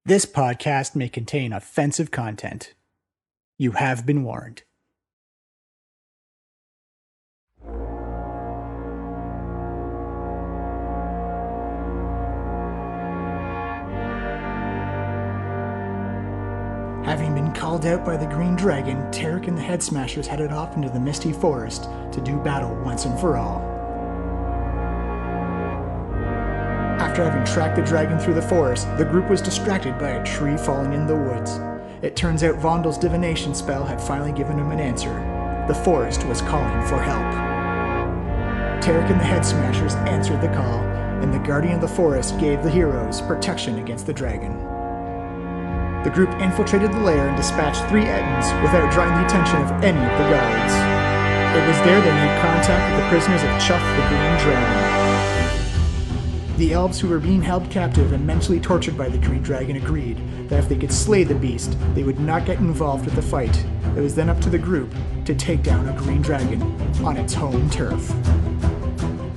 This podcast may contain offensive content. You have been warned. Having been called out by the Green Dragon, Tarek and the Head Smashers headed off into the misty forest to do battle once and for all. After having tracked the dragon through the forest, the group was distracted by a tree falling in the woods. It turns out Vondel's divination spell had finally given him an answer. The forest was calling for help. Tarek and the Head Smashers answered the call, and the Guardian of the Forest gave the heroes protection against the dragon. The group infiltrated the lair and dispatched 3 Ettins without drawing the attention of any of the guards. It was there they made contact with the prisoners of Chuth, the Green Dragon. The elves who were being held captive and mentally tortured by the Green Dragon agreed that if they could slay the beast, they would not get involved with the fight. It was then up to the group to take down a Green Dragon on its home turf.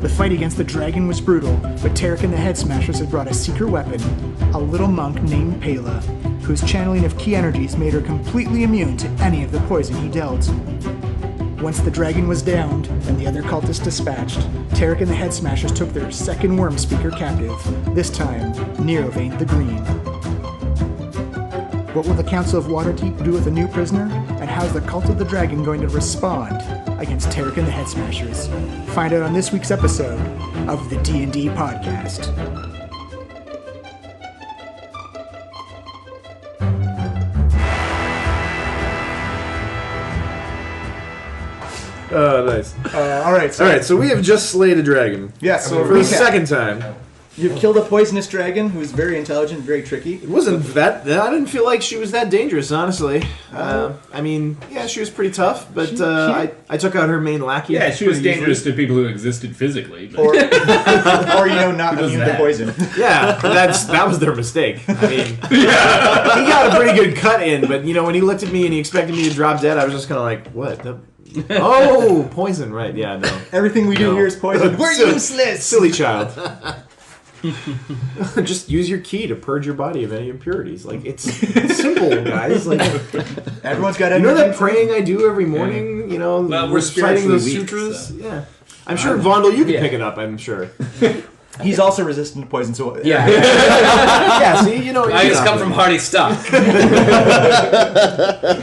The fight against the dragon was brutal, but Tarek and the Head Smashers had brought a secret weapon, a little monk named Pela, whose channeling of key energies made her completely immune to any of the poison he dealt. Once the dragon was downed and the other cultists dispatched, Tarek and the Head Smashers took their second worm speaker captive, this time Nerovane the Green. What will the Council of Waterdeep do with a new prisoner, and how's the Cult of the Dragon going to respond against Tarek and the Head Smashers? Find out on this week's episode of the D&D Podcast. Nice. All right, So we have just slayed a dragon. Yes, so for the second time. You've killed a poisonous dragon who's very intelligent, very tricky. It wasn't that. I didn't feel like she was that dangerous, honestly. I mean, yeah, she was pretty tough, but I took out her main lackey. Yeah, she was dangerous to people who existed physically. But... Or not immune to poison. Yeah, that was their mistake. I mean, he got a pretty good cut in, but when he looked at me and he expected me to drop dead, I was just kind of like, what? Oh, poison, right? Yeah, no. Everything we do here is poison. We're useless! Silly child. Just use your key to purge your body of any impurities. Like, it's simple, guys. Like, everyone's got. You know that praying I do every morning. Well, we're reciting those weak, sutras. So. Yeah, I'm sure Vondel, you can pick it up. I'm sure. He's also resistant to poison, so yeah. Yeah, see, I just come from hardy stock.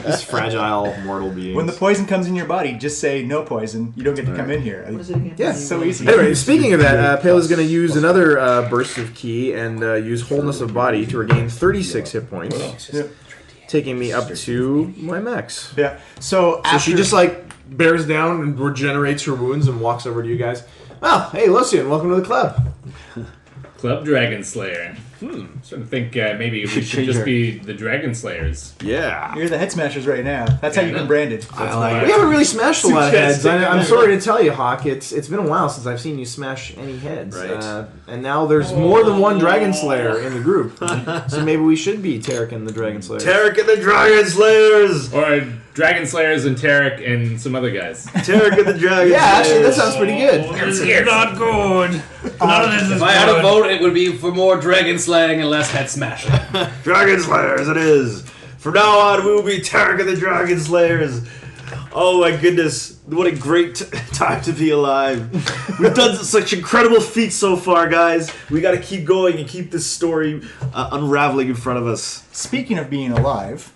This fragile mortal being. When the poison comes in your body, just say no poison. You don't get to come in here. What is it again? Yeah, it's so easy. Anyway, speaking of that, Pale is going to use another burst of ki and use wholeness of body to regain 36 hit points, taking me up to my max. Yeah. So she just bears down and regenerates her wounds and walks over to you guys. Oh, hey, Lucian, welcome to the club. Club Dragon Slayer. Trying to think maybe we should just be the Dragon Slayers. Yeah. You're the Head Smashers right now. That's how you've been branded. We haven't really smashed a lot of heads. I'm sorry to tell you, Hawk. It's been a while since I've seen you smash any heads. Right. And now there's more than one Dragon Slayer in the group. So maybe we should be Tarek and the Dragon Slayers. Tarek and the Dragon Slayers! Or Dragon Slayers and Tarek and some other guys. Tarek and the Dragon Slayers. Yeah, actually, that sounds pretty good. This is not good. None of this is If I had a vote, it would be for more dragon slaying and less head smashing. Dragon Slayers it is. From now on, we will be Tarek and the Dragon Slayers. Oh my goodness, what a great time to be alive. We've done such incredible feats so far, guys. We gotta keep going and keep this story unraveling in front of us. Speaking of being alive,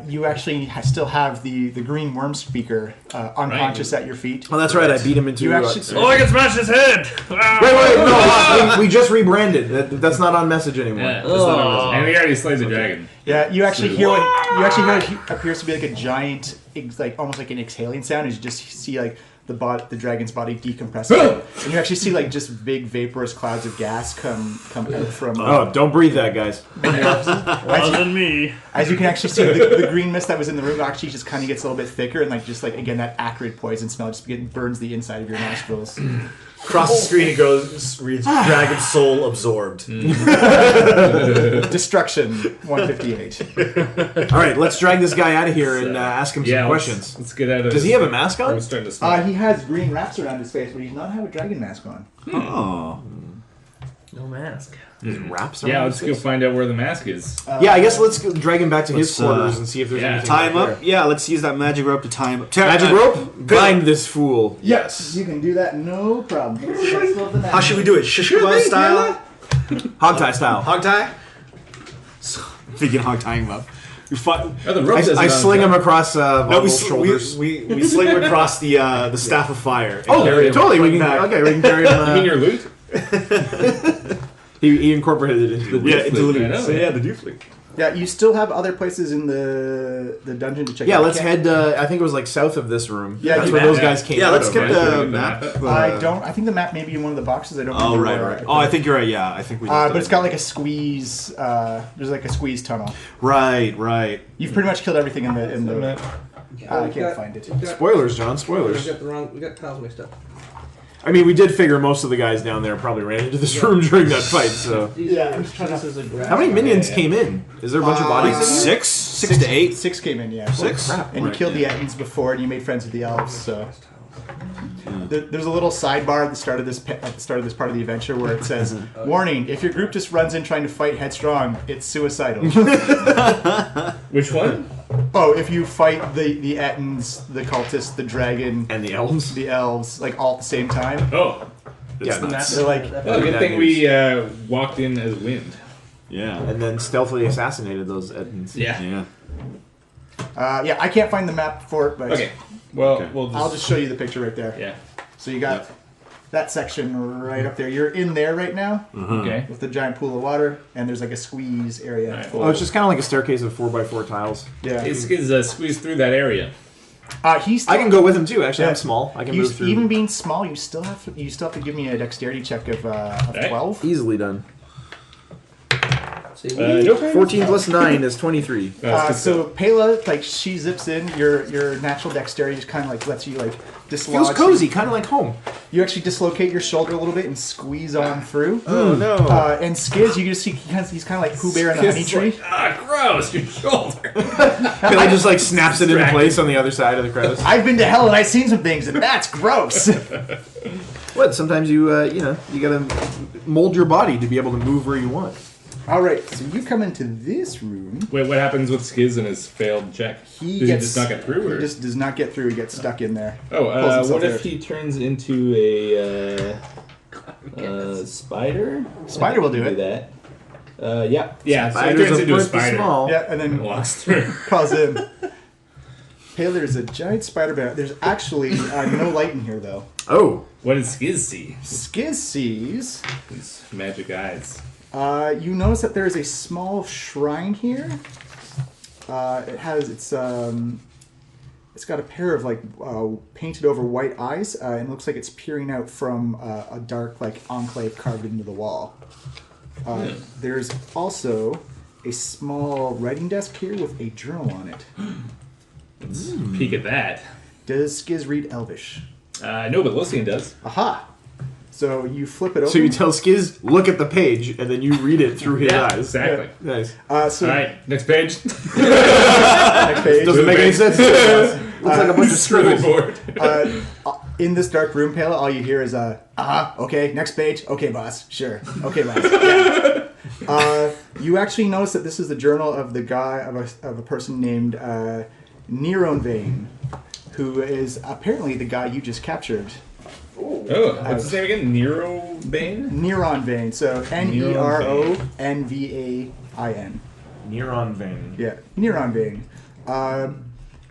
you actually still have the green worm speaker unconscious at your feet. Oh, that's right. I beat him into... I can smash his head! Wait, no, we just rebranded. That's not on message anymore. Yeah, that's not on message. And we already slayed the dragon. Yeah, you actually hear it appears to be like a giant, almost like an exhaling sound, as you just see the dragon's body decompressing, and you actually see just big vaporous clouds of gas come out from. Oh, don't breathe that, guys. Wasn't me. As you can actually see, the green mist that was in the room actually just kind of gets a little bit thicker, and again that acrid poison smell just burns the inside of your nostrils. Across the screen it reads Dragon Soul Absorbed. Destruction 158. All right, let's drag this guy out of here and ask him some questions. Let's get out of Does he have a mask on? I'm starting to smell. He has green wraps around his face, but he does not have a dragon mask on. Oh. No mask. His wraps. Yeah, let's go find out where the mask is. Yeah, I guess let's go drag him back to his Let's, quarters and see if there's anything. Tie him back up. there. Yeah, let's use that magic rope to tie him up. Magic rope. Bind this fool. Yes, you can do that, no problem. How should we do it? Shish kebab style? Hog tie style. Hog tie? Vegan hog tying him up. We fight. Oh, the rope doesn't I sling him untie. across No, Vondel's shoulders. we sling him across the staff of fire. Oh, carry him totally. We can. back. Okay, we can carry him. You mean your loot? He incorporated it into the Yeah, into I know, the so yeah. yeah, the doofling. Yeah, you still have other places in the dungeon to check Yeah, out. let's head. I think it was like south of this room. Yeah, that's you- where those yeah. guys came. Yeah, out let's of, get right? the the map. map. I think the map may be in one of the boxes. I don't Oh, remember right, where right. Oh, I think you're right. Yeah, I think we. but it's got like a squeeze. There's like a squeeze tunnel. Right. You've pretty much killed everything in the. I we can't got- find it. we got- Spoilers, John. We Spoilers. got tiles mixed up. I mean, we did figure most of the guys down there probably ran into this room during that fight. So, Yeah, This is a grass. how many minions came in? Is there a bunch of bodies? in here? Six to eight. 6 came in, yeah. Six? And you Right, killed yeah. the Ettins before, and you made friends with the elves. So there's a little sidebar at the start of this part of the adventure where it says, "Warning: if your group just runs in trying to fight headstrong, it's suicidal." Which one? Oh, if you fight the Ettins, the cultists, the dragon, And the elves. the elves, like all at the same time, Oh. Yeah, nuts. they're like, Well, good thing we walked in as wind. Yeah. And then stealthily assassinated those Edmonds. Yeah. yeah, I can't find the map for it, but Okay. Well, Okay. we'll just... I'll just show you the picture right there. Yeah. So you got that section right up there. You're in there right now Okay. with the giant pool of water, and there's like a squeeze area. Right. full Oh, of- it's just kind of like a staircase of 4x4 tiles. yeah. It's squeezed through that area. He's I can go with him too. Actually, Yeah. I'm small. I can You, move through. even being small, you still have to give me a dexterity check of Right. 12. Easily done. See, Nope. 14 plus 9 is 23. So Pela, like she zips in. Your natural dexterity just kind of like lets you like dislodge. Feels cozy, kind of like home. You actually dislocate your shoulder a little bit and squeeze on through. Oh no. And Skiz, you just see he's kind of like Pooh Bear in the honey tree. Gross, your shoulder. Pele just like snaps it into place on the other side of the crevice. I've been to hell and I've seen some things, and that's gross. What? Sometimes you gotta mold your body to be able to move where you want. All right, so you come into this room. Wait, what happens with Skiz and his failed check? He Does gets he just not get through? Or? He just does not get through. He gets stuck in there. Oh, Pulls himself what if out. he turns into a spider? Spider will do Do it. that. Yeah. So he Spiders turns are into a pretty spider. small. Yeah, and then Walks through. calls in. Hey, there's a giant spider bear. There's actually no light in here though. Oh, What does Skiz see? Skiz sees. His magic eyes. You notice that there is a small shrine here. It's got a pair of like painted over white eyes, and looks like it's peering out from a dark like enclave carved into the wall. There's also a small writing desk here with a journal on it. Let's peek at that. Does Skiz read Elvish? No, but Lucian does. Aha! So you flip it open. so you tell Skiz, look at the page, and then you read it through his eyes. Exactly. Nice. So All right, next page. next page. Doesn't make any sense. Looks like a bunch of Scribble scribbles. board. In this dark room, Pela, all you hear is okay, next page. Okay, boss. Sure. Okay, boss. Yeah. You actually notice that this is the journal of the guy of a person named Neronvane, who is apparently the guy you just captured. Oh, what's his name again? Nero Bane? Neronvane. So Neronvain. Neuron vein. Yeah, Neronvane.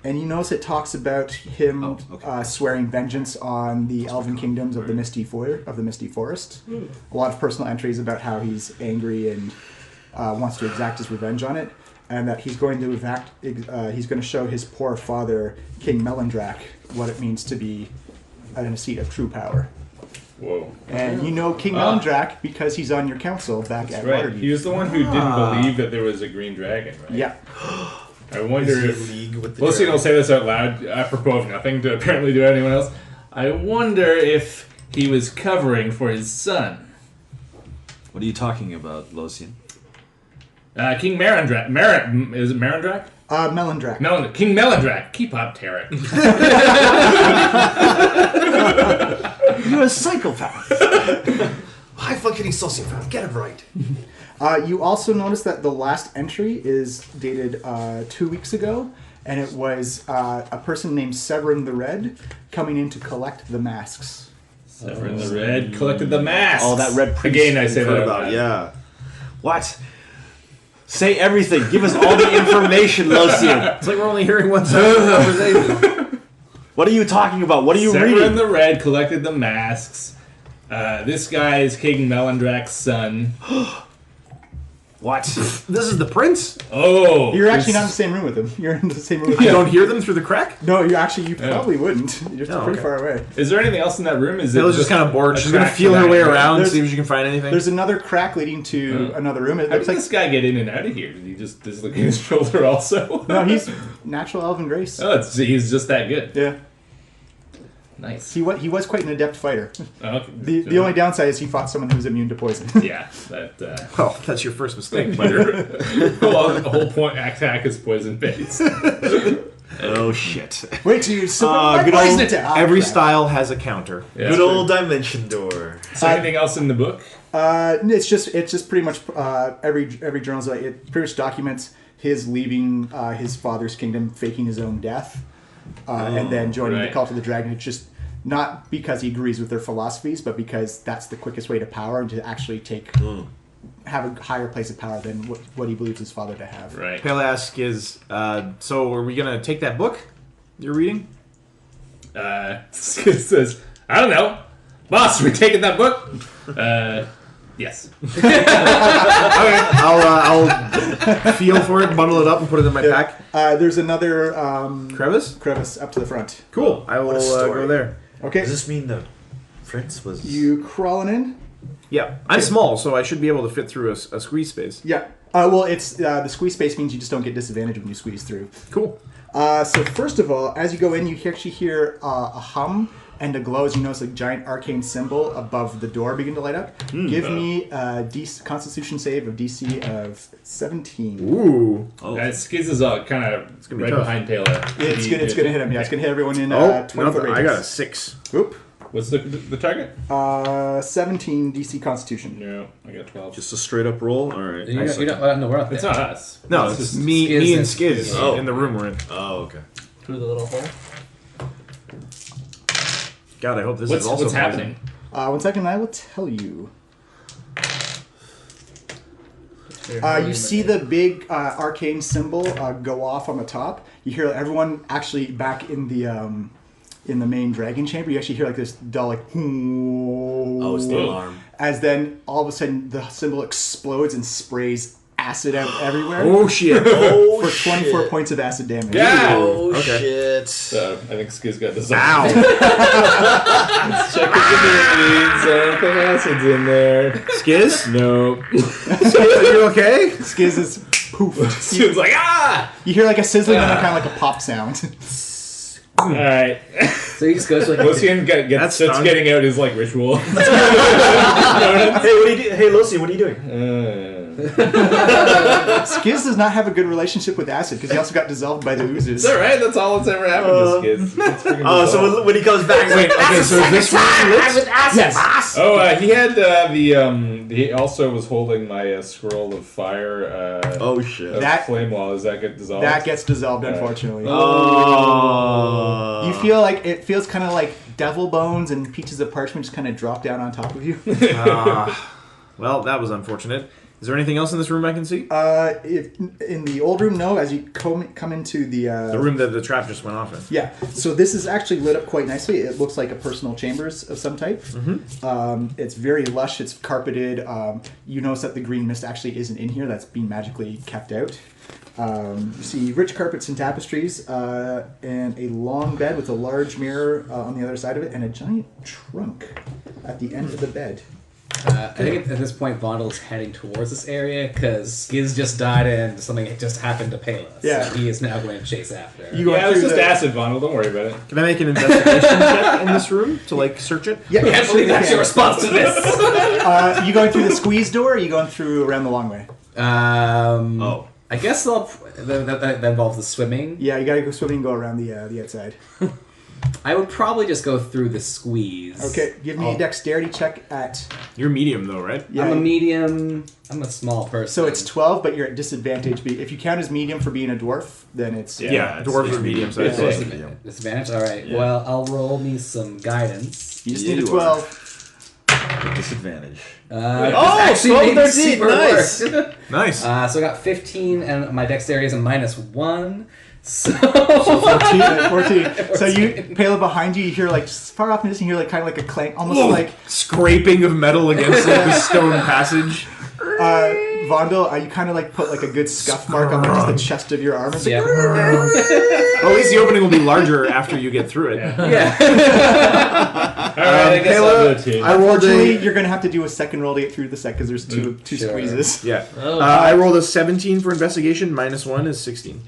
And you notice it talks about him swearing vengeance on the elven kingdoms of the Misty Forest. A lot of personal entries about how he's angry and wants to exact his revenge on it, and that he's going to show his poor father, King Melindrak, what it means to be in a seat of true power. Whoa. And you know King Melindrak because he's on your council back at Right. Waterdeep. He was the one who didn't believe that there was a green dragon, right? Yeah. I wonder if Lucian will say this out loud, apropos of nothing, to apparently do anyone else. I wonder if he was covering for his son. What are you talking about, Losian? King Marindrak. Is it Marindrak? Melindrak. No, King Melindrak. Keep up, Tarek. You're a psychopath. high-functioning sociopath. Get him right. You also notice that the last entry is dated 2 weeks ago, and it was a person named Severin the Red coming in to collect the masks. Severin the Red collected the masks. Oh, that red priest. Again, I say that about. out loud. Yeah. What? Say everything. Give us all the information, Lucian. It's like we're only hearing one side of the conversation. What are you talking about? What are you Severin reading? the Red collected the masks. This guy is King Melendrak's son. What? This is the prince? Oh. You're actually not in the same room with him. You're in the same room with You him. don't hear them through the crack? No, you probably wouldn't. You're just pretty okay. far away. Is there anything else in that room? Is it Bella's just kind of bored. a She's going to crack feel her back way there? around, There's- see if she can find anything. There's another crack leading to another room. It How looks did like this guy get in and out of here? Did he just dislocate his shoulder also? no, he's natural elven grace. Oh, he's just that good. Yeah, Nice. he was quite an adept fighter. Okay. The only downside is he fought someone who was immune to poison. Yeah, that. Oh, that's your first mistake, but Well, the whole point attack is poison based. Oh, shit. Wait till you good poison old- attack. every crap. style has a counter. Yeah. Good old dimension door. Is there anything else in the book? It's just pretty much every journal's like it pretty much documents his leaving his father's kingdom, faking his own death, and then joining the right. cult of the dragon. It's just not because he agrees with their philosophies, but because that's the quickest way to power and to actually have a higher place of power than what he believes his father to have. Right. Pale ask is, so are we going to take that book you're reading? Skid says, I don't know. Boss, are we taking that book? Yes. I'll feel for it, bundle it up, and put it in my pack. There's another Crevice? up to the front. Cool. I will story. go there. Okay, Does this mean the prince was... you crawling in? Yeah, I'm small, so I should be able to fit through a squeeze space. Yeah. Well, it's the squeeze space means you just don't get disadvantage when you squeeze through. Cool. So first of all, as you go in, you actually hear a hum and a glow as you notice a giant arcane symbol above the door begin to light up. Give me a Constitution save of DC of 17. Ooh. Skiz is kind of gonna be right tough. behind Taylor. It's gonna hit him. Yeah, it's gonna hit everyone in 20 foot radius. I got a 6. Oop. What's the target? 17 DC Constitution. No, I got 12. Just a straight up roll? Alright. You don't, no, we're up there. It's not us. No, It's it's just me Skiz and Skiz Oh. in the room we're in. Oh, okay. Through the little hole. God, I hope this What's is also happening? 1 second, I will tell you. You see the big arcane symbol go off on the top. You hear everyone actually back in the main dragon chamber. You actually hear like this dull like. Oh, it's the alarm. As then all of a sudden the symbol explodes and sprays acid out everywhere. Oh shit. Oh, for 24 points of acid damage. Yeah! Oh, Okay. shit. So, I think Skiz got this. Ow. Check the grenades. Anything acid's in there. Skiz? No. Skiz, are you okay? Skiz is poof. Skiz's like, ah! You hear like a sizzling and then kind of like a pop sound. Alright. So he just goes like. Lucian That's starts stung. getting out his like ritual. Hey, what are you Hey, Lucy, what are you doing? Skiz does not have a good relationship with acid because he also got dissolved by the oozes. It's alright, that's all that's ever happened to Skiz. It's freaking Oh, bizarre. so when he comes back... Wait, okay, so is this where he lives? Yes. Oh, he had he also was holding my scroll of fire. Oh, shit. Of That- flame wall. Does that get dissolved? That gets dissolved, unfortunately. Oh. You feel like it feels kind of like devil bones and pieces of parchment just kind of drop down on top of you. Well, that was unfortunate. Is there anything else in this room I can see? If in the old room, no. As you come into the room that the trap just went off in. yeah. So this is actually lit up quite nicely. It looks like a personal chambers of some type. It's very lush. It's carpeted. You notice that the green mist actually isn't in here. That's being magically kept out. You see rich carpets and tapestries, and a long bed with a large mirror on the other side of it, and a giant trunk at the end of the bed. I think at this point Vondel's heading towards this area because Skiz just died and something just happened to Pela. Yeah. So he is now going to chase after her. You go Yeah, it's through just the- acid, Vondel. Don't worry about it. Can I make an investigation check in this room to like search it? Yeah, I believe that's your response to this. You going through the squeeze door, or are you going through around the long way? Oh. I guess that involves the swimming. Yeah, you gotta go swimming and go around the outside. I would probably just go through the squeeze. Okay, give me a dexterity check at... You're medium though, right? Yeah, I'm a medium. I'm a small person. so it's 12, but you're at disadvantage. If you count as medium for being a dwarf, then it's... Yeah, dwarves are medium, so It's it's close to medium. Disadvantage? Alright, Yeah. well, I'll roll me some guidance. You just Yeah, need a you are. 12. Disadvantage. This 12, made 13, super nice. work. nice. So I got 15, and my dexterity is a -1. So 14. So you, Pela, behind you, you hear like far off in the distance, you hear like kind of like a clank, almost like Scraping of metal against like the stone passage. Vondel. You kind of like put like a good scuff mark on like, just the chest of your arm. It's like, yeah, Well, at least the opening will be larger after you get through it. yeah. Alright, I guess I'll go too. I rolled Unfortunately, a you're gonna have to do a second roll to get through the set because there's two Sure. squeezes. yeah. Oh, I rolled a 17 for investigation. -1 is 16.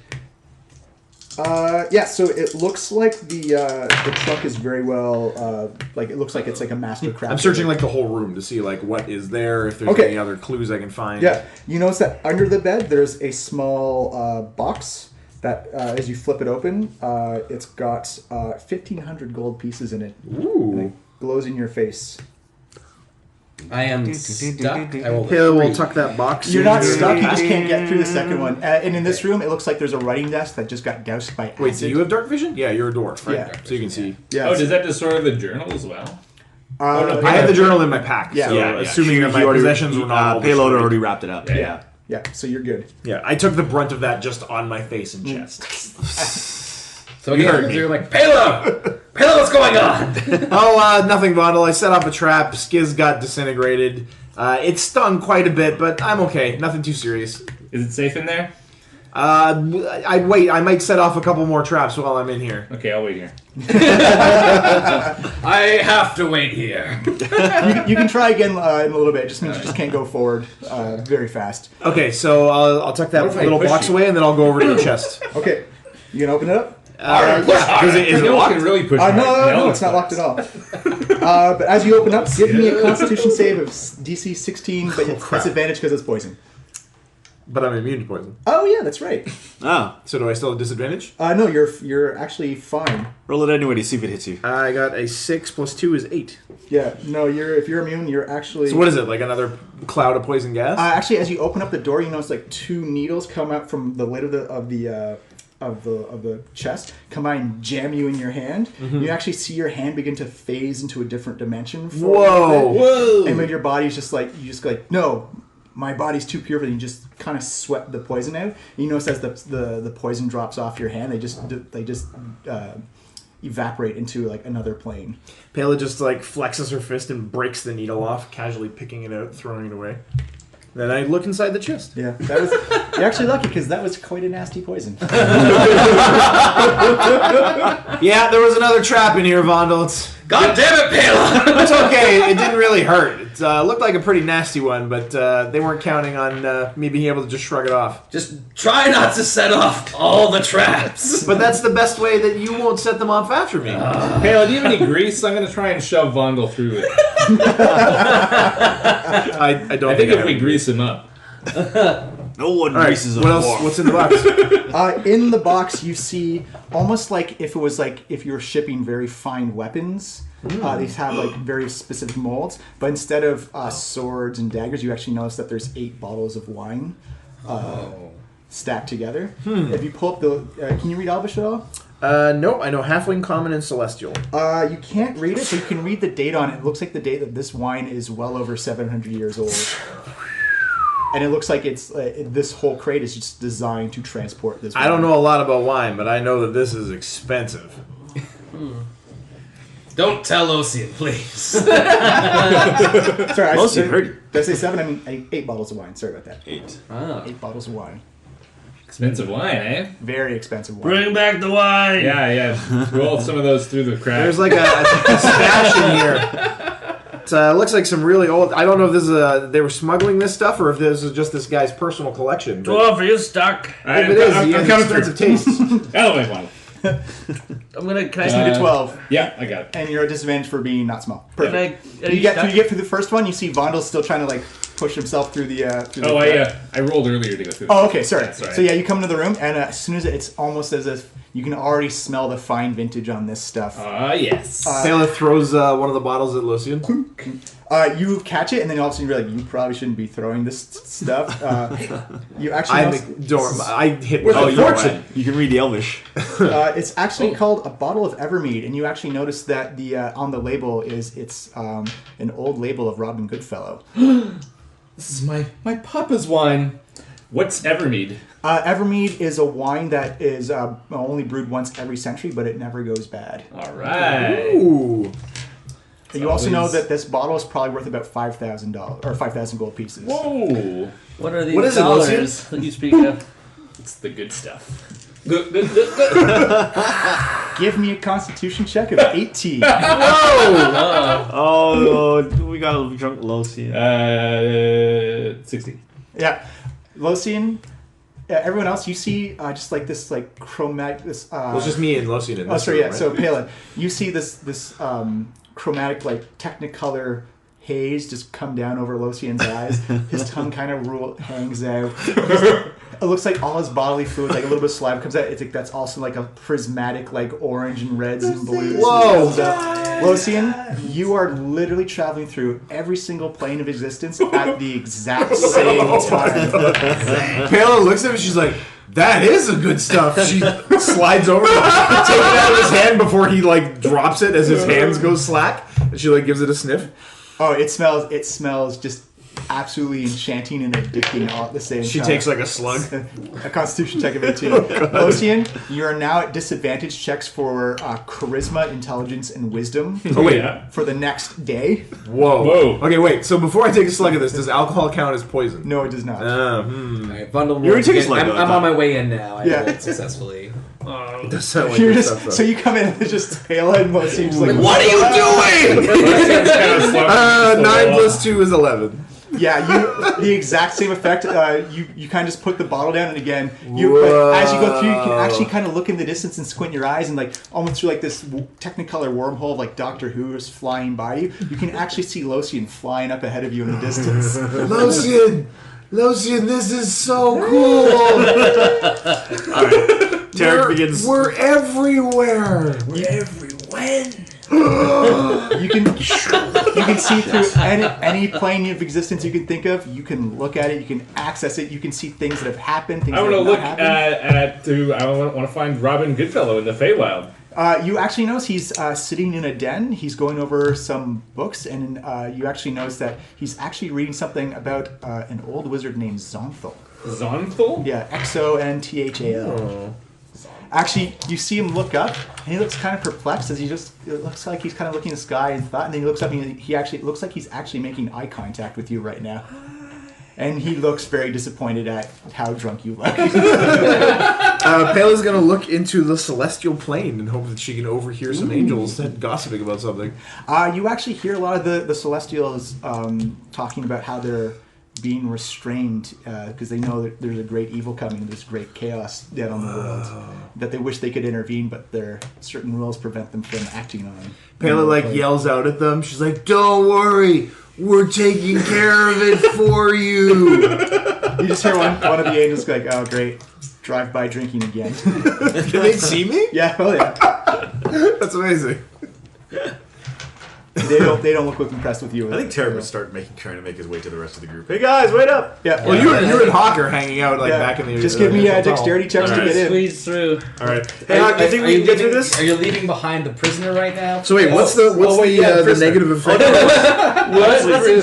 Yeah, so it looks like the truck is very well, like it looks like it's like a master craft. I'm searching like the whole room to see like what is there, if there's Okay. any other clues I can find. Yeah, you notice that under the bed there's a small box that as you flip it open, it's got 1,500 gold pieces in it. And Ooh. it glows in your face. I am stuck. I rolled a Hill will 3. tuck that box. You're in not here. stuck, you just can't get through the second one. And in this room, it looks like there's a writing desk that just got doused by acid. Wait, so you have dark vision? Yeah, you're a dwarf, right? Yeah. So you can see. Yeah. Oh, does that disorder the journal as well? no, I had the journal in my pack. Yeah. So Yeah, assuming that my possessions were not all Payload destroyed. already wrapped it up. Yeah. Yeah, so you're good. Yeah, I took the brunt of that just on my face and chest. So You heard again, me. you're like, Pela! Pela, what's going on? Nothing, Bundle. I set off a trap. Skiz got disintegrated. It stung quite a bit, but I'm okay. Nothing too serious. Is it safe in there? I wait. I might set off a couple more traps while I'm in here. Okay, I'll wait here. I have to wait here. You can try again in a little bit. It just means you just can't go forward very fast. Okay, so I'll tuck that What if I little push box you? away, and then I'll go over to the chest. Okay, you gonna open it up? Is it No one locked? can really push No, me. no, it's not locked at all. But as you open up, give me a Constitution save of DC 16, but it's disadvantage because it's poison. But I'm immune to poison. Oh yeah, that's right. Ah, So do I still have disadvantage? No, you're actually fine. roll it anyway to see if it hits you. I got a 6 plus 2 is 8. Yeah, no, if you're immune, you're actually. So what is it? Like another cloud of poison gas? Actually, as you open up the door, you notice like two needles come out from the lid of the chest, come out and jam you in your hand. You actually see your hand begin to phase into a different dimension. For a Whoa! little bit. Whoa! And when your body's just like no, my body's too pure for it. You just kind of sweat the poison out. And you notice as the poison drops off your hand, they just evaporate into like another plane. Pela just like flexes her fist and breaks the needle off, casually picking it out, throwing it away. Then I look inside the chest. Yeah, that was you're actually lucky because that was quite a nasty poison. Yeah, there was another trap in here, Vondel. God damn it, Pela! It's okay. It didn't really hurt. It looked like a pretty nasty one, but they weren't counting on me being able to just shrug it off. Just try not to set off all the traps. But that's the best way that you won't set them off after me. Payla, do you have any grease? I'm going to try and shove Vondel through it. I don't I think have if we any. grease him up. No one All right, greases a what else? dwarf. What's in the box? In the box, you see almost like if it was like if you were shipping very fine weapons. These have like very specific molds, but instead of swords and daggers, you actually notice that there's 8 bottles of wine stacked together. If you pull up the, can you read Elvish at all? Nope, I know Halfling, Common, and Celestial. You can't read it, but you can read the date on it. It looks like the date that this wine is well over 700 years old. And it looks like it's this whole crate is just designed to transport this wine. I don't know a lot about wine, but I know that this is expensive. Don't tell Ocean, please. Sorry, Mostly heard you. Did I say 7? I mean 8 bottles of wine. Sorry about that. 8. 8 bottles of wine. Expensive wine, eh? Very expensive wine. Bring back the wine! Yeah. Roll some of those through the crack. There's like a stash in here. It looks like some really old. I don't know if this is they were smuggling this stuff or if this is just this guy's personal collection. But Dwarf, are you stuck? if it is, he I'm has coming through. expensive tastes. Elevate one. Can I Just need a 12, Yeah, I got it. and you're at disadvantage for being not small. Can Perfect. I You get through the first one. You see Vondel's still trying to like push himself through the. Through the I rolled earlier to go through. Oh, okay, sorry. That's right. So yeah, you come into the room, and as soon as it's almost as if You can already smell the fine vintage on this stuff. Yes. Taylor throws one of the bottles at Lucian. You catch it, and then all of a sudden you're like, you probably shouldn't be throwing this stuff. You actually I hit with with a fortune. You can read the Elvish. it's actually called a bottle of Evermead, and you actually notice that the on the label it's an old label of Robin Goodfellow. This is my papa's wine. What's Evermead? Evermead is a wine that is only brewed once every century, but it never goes bad. All right. Ooh. You also know that this bottle is probably worth about $5,000 or 5,000 gold pieces. Whoa. What are these What is it, dollars that you speak of? It's the good stuff. Good. Give me a Constitution check of 18. Oh, we got a drunk Losian. 60. Yeah, Losian. Everyone else, you see just like this, like chromatic. This. Well, it's just me and Lucian in this. Oh, sorry. room, Yeah. right? So Palin, you see this chromatic, like Technicolor haze just come down over Losian's eyes. His tongue kind of hangs out. It looks like all his bodily fluid, like a little bit of saliva comes out. It's like that's also like a prismatic, like orange and reds and blues. Whoa. Losian, you are literally traveling through every single plane of existence at the exact same time. Payla looks at him and she's like, that is a good stuff. She slides over, takes it out of his hand before he like drops it as his hands go slack, and she like gives it a sniff. Oh, it smells just absolutely enchanting and addicting all at the same time. She takes like a slug. A Constitution check of 18. Losian, you are now at disadvantage checks for charisma, intelligence, and wisdom. Oh wait. Yeah. For the next day. Whoa. Okay, wait. So before I take a slug of this, does alcohol count as poison? No, it does not. Alright, bundle You already took a slug, I'm though, on my way in now. I Yeah. rolled successfully. It does sound like You're good just, stuff, so you come in and it's just Payla and Losian just like, what are you doing? Kind of slow. 9 plus 2 is 11. Yeah, the exact same effect. You kind of just put the bottle down, and again, but as you go through, you can actually kind of look in the distance and squint your eyes, and like almost through like this Technicolor wormhole of like Doctor Who is flying by you. You can actually see Losian flying up ahead of you in the distance. Losian, this is so cool. Alright. Tarek begins. We're everywhere. You can see through any plane of existence you can think of. You can look at it. You can access it. You can see things that have happened. Things I that want have to not look happened. I want to find Robin Goodfellow in the Feywild. You actually notice he's sitting in a den. He's going over some books, and you actually notice that he's actually reading something about an old wizard named Zonthal. Zonthal? Yeah, Xonthal. Actually, you see him look up, and he looks kind of perplexed as it looks like he's kind of looking at the sky in thought, and then he looks up and he actually, it looks like he's actually making eye contact with you right now. And he looks very disappointed at how drunk you look. Payla's gonna look into the celestial plane and hope that she can overhear some angels gossiping about something. You actually hear a lot of the Celestials talking about how they're being restrained because they know that there's a great evil coming, there's great chaos dead on the world, that they wish they could intervene, but certain rules prevent them from acting on. Payla yells out at them. She's like, "Don't worry, we're taking care of it for you." You just hear one of the angels go like, "Oh great, drive-by drinking again." Can they see me? Yeah, oh yeah. That's amazing. They don't look impressed with you. I think Tarek would start trying to make his way to the rest of the group. Hey guys, wait up! Yeah. Well, you and Hawker hanging out back in the. Just give me dexterity checks to get in. Squeeze through. All right. Hey, Hawk, you think we can get through this? Are you leaving behind the prisoner right now? So wait, what's the negative effect? What? Prisoner.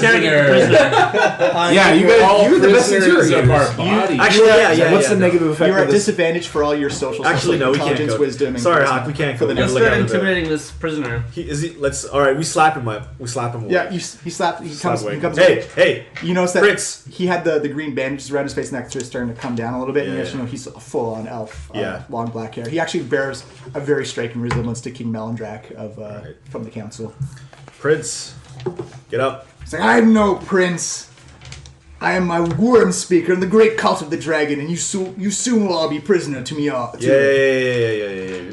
Yeah, you guys, you're the messenger. Of our body. Actually, yeah. What's the negative effect? You're of at this? disadvantage for all your social. Actually, no, we can't intelligence, go. wisdom. And Sorry, charisma. Hawk, we can't For go. the Let's next start Look at him. intimidating this prisoner. All right, we slap him up. We slap him away. Yeah, he slaps. He comes. Hey! You notice that Prince. he had the green bandages around his face, and that's just starting to come down a little bit. And Yeah, you actually know he's a full-on elf. Yeah. Long black hair. He actually bears a very striking resemblance to King Melindrak from the council. Prince, get up. He's like, "I'm no prince. I am my worm speaker in the great cult of the dragon, and you soon will all be prisoner to me all." Yeah.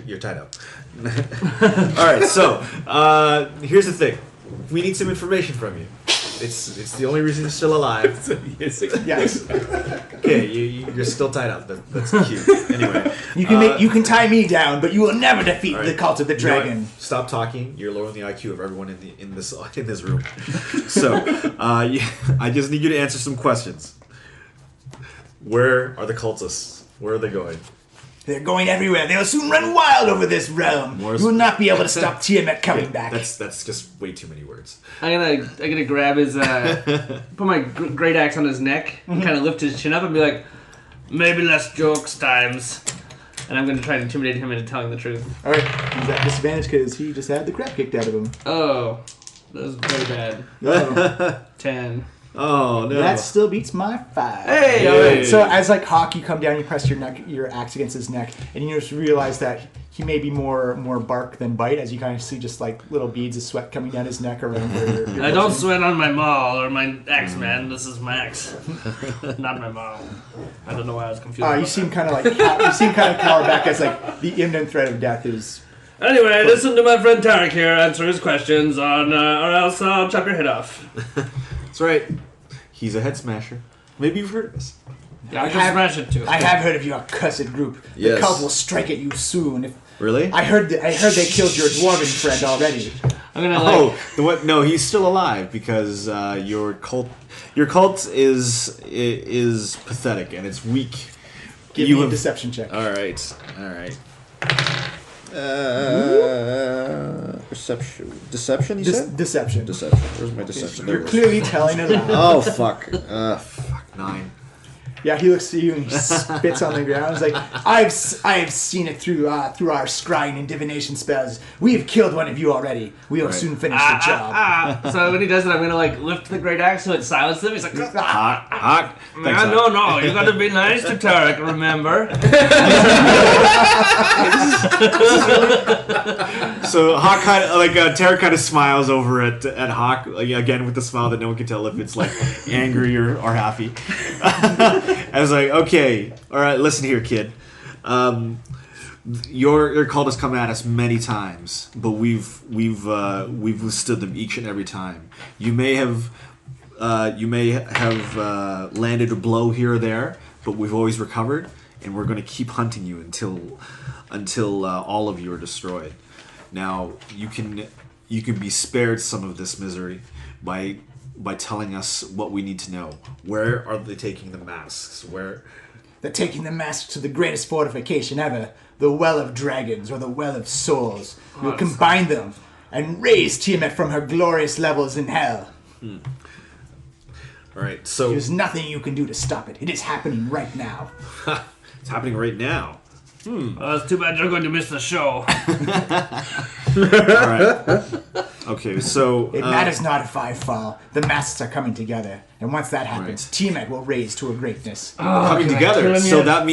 You're tied up. All right, so here's the thing. We need some information from you. It's the only reason you're still alive. Yes. Okay, you're still tied up. That's cute. Anyway, You can tie me down, but you will never defeat the cult of the you know what? dragon. Stop talking. You're lowering the IQ of everyone in this room. So, I just need you to answer some questions. Where are the cultists? Where are they going? They're going everywhere. They'll soon run wild over this realm. You will not be able to stop Tiamat coming back. That's just way too many words. I'm gonna grab his, put my great axe on his neck, kind of lift his chin up, and be like, maybe less jokes times. And I'm gonna try to intimidate him into telling the truth. All right, he's at disadvantage because he just had the crap kicked out of him. Oh, that was very bad. Oh. 10. Oh no! That still beats my 5. Hey! All right. So as like Hawk, you come down, you press your axe against his neck, and you just realize that he may be more bark than bite, as you kind of see just like little beads of sweat coming down his neck around where your I don't sweat on my maul or my axe, man. This is my axe, not my maul. I don't know why I was confused. You seem kind of like cower back as like the imminent threat of death is. Anyway, listen to my friend Tarek here answer his questions on, or else I'll chop your head off. That's right. He's a head smasher. Maybe you've heard of us. Yeah, I can smash it too. I have heard of your cursed group. Yes. The cult will strike at you soon. Really? I heard they killed your dwarven friend already. I'm gonna what? No, he's still alive because your cult is pathetic and it's weak. Give me a deception check. All right. Deception. You said Deception. Where's my deception? There You're it is. clearly telling a lie. Oh fuck. 9. Yeah, he looks at you and he spits on the ground. He's like, I have seen it through our scrying and divination spells. We have killed one of you already. We will soon finish the job. So when he does it, I'm gonna lift the great axe so it silences him. He's like, Hawk. man, no, you gotta be nice to Tarek, remember? So Hawk kind of Tarek kind of smiles over at Hawk again with the smile that no one can tell if it's like angry or happy. I was like, okay, all right, listen here, kid. Your cult has come at us many times, but we've withstood them each and every time. You may have landed a blow here or there, but we've always recovered, and we're going to keep hunting you until all of you are destroyed. Now you can be spared some of this misery by telling us what we need to know. Where are they taking the masks? Where? They're taking the masks to the greatest fortification ever, the Well of Dragons, or the Well of Souls. We'll combine them and raise Tiamat from her glorious levels in hell. All right, so There's nothing you can do to stop it. It is happening right now. it's happening right now. Well, it's too bad you're going to miss the show. All right. Okay, so It matters not if I fall. The masks are coming together, and once that happens, Tiamat will raise to a greatness. coming can I kill together. him So yet? that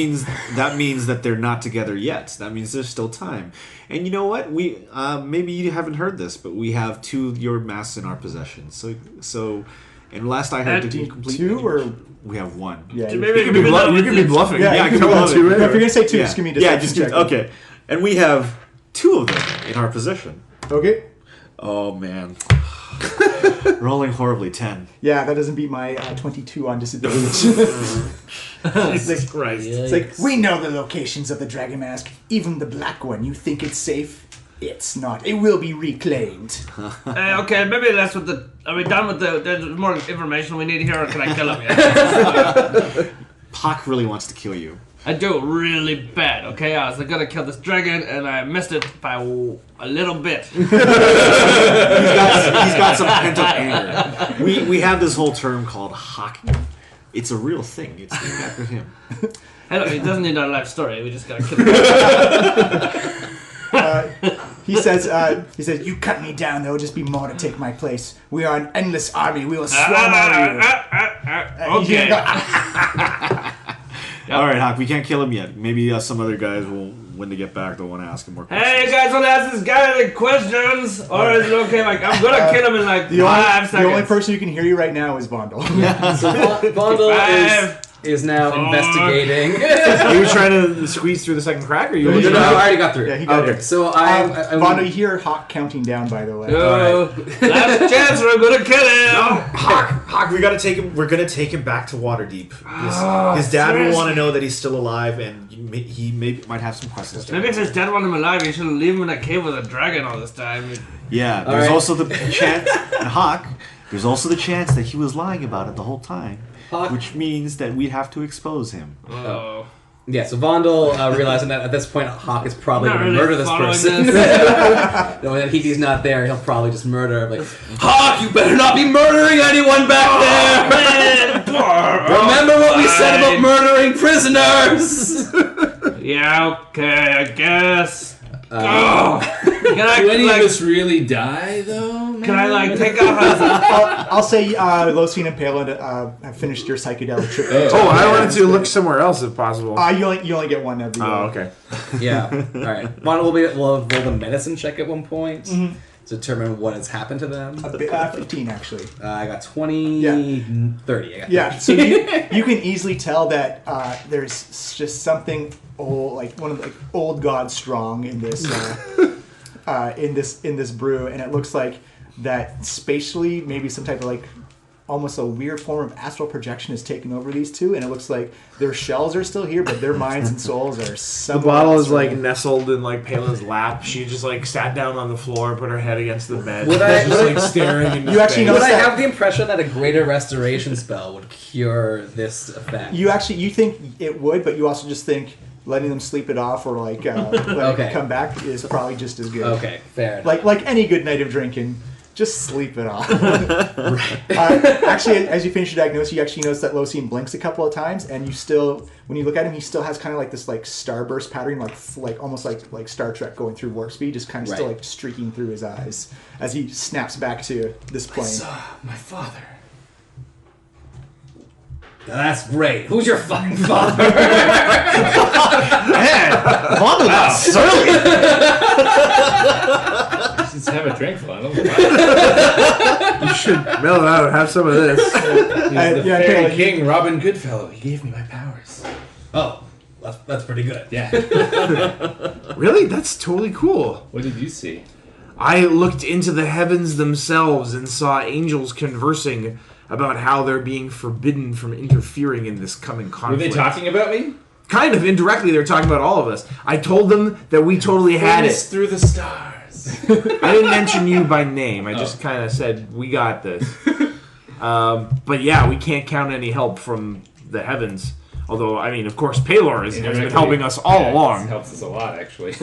means that they're not together yet. That means there's still time. And you know what? We maybe you haven't heard this, but we have 2 of your masks in our possession. So and last I heard, did you complete 2 or we have 1? yeah? Maybe You can be bluffing. Yeah, Yeah, you can come roll on. 2. If you're gonna say 2, just give me a deception just check. okay. And we have 2 of them in our possession. Okay. Oh man. Rolling horribly. 10. Yeah, that doesn't beat my 22 on disadvantage. Jesus Christ. It's like, we know the locations of the dragon mask. Even the black one. You think it's safe? It's not. It will be reclaimed. Okay, maybe that's what the... Are we done with there's more information we need here, or can I kill him yet? Hawk really wants to kill you. I do really bad, okay? I was gonna kill this dragon, and I missed it by a little bit. He's got some pent up anger. We have this whole term called hockey. It's a real thing. It's named after him. Hey, look, it doesn't need our life story. We just gotta kill him. He says, you cut me down, there will just be more to take my place. We are an endless army. We will swarm out of you. Okay. All right, Hawk. We can't kill him yet. Maybe some other guys will, when they get back, they'll want to ask him more questions. Hey, you guys want to ask this guy any questions? Or is it okay? Like, I'm gonna kill him in like 5 seconds. The only person who can hear you right now is Vondel. So Vondel is now investigating. Are you trying to squeeze through the second crack, or you? No, I already got through. Yeah, he got Okay. it. So Vondo, you hear Hawk counting down, by the way. Last chance, or I'm gonna kill him. Hawk, we gotta take him. We're gonna take him back to Waterdeep. His dad will want to know that he's still alive, and he might have some questions. Maybe if his dad wanted him alive, he shouldn't leave him in a cave with a dragon all this time. Yeah, there's also the chance, and Hawk, there's also the chance that he was lying about it the whole time, which means that we'd have to expose him. Oh. Yeah, so Vondel, realizing that at this point Hawk is probably Not going to really murder this following person. this. When Heaty's not there, he'll probably just murder. Like, Hawk, you better not be murdering anyone back there! Remember what we said about murdering prisoners! Yeah, okay, I guess. Can Do any of us really die, though? Man? Can I take off? I'll say Losine and Palin have finished your psychedelic trip. Oh, I wanted to look somewhere else if possible. You only get one every year. Oh, okay. Yeah. All right. Vondel will roll the medicine check at one point to determine what has happened to them. 15, actually. I got 20, 30. I got 30. So you can easily tell that there's just something old, like one of the old god strong in this in this brew, and it looks like that spatially maybe some type of like almost a weird form of astral projection has taken over these two, and it looks like their shells are still here, but their minds and souls are The somewhere bottle else. is like nestled in like Palin's lap. She just like sat down on the floor, put her head against the bed, Would I- just like staring into You actually space. Would I that- have the impression that a greater restoration spell would cure this effect? You think it would, but you also just think letting them sleep it off or like let it come back is probably just as good. Okay, fair enough. Like any good night of drinking, just sleep it off. Actually, as you finish your diagnosis, you actually notice that Losine blinks a couple of times, and you still, when you look at him, he still has kind of like this like starburst pattern, like almost like Star Trek going through warp speed, just kind of still like streaking through his eyes as he snaps back to this plane. I saw my father. Now that's great. Who's your fucking father? Vondo got surly! Just have a drink, Lionel. You should mellow out and have some of this. He's the yeah, fairy okay, king, Robin Goodfellow. He gave me my powers. Oh, that's pretty good. Yeah. Really? That's totally cool. What did you see? I looked into the heavens themselves and saw angels conversing about how they're being forbidden from interfering in this coming Were conflict. they talking about me? Kind of indirectly, they're talking about all of us. I told them that we totally had Furnace it. through the stars. I didn't mention you by name. I just kind of said, we got this. But yeah, we can't count any help from the heavens. Although, I mean, of course, Palor has been helping us all along. It helps us a lot, actually.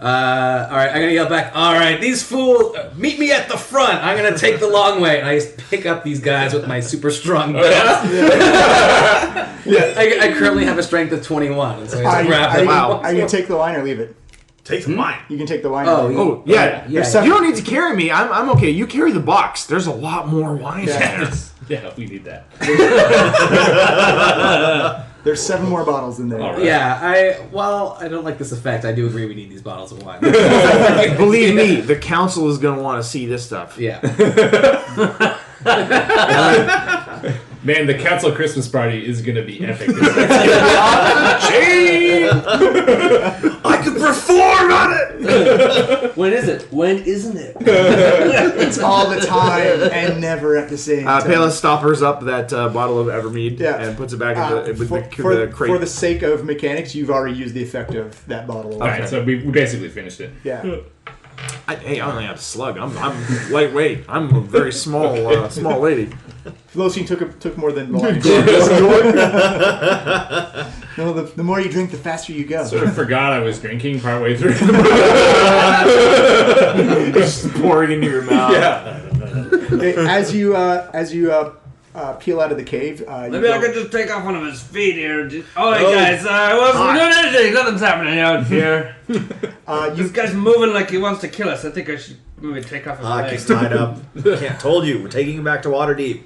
All right, I'm gonna yell back. All right, these fools, meet me at the front. I'm gonna take the long way, and I just pick up these guys with my super strong belt. I currently have a strength of 21, so I just grab them. Are you gonna take the wine or leave it? Take the wine. You can take the wine. Oh, or leave it. Oh, yeah. Yeah. You don't need to carry me. I'm okay. You carry the box. There's a lot more wine in there. Yeah, we need that. There's 7 more bottles in there. All right. Yeah, I don't like this effect. I do agree we need these bottles of wine. Believe me, the council is going to want to see this stuff. Yeah. Man, the council Christmas party is going to be epic. I could perform on it. When is it? When isn't it? It's all the time and never at the same time. Pela stoppers up that bottle of Evermead Yeah. and puts it back in the for crate. the sake of mechanics, you've already used the effect of that bottle. All right, so we basically finished it. Yeah. I only have a slug. I'm lightweight. I'm a very small small lady. Losine took more than the wine. No, the more you drink, the faster you go. Sort of forgot I was drinking partway through. Just pouring into your mouth. Yeah. As you peel out of the cave, Maybe I could just take off one of his feet here. Oh, hey guys, I wasn't doing anything. Nothing's happening out here. This guy's moving like he wants to kill us. I think I should maybe take off his Hawk is leg. tied up. Can't told you. We're taking him back to Waterdeep.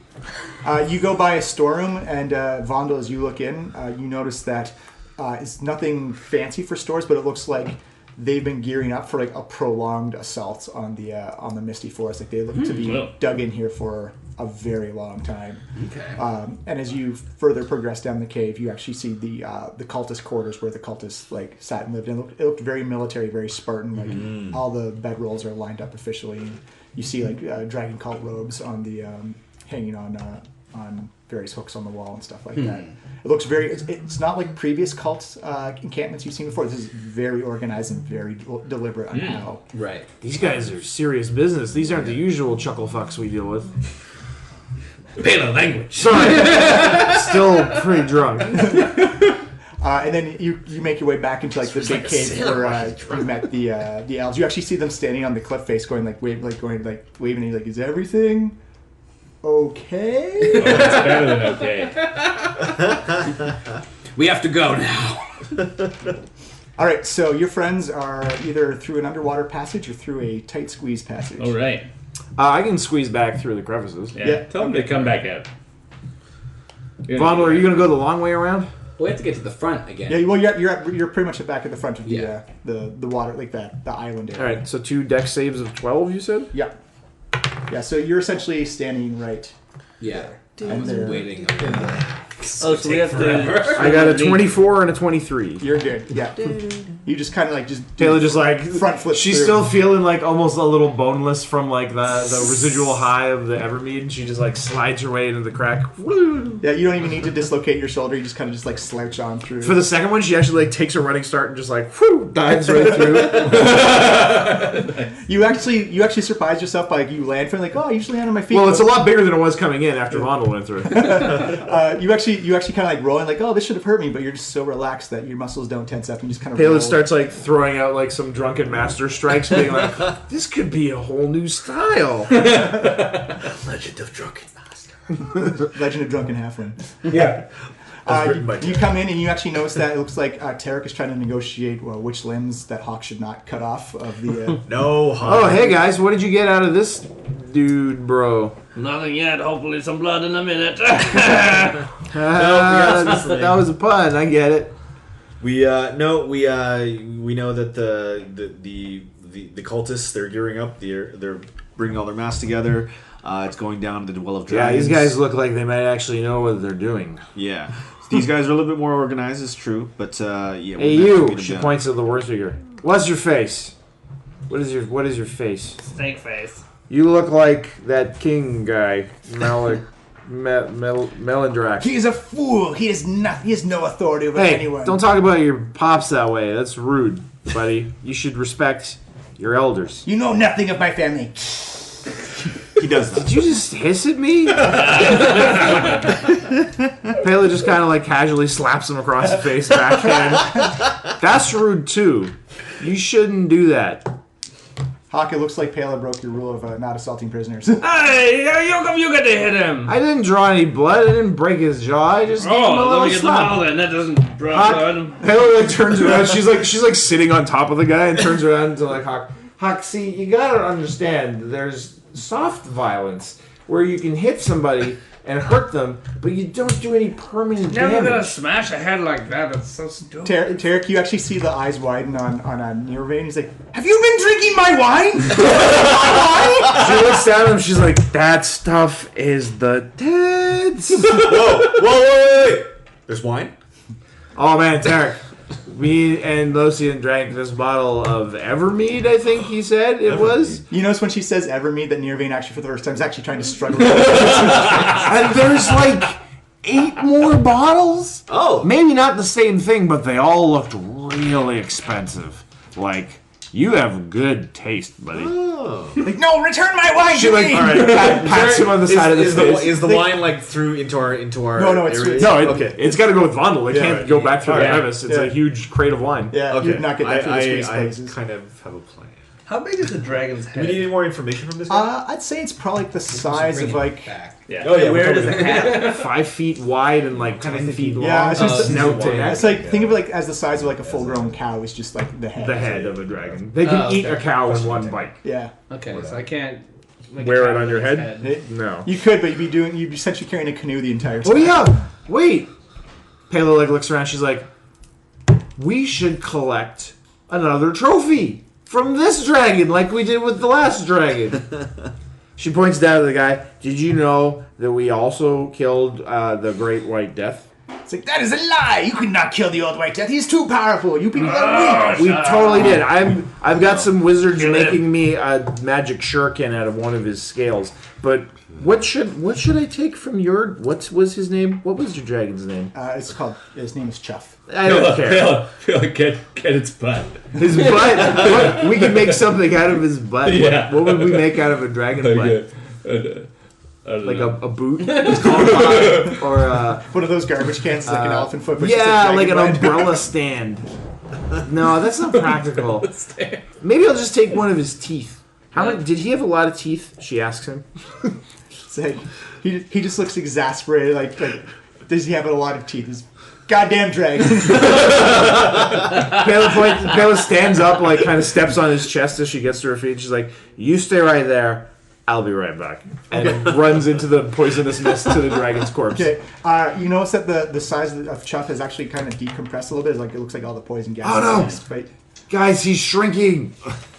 You go by a storeroom, and Vondel, as you look in, you notice that it's nothing fancy for stores, but it looks like they've been gearing up for like a prolonged assault on the Misty Forest. Like they look to be dug in here for a very long time. Okay. And as you further progress down the cave, you actually see the cultist quarters where the cultists like sat and lived. And it looked very military, very Spartan. Like all the bedrolls are lined up officially. And you see like dragon cult robes on the hanging on various hooks on the wall and stuff like that. It looks very. It's not like previous cult encampments you've seen before. This is very organized and very deliberate on how. Right. These guys are serious business. These aren't the usual chuckle fucks we deal with. Pale language. Sorry. Still pretty drunk. And then you make your way back into like the big cave where you met the elves. You actually see them standing on the cliff face, going like waving, and like, is everything okay? Oh, it's better than okay. We have to go now. All right, so your friends are either through an underwater passage or through a tight squeeze passage. All right. I can squeeze back through the crevices. Yeah. Tell them to come back out. Vondel, are you going to go the long way around? We have to get to the front again. Yeah, well, you're pretty much back at the front of the water, like the island area. All right, so 2 dex saves of 12, you said? Yeah. Yeah, so you're essentially standing right. Yeah. I And was they're- waiting. Oh, so we have to. I got a 24 and a 23. You're good. Yeah. You just kind of like Taylor just like front flip. she's through. still feeling like almost a little boneless from like the residual high of the Evermead, and she just like slides her way into the crack. Yeah, you don't even need to dislocate your shoulder. You just kind of just like slouch on through. For the second one, she actually like takes a running start and just like dives right through. You actually surprise yourself by like, you land from like, oh, I usually land on my feet. Well, it's a lot bigger than it was coming in after Vondel went through it. You actually kind of like rolling like, oh, this should have hurt me, but you're just so relaxed that your muscles don't tense up and you just kind of. Taylor starts like throwing out like some drunken master strikes, being like, "This could be a whole new style." Legend of Drunken Master. Legend of Drunken Halfling. Yeah. You come in and you actually notice that it looks like Tarek is trying to negotiate which limbs that Hawk should not cut off of the. No. Oh, hey guys, what did you get out of this dude, bro? Nothing yet. Hopefully, some blood in a minute. That was a pun. I get it. We know that the cultists, they're gearing up. They're bringing all their mass together. It's going down to the Well of Yeah, Dragons. these guys look like they might actually know what they're doing. Yeah, these guys are a little bit more organized. It's true, but yeah. Hey, you! She points at the worst figure. What's your face? What is your face? Snake face. You look like that king guy, Melindrak. He is a fool. He has no authority over Hey, anyone. don't talk about your pops that way. That's rude, buddy. You should respect your elders. You know nothing of my family. He does that. Did you just hiss at me? Pele just kind of like casually slaps him across the face backhand. That's rude too. You shouldn't do that. Hawk, it looks like Pela broke your rule of not assaulting prisoners. Hey, how come you got to hit him? I didn't draw any blood. I didn't break his jaw. I just gave him a Oh, let little me get the slap. ball then. That doesn't draw blood. Pele like turns around. She's like sitting on top of the guy and turns around to like Hawk. See, you gotta understand. There's soft violence where you can hit somebody and hurt them, but you don't do any permanent Never gonna damage. smash a head like that. That's so stupid. Tarek, you actually see the eyes widen on Nirvane. He's like, have you been drinking my wine? She looks down at him. She's like, "That stuff is the tits." Whoa! There's wine. Oh man, Tarek. Me and Locian drank this bottle of Evermead, I think he said it was. You notice when she says Evermead that Nirvane actually for the first time is actually trying to struggle. And there's like 8 more bottles. Oh. Maybe not the same thing, but they all looked really expensive. Like, you have good taste, buddy. Like, no, return my wine She to like me! pats him on the side of the face. Is the wine like through into our? No, it's- area? No, okay. it's got to go with Vondel. It can't go back through the Yeah. crevice. It's Yeah. a huge crate of wine. Yeah, Okay. you'd not get that through the squeeze I places. kind of have a plan. How big is the dragon's Do we need head? any more information from this guy? I'd say it's probably like the size of like... Yeah. Oh, yeah, Where we're does coming it have? 5 feet wide and like 10 feet long. Yeah, it's just snout to neck. It's like, think of it like as the size of like a full-grown cow is just like the head. The head of a dragon. They can eat a cow in one bite. Yeah. Okay, so I can't make Wear a it cat on your with head? its No. You could, but you'd be essentially carrying a canoe the entire time. Oh yeah! Wait! Pela like looks around, she's like, we should collect another trophy from this dragon like we did with the last dragon. She points down to the guy. Did you know that we also killed the Great White Death? It's like, that is a lie! You could not kill the Old White Death. He's too powerful. You people are weak. We totally did. I've got some wizards making me a magic shuriken out of one of his scales. But what should I take from your? What was his name? What was your dragon's name? His name is Chuth. I don't care. Feel like get its butt. His butt. We can make something out of his butt. Yeah. What would we make out of a dragon butt? Like a boot, or one of those garbage cans, like an elephant foot. But yeah, like an butt. umbrella stand. No, that's not practical. Maybe I'll just take one of his teeth. How many? Did he have a lot of teeth? She asks him. It's like, he just looks exasperated. Like does he have a lot of teeth? This goddamn dragon. Pela stands up, like kind of steps on his chest as she gets to her feet. She's like, "You stay right there. I'll be right back," and runs into the poisonous mist to the dragon's corpse. Okay, you notice that the size of Chuff has actually kind of decompressed a little bit. Like it looks like all the poison gas. Oh no! But Guys, he's shrinking.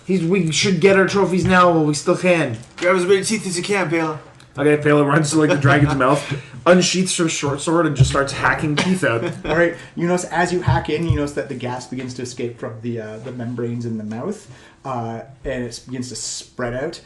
We should get our trophies now while we still can. Grab as many teeth as you can, Pela. Okay, Pela runs to like the dragon's mouth, unsheaths her short sword, and just starts hacking teeth out. all right, you notice as you hack in, you notice that the gas begins to escape from the membranes in the mouth, and it begins to spread out.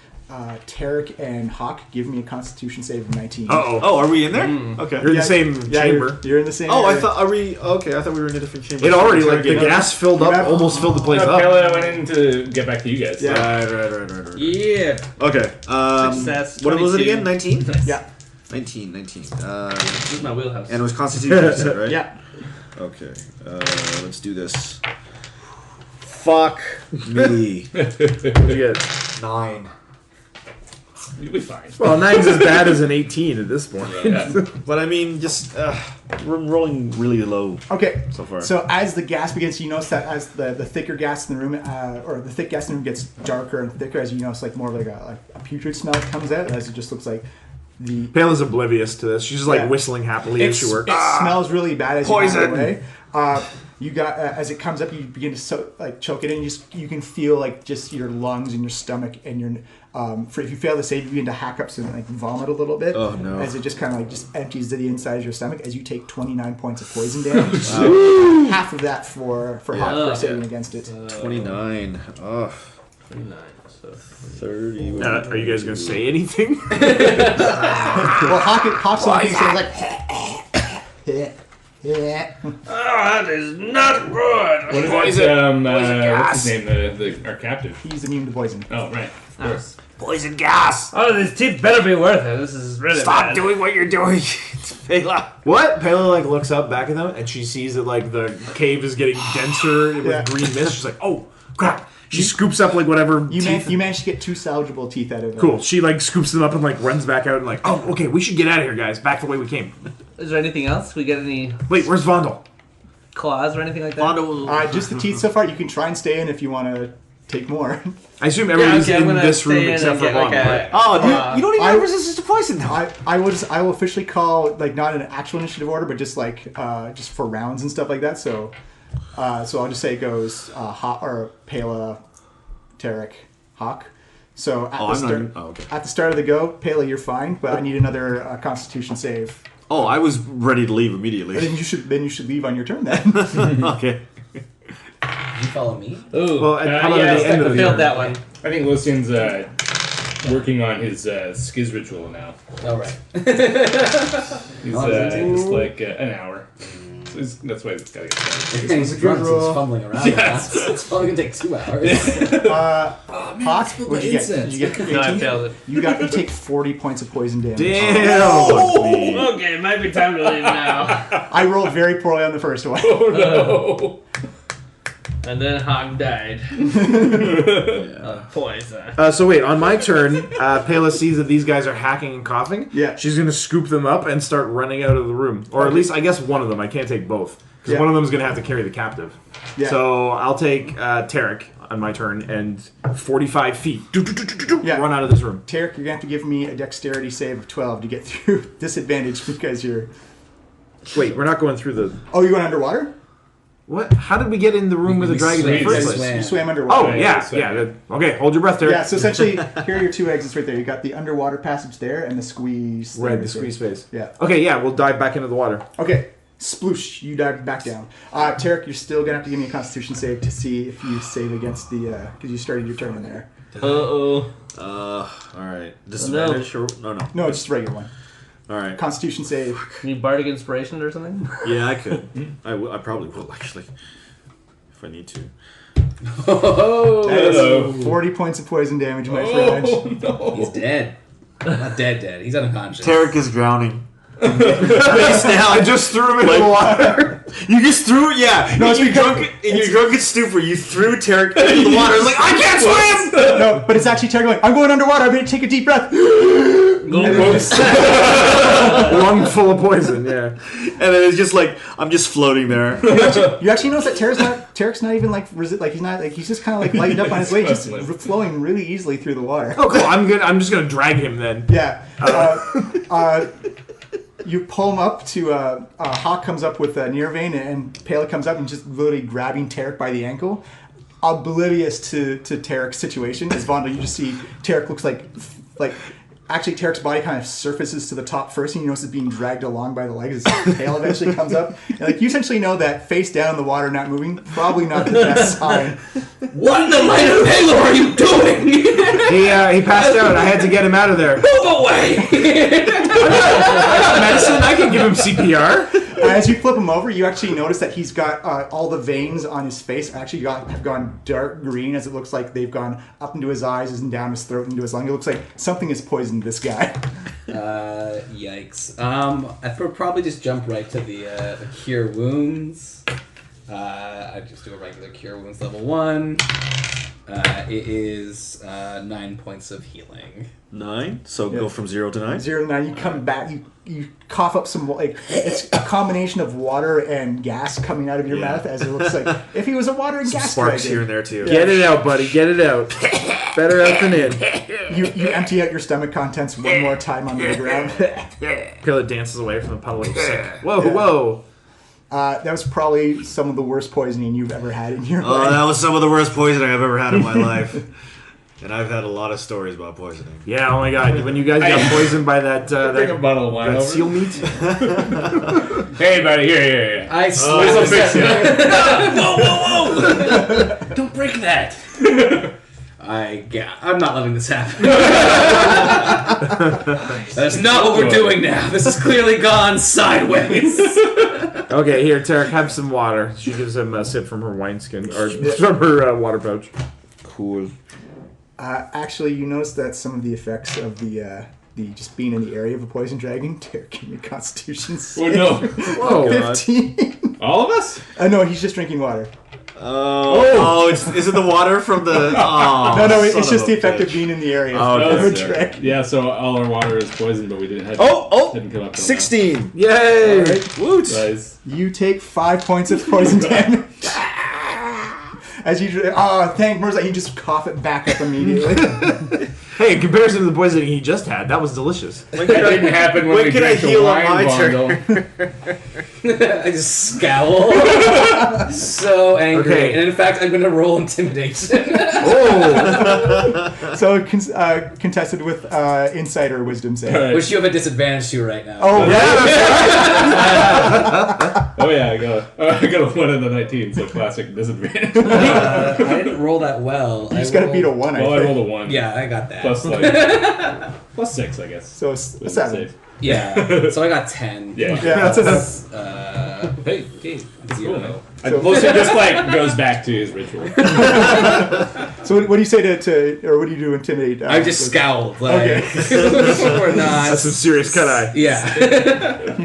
Tarek and Hawk, give me a Constitution save of 19. Oh, are we in there? Okay. You're in the same chamber. You're in the same. Oh, area. I thought we were in a different chamber. It already, like, the gas filled up, almost filled the place up. Pela went in to get back to you guys. Yeah. Right. Yeah. Okay. Success. What was it 22. again? 19? Yeah. 19. This is my wheelhouse. And it was Constitution, you said, right? Yeah. Okay. Let's do this. Fuck me. What'd you get? 9. You'll be fine. Well, 9's as bad as an 18 at this point. Yeah. But I mean, just we're rolling really low Okay. so far. So as the gas begins, you notice that as the thicker gas in the room, or the thick gas in the room gets darker and thicker, as you notice, like more of like a putrid smell comes out, as it just looks like the. Pela's oblivious to this. She's just like whistling happily as she works. It smells really bad as Poison. you walk away. You got as it comes up, you begin to choke it in. You can feel like just your lungs and your stomach and your. If you fail to save, you begin to hack up some like vomit a little bit. Oh no! As it just kind of like just empties to the inside of your stomach as you take 29 points of poison damage. Half of that for Hawk for saving against it. 29. Ugh. 29. So 30. Are you guys gonna say anything? Well, Hawk's on the like. Yeah. Oh, that is not good. What is what's his name? Our captive. He's immune to poison. Oh, right. Of course. Poison gas! Oh, these teeth better be worth it. This is really bad. Doing what you're doing, Pela. What? Pela like looks up back at them and she sees that like the cave is getting denser with green mist. She's like, "Oh crap!" She scoops up like whatever. You managed to get 2 salvageable teeth out of it. Cool. She like scoops them up and like runs back out and like, "Oh, okay, we should get out of here, guys. Back the way we came." Is there anything else? We get any Wait, where's Vondel? claws or anything like that? Just the teeth so far. You can try and stay in if you want to take more. I assume everybody's I'm in gonna this stay room in except and for get, like, Vondel, right? Oh, you don't even have resistance to poison though. I will officially call like not an actual initiative order, but just like just for rounds and stuff like that. So I'll just say it goes Hawk or Pela, Tarek, Hawk. So at the start of the go, Pela, you're fine, but I need another Constitution save. Oh, I was ready to leave immediately. Then you should leave on your turn then. Okay. You follow me? Ooh. Well, how about yeah, at the end of I the failed turn? that one. I think Lucian's working on his skiz ritual now. Oh, right. He's How long does it take? just like an hour. So that's why it's got to get started. He's drunk, so he's fumbling around. Yes. It's probably going to take 2 hours. Hawk, what'd you get? Did you get 18? No, I failed it. You take 40 points of poison damage. Damn! Okay, it might be time to leave now. I rolled very poorly on the first one. Oh no! And then Hog died. Poison. So wait, on my turn, Pela sees that these guys are hacking and coughing. Yeah. She's gonna scoop them up and start running out of the room, or at least I guess one of them. I can't take both because Yeah. one of them is gonna have to carry the captive. Yeah. So I'll take Tarek on my turn and 45 feet. Yeah. Run out of this room. Tarek, you're gonna have to give me a dexterity save of 12 to get through disadvantage because you're. Wait, we're not going through the. Oh, you're going underwater? What? How did we get in the room with the dragon in the first place? You swam underwater. Oh, yeah. Okay, hold your breath there. Yeah, so essentially, here are your two exits right there. You got the underwater passage there and the squeeze. Right, the squeeze space. Yeah. Okay, yeah, we'll dive back into the water. Okay, sploosh, you dive back down. Tarek, you're still going to have to give me a constitution save to see if you save against the, because you started your turn in there. All right. Disadvantage? No. No, it's just a regular one. All right. Constitution save. Can you bardic inspiration or something? Yeah, I could. I probably will, actually. If I need to. That is 40 points of poison damage, my friend. No. He's dead. Not dead. He's unconscious. Tarek is drowning. Face down. I just threw him into the water. You just threw it, yeah. No, in your drunken stupor, you threw Tarek into the water. It's like, I can't swim! No, but it's actually Tarek going, I'm going underwater, I'm going to take a deep breath. Lung full of poison, yeah. And then it's just like, I'm just floating there. You actually notice that Tarek's not even he's just kind of like lightened up on his way, just flowing really easily through the water. Oh, cool. I'm just gonna drag him then. Yeah. You pull him up to Hawk comes up with Nirvane, and Pele comes up and just literally grabbing Tarek by the ankle. Oblivious to Tarek's situation, as Vonda, you just see Tarek looks like actually Tarek's body kind of surfaces to the top first, and you notice it being dragged along by the legs. His tail eventually comes up, and you essentially know that face down in the water, not moving, probably not the best sign. What in the light of Halo are you doing? He passed out. I had to get him out of there. Move away! I got medicine. I can give him CPR. As you flip him over, you actually notice that he's got all the veins on his face actually have gone dark green, as it looks like they've gone up into his eyes and down his throat into his lung. It looks like something has poisoned this guy. Yikes. I would probably just jump right to the cure wounds. I just do a regular cure wounds level 1. It is 9 points of healing. 9? So go from 0 to 9? 0 to 9. You come back. You cough up some it's a combination of water and gas coming out of your mouth, as it looks like if he was a water and gas Sparks dragon. here and there too. Yeah. Get it out, buddy. Get it out. Better out than in. You empty out your stomach contents one more time onto the ground. Pilot dances away from the puddle of sick. Whoa. That was probably some of the worst poisoning you've ever had in your life. Oh, that was some of the worst poisoning I've ever had in my life. And I've had a lot of stories about poisoning. Yeah, oh my god. When you guys got poisoned by that, Bring a bottle of wine that over. seal meat? Hey, buddy, here. I This will fix you. Whoa! Don't break that. I'm not letting this happen. That's not what we're doing now. This has clearly gone sideways. Okay, here, Tarek, have some water. She gives him a sip from her wineskin, or from her water pouch. Cool. Actually, you notice that some of the effects of the just being in the area of a poison dragon, Tarek, give me a constitution save. Oh, no. Whoa. 15. All of us? No, he's just drinking water. Is it the water from the... Oh, No, it's just the effect of being in the area of a dragon. Yeah, so all our water is poisoned, but we didn't have didn't come up till 16. Yay! Alright. Woot. now. Nice. You take 5 points of poison damage. As you thank Mirza, you just cough it back up immediately. Hey, in comparison to the poisoning he just had, that was delicious. That didn't happen when we can I drank the heal on wine my bundle. I just scowl. So angry. Okay. And in fact, I'm going to roll intimidation. Oh! So contested with insight or wisdom save. All right. Which you have a disadvantage to right now. Oh, Oh yeah, I got a 1 in the 19, so classic disadvantage. I didn't roll that well. You just got to beat a 1, I Well, I think. rolled a 1. Yeah, I got that. Plus plus 6, I guess. So it's a Wisdom 7. save. Yeah, so I got 10. Yeah. Yeah, that's enough. Hey, zero. Lucy just goes back to his ritual. So what do you say or what do you do to intimidate? I just scowled. Like, Okay. we're not. That's some serious cut eye. Yeah.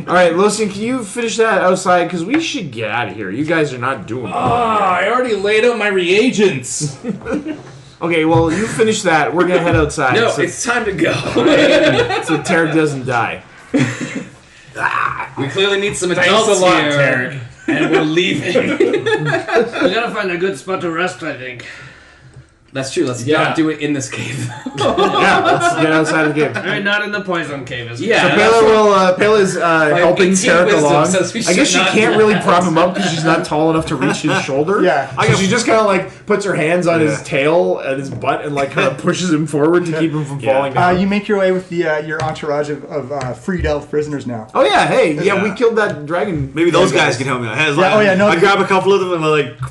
Alright, Lucian, can you finish that outside? Because we should get out of here. You guys are not doing well. I already laid out my reagents. Okay, well, you finish that. We're going to head outside. No, so, it's time to go. so Tarek doesn't die. We clearly need some Thanks adults a lot, here, Tarek. and we're leaving. We gotta find a good spot to rest, I think. That's true. Let's not do it in this cave. Let's get outside of the cave. Alright, not in the poison cave. So Pela is helping 18 Tarek wisdom along. says we I guess she should not can't do really that. prop him up because she's not tall enough to reach his shoulder. Yeah. So she just kind of like puts her hands on his tail and his butt and like kind of pushes him forward to keep him from falling down. You make your way with the your entourage of freed elf prisoners now. Oh yeah, hey, we killed that dragon. Maybe those guys can help me. I grab a couple of them and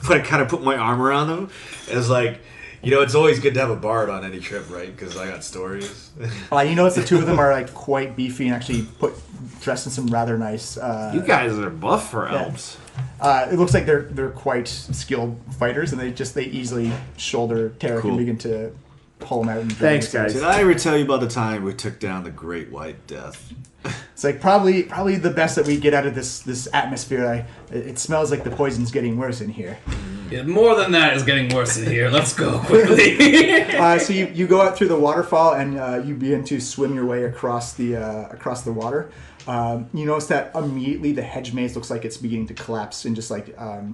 I kind of put my arm around them. And it's like, it's always good to have a bard on any trip, right? Because I got stories. You notice the two of them are like quite beefy and actually dressed in some rather nice. You guys are buff for elves. It looks like they're quite skilled fighters, and they easily shoulder Tarek and begin to pull him out. And Thanks, guys. Did I ever tell you about the time we took down the Great White Death? It's like probably the best that we get out of this atmosphere. It smells like the poison's getting worse in here. Yeah, more than that is getting worse in here. Let's go quickly. So you go out through the waterfall and you begin to swim your way across the water. You notice that immediately the hedge maze looks like it's beginning to collapse and just like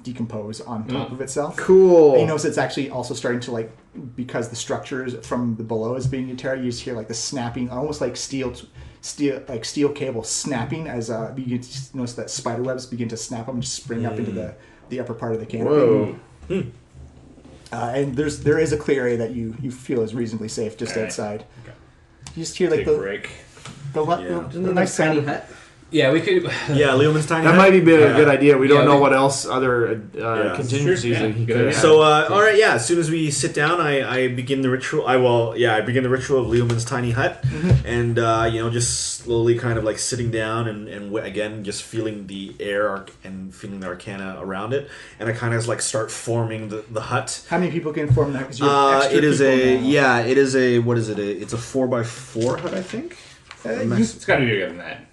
decompose on top of itself. Cool. And you notice it's actually also starting to because the structures from the below is being teared. You just hear like the snapping, almost like steel cable snapping as you begin to notice that spider webs begin to snap up and just spring up into the upper part of the canopy. Whoa. And there is a clear area that you feel is reasonably safe just outside. Okay. You just hear like the nice sound hut. Yeah, we could. Yeah, Leoman's tiny That hut. might be a good idea. We don't know we- what else other contingencies that he could have. So, all right, as soon as we sit down, I begin the ritual. I begin the ritual of Leoman's tiny hut, and just slowly kind of like sitting down and again just feeling the air and feeling the arcana around it, and I kind of like start forming the hut. How many people can form that? Because you have extra it is people now. it is a what is it? It's a 4x4 hut, I think. It's got to be bigger than that.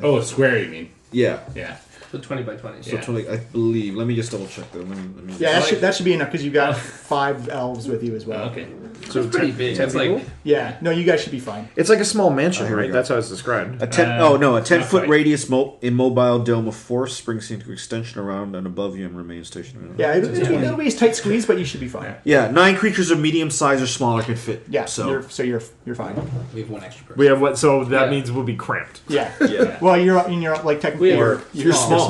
Oh, a square, you mean? Yeah. Yeah. So 20 by 20. So 20, I believe. Let me just double check though. Let me Yeah, that should be enough because you've got 5 elves with you as well. Okay. So It's pretty big. 10 It's people? like Yeah, no, you guys should be fine. It's like a small mansion, here we right? go. That's how it's described. A 10-foot quite. radius immobile dome of force springs into extension around and above you and remains stationary. Yeah, it'll be a tight squeeze, but you should be fine. Yeah, 9 creatures of medium size or smaller can fit. Yeah, so you're fine. We have one extra person. We have what? So that means we'll be cramped. Yeah. yeah, Well, you're like technically You're small.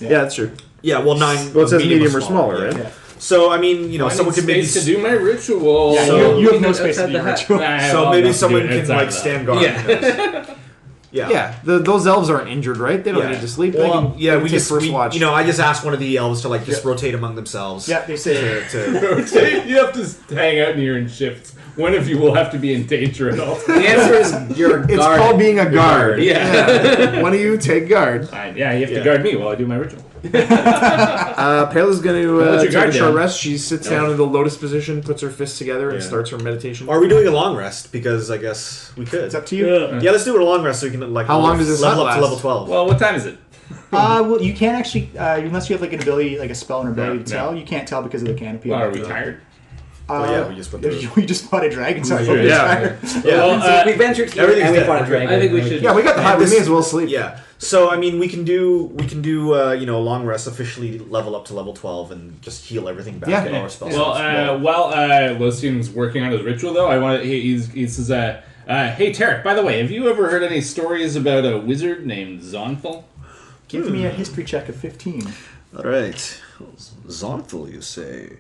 Yeah, that's true. yeah. Well, 9. Well, it says medium medium or smaller, right? Yeah. So I mean, someone can maybe. space to do my ritual. Yeah, So- you have no space to outside do the your hut. ritual. So maybe someone do it can outside like of that. stand guard. Yeah. Yeah. Yeah, those elves aren't injured, right? They don't Yeah. need to sleep. Well, they can, yeah, they can we take just first watch. I just asked one of the elves to like just rotate among themselves. Yeah, they say. To You have to hang out near in shifts. One of you will have to be in danger at all The times. answer is you're a It's guard. called being a guard. Yeah. One of you take guard. Fine. Yeah, you have to guard me while I do my ritual. Pela's going to Let your take a guard short down. rest. She sits down in the lotus position, puts her fists together, and Yeah. starts her meditation. Are we doing a long rest? Because I guess we could. It's up to you. Yeah, let's do it a long rest so we can like. How long does this level hut up to last? level 12? Well, what time is it? Well, you can't actually, unless you have like an ability, like a spell and ability to Yeah. tell. You can't tell because of the canopy. Well, are we tired? Well, yeah, we just went through. We just fought a dragon, so I hope Yeah. you're tired. Well, we ventured here everything's and we dead. fought a dragon. I think we should. Yeah, we got the hut. We this- may as well sleep. Yeah. So I mean, we can do a long rest, officially level up to level 12, and just heal everything back. Yeah. And all our spells. Well, while Lucian's working on his ritual, though, he says, "Hey, Tarek. By the way, have you ever heard any stories about a wizard named Zonthal?" Give me a history check of 15. all right, Zonthal, you say?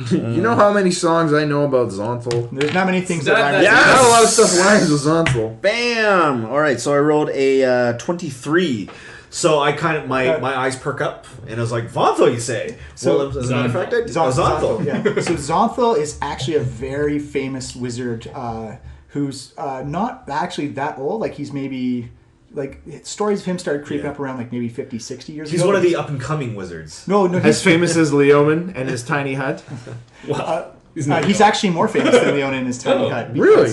You know how many songs I know about Zonthal? There's not many things that That- rhyme that- with I Yeah. got a lot of stuff rhymes with Zonthal. Bam! All right, so I rolled a 23. So I kind of my eyes perk up, and I was like, "Vonthal, you say?" So- Well, as a matter of fact, I did. Zonthal. Zonthal. Yeah. So Zonthal is actually a very famous wizard who's not actually that old. Like he's maybe stories of him started creeping up around like maybe 50, 60 years He's ago. one of the up and coming wizards. No, As he's famous as Leoman and his tiny hut. he's actually more famous than Leon in his tiny hut. Really?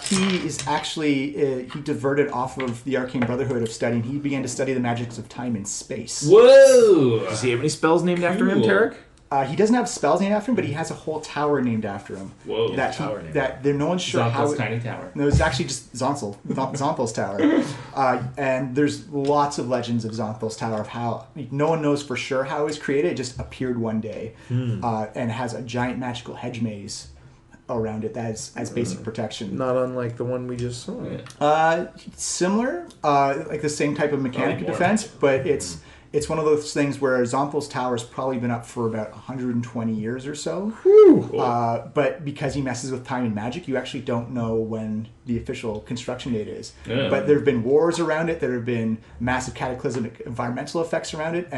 He is actually he diverted off of the Arcane Brotherhood of studying. He began to study the magics of time and space. Whoa! Does he have any spells named after him, Cool. Tarek? He doesn't have spells named after him, but he has a whole tower named after him. Whoa! That no one's sure how. Zonthal's tiny tower. No, it's actually just Zonthal's tower. And there's lots of legends of Zonthal's tower of how no one knows for sure how it was created. It just appeared one day and has a giant magical hedge maze around it as basic protection. Not unlike the one we just saw. Similar, like the same type of mechanic of defense, but it's one of those things where Zonthal's tower has probably been up for about 120 years or so. But because he messes with time and magic, you actually don't know when the official construction date is. Yeah. But there have been wars around it. There have been massive cataclysmic environmental effects around it,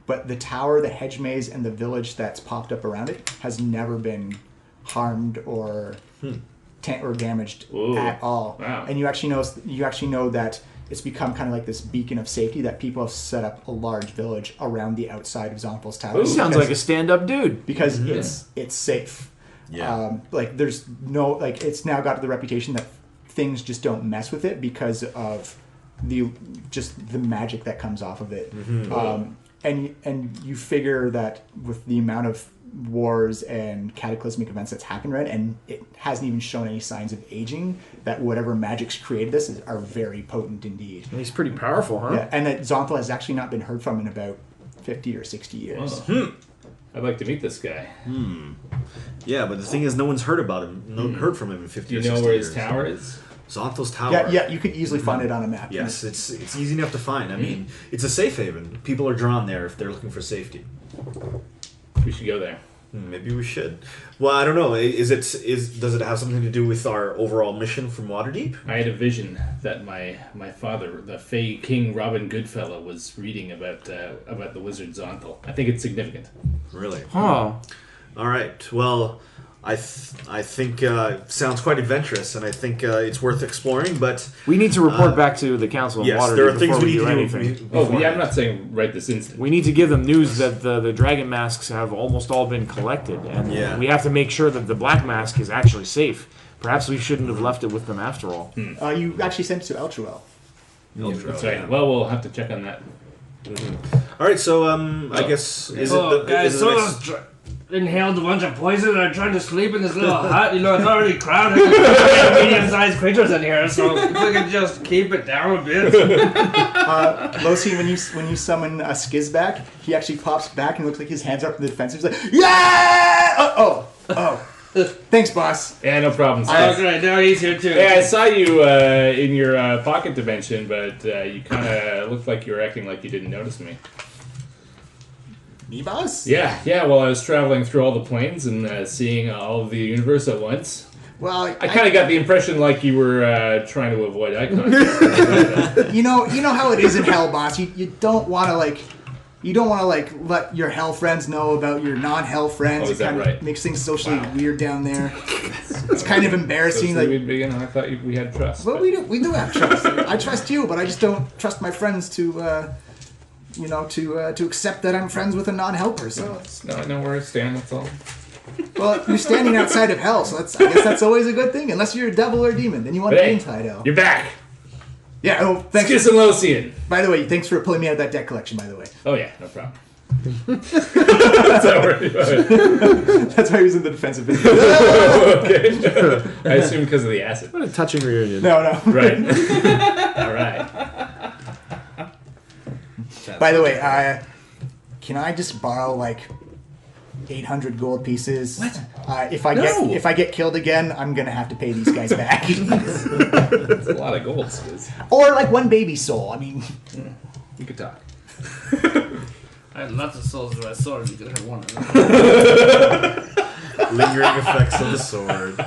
but the tower, the hedge maze, and the village that's popped up around it has never been harmed or damaged at all. Wow. And you actually know that it's become kind of like this beacon of safety that people have set up a large village around the outside of Zonthal's tower. He sounds like a stand-up dude. Because it's safe. Yeah. There's no it's now got the reputation that things just don't mess with it because of the magic that comes off of it. And you figure that with the amount of wars and cataclysmic events that's happened, right, and it hasn't even shown any signs of aging, that whatever magic's created this are very potent indeed. And he's pretty powerful, huh? Yeah, and that Zonthal has actually not been heard from in about 50 or 60 years. I'd like to meet this guy. Yeah, but the thing is, no one's heard about him. No one heard from him in 50 Do you or know 60 where years. his tower is? Zonthal's tower. Yeah, you could easily find it on a map. Yes, it's easy enough to find. I mean, it's a safe haven. People are drawn there if they're looking for safety. We should go there. Maybe we should. Well, I don't know. Does it have something to do with our overall mission from Waterdeep? I had a vision that my father, the Fey King Robin Goodfellow, was reading about the wizard Zonthal. I think it's significant. Really? Huh. All right. Well, I think sounds quite adventurous, and I think it's worth exploring. But We need to report back to the council of yes, Waterdeep there are things before we need do to anything. do. Oh, yeah, I'm not saying right this instant. We need to give them news that the dragon masks have almost all been collected, and Yeah. we have to make sure that the black mask is actually safe. Perhaps we shouldn't have left it with them after all. You actually sent it to Eltruel. That's right. Well, we'll have to check on that. All right. So I guess Inhaled a bunch of poison and I tried to sleep in this little hut. It's already crowded. Medium-sized creatures in here, so if we could just keep it down a bit. Losi, when you summon a Skizback, he actually pops back and looks like his hands are up in the defensive. He's like, yeah! Oh. Thanks, boss. Yeah, no problem. Oh, great. Now he's here, too. Yeah, I saw you in your pocket dimension, but you kind of looked like you were acting like you didn't notice me. Me, boss? Yeah. Well, I was traveling through all the planes and seeing all of the universe at once. Well, I kind of got the impression like you were trying to avoid eye contact. you know how it is in hell, boss. You don't want to let your hell friends know about your non-hell friends. Oh, is it that kind right? of makes things socially weird down there. It's kind of embarrassing. So we'd begin. I thought we had trust. Well, we do have trust. I trust you, but I just don't trust my friends to accept that I'm friends with a non-helper. So, No, I know where I stand. That's all. well, you're standing outside of hell, so I guess that's always a good thing. Unless you're a devil or a demon, then you want to be inside hell. You're back. Yeah. Oh, thanks. Skizalosian. By the way, thanks for pulling me out of that deck collection. By the way, Oh yeah, no problem. Sorry. that's why he was in the defensive video. Okay. I assume because of the acid. What a touching reunion. No. Right. All right. By the way, can I just borrow like 800 gold pieces? What? If I get killed again, I'm gonna have to pay these guys back. That's a lot of gold, Skiz. Or like one baby soul. I mean, You could talk. I had lots of souls with my sword. You could have one of them. Lingering effects of the sword.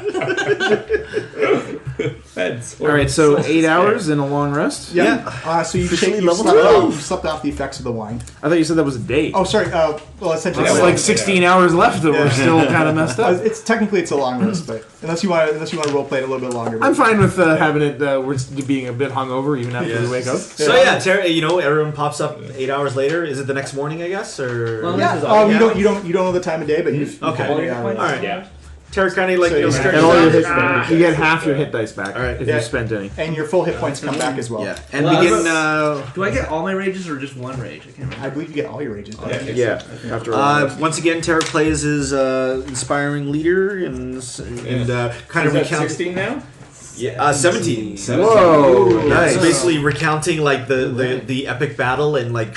All right, so 8 hours and a long rest? yeah. So you Officially you level slept 12. off, you slept off the effects of the wine. I thought you said that was a day. Oh, sorry. Well, essentially, That's it's like 16 hours left that we're still kind of messed up. it's technically it's a long rest, but unless you want to role play it a little bit longer. I'm fine with having it we're being a bit hungover even after we wake up. So yeah, everyone pops up 8 hours later. Is it the next morning? I guess, or Well, Yeah. This is Oh, all- you don't know the time of day, but you've Okay. had 8 hours. all right. Yeah. Terra kind of like So you'll you start. And all your hit, Ah. you get half your hit dice back All right. if Yeah. you spent any. And your full hit points come back as well. Yeah, and Well, begin. Do I get all my rages or just one rage? I can't remember. I believe you get all your rages back. Yeah, after a long rest. Once again, Terra plays his inspiring leader and kind Is of that recounts. 16 now? Yeah, 17. Whoa, Yeah, nice. it's basically recounting like the epic battle and like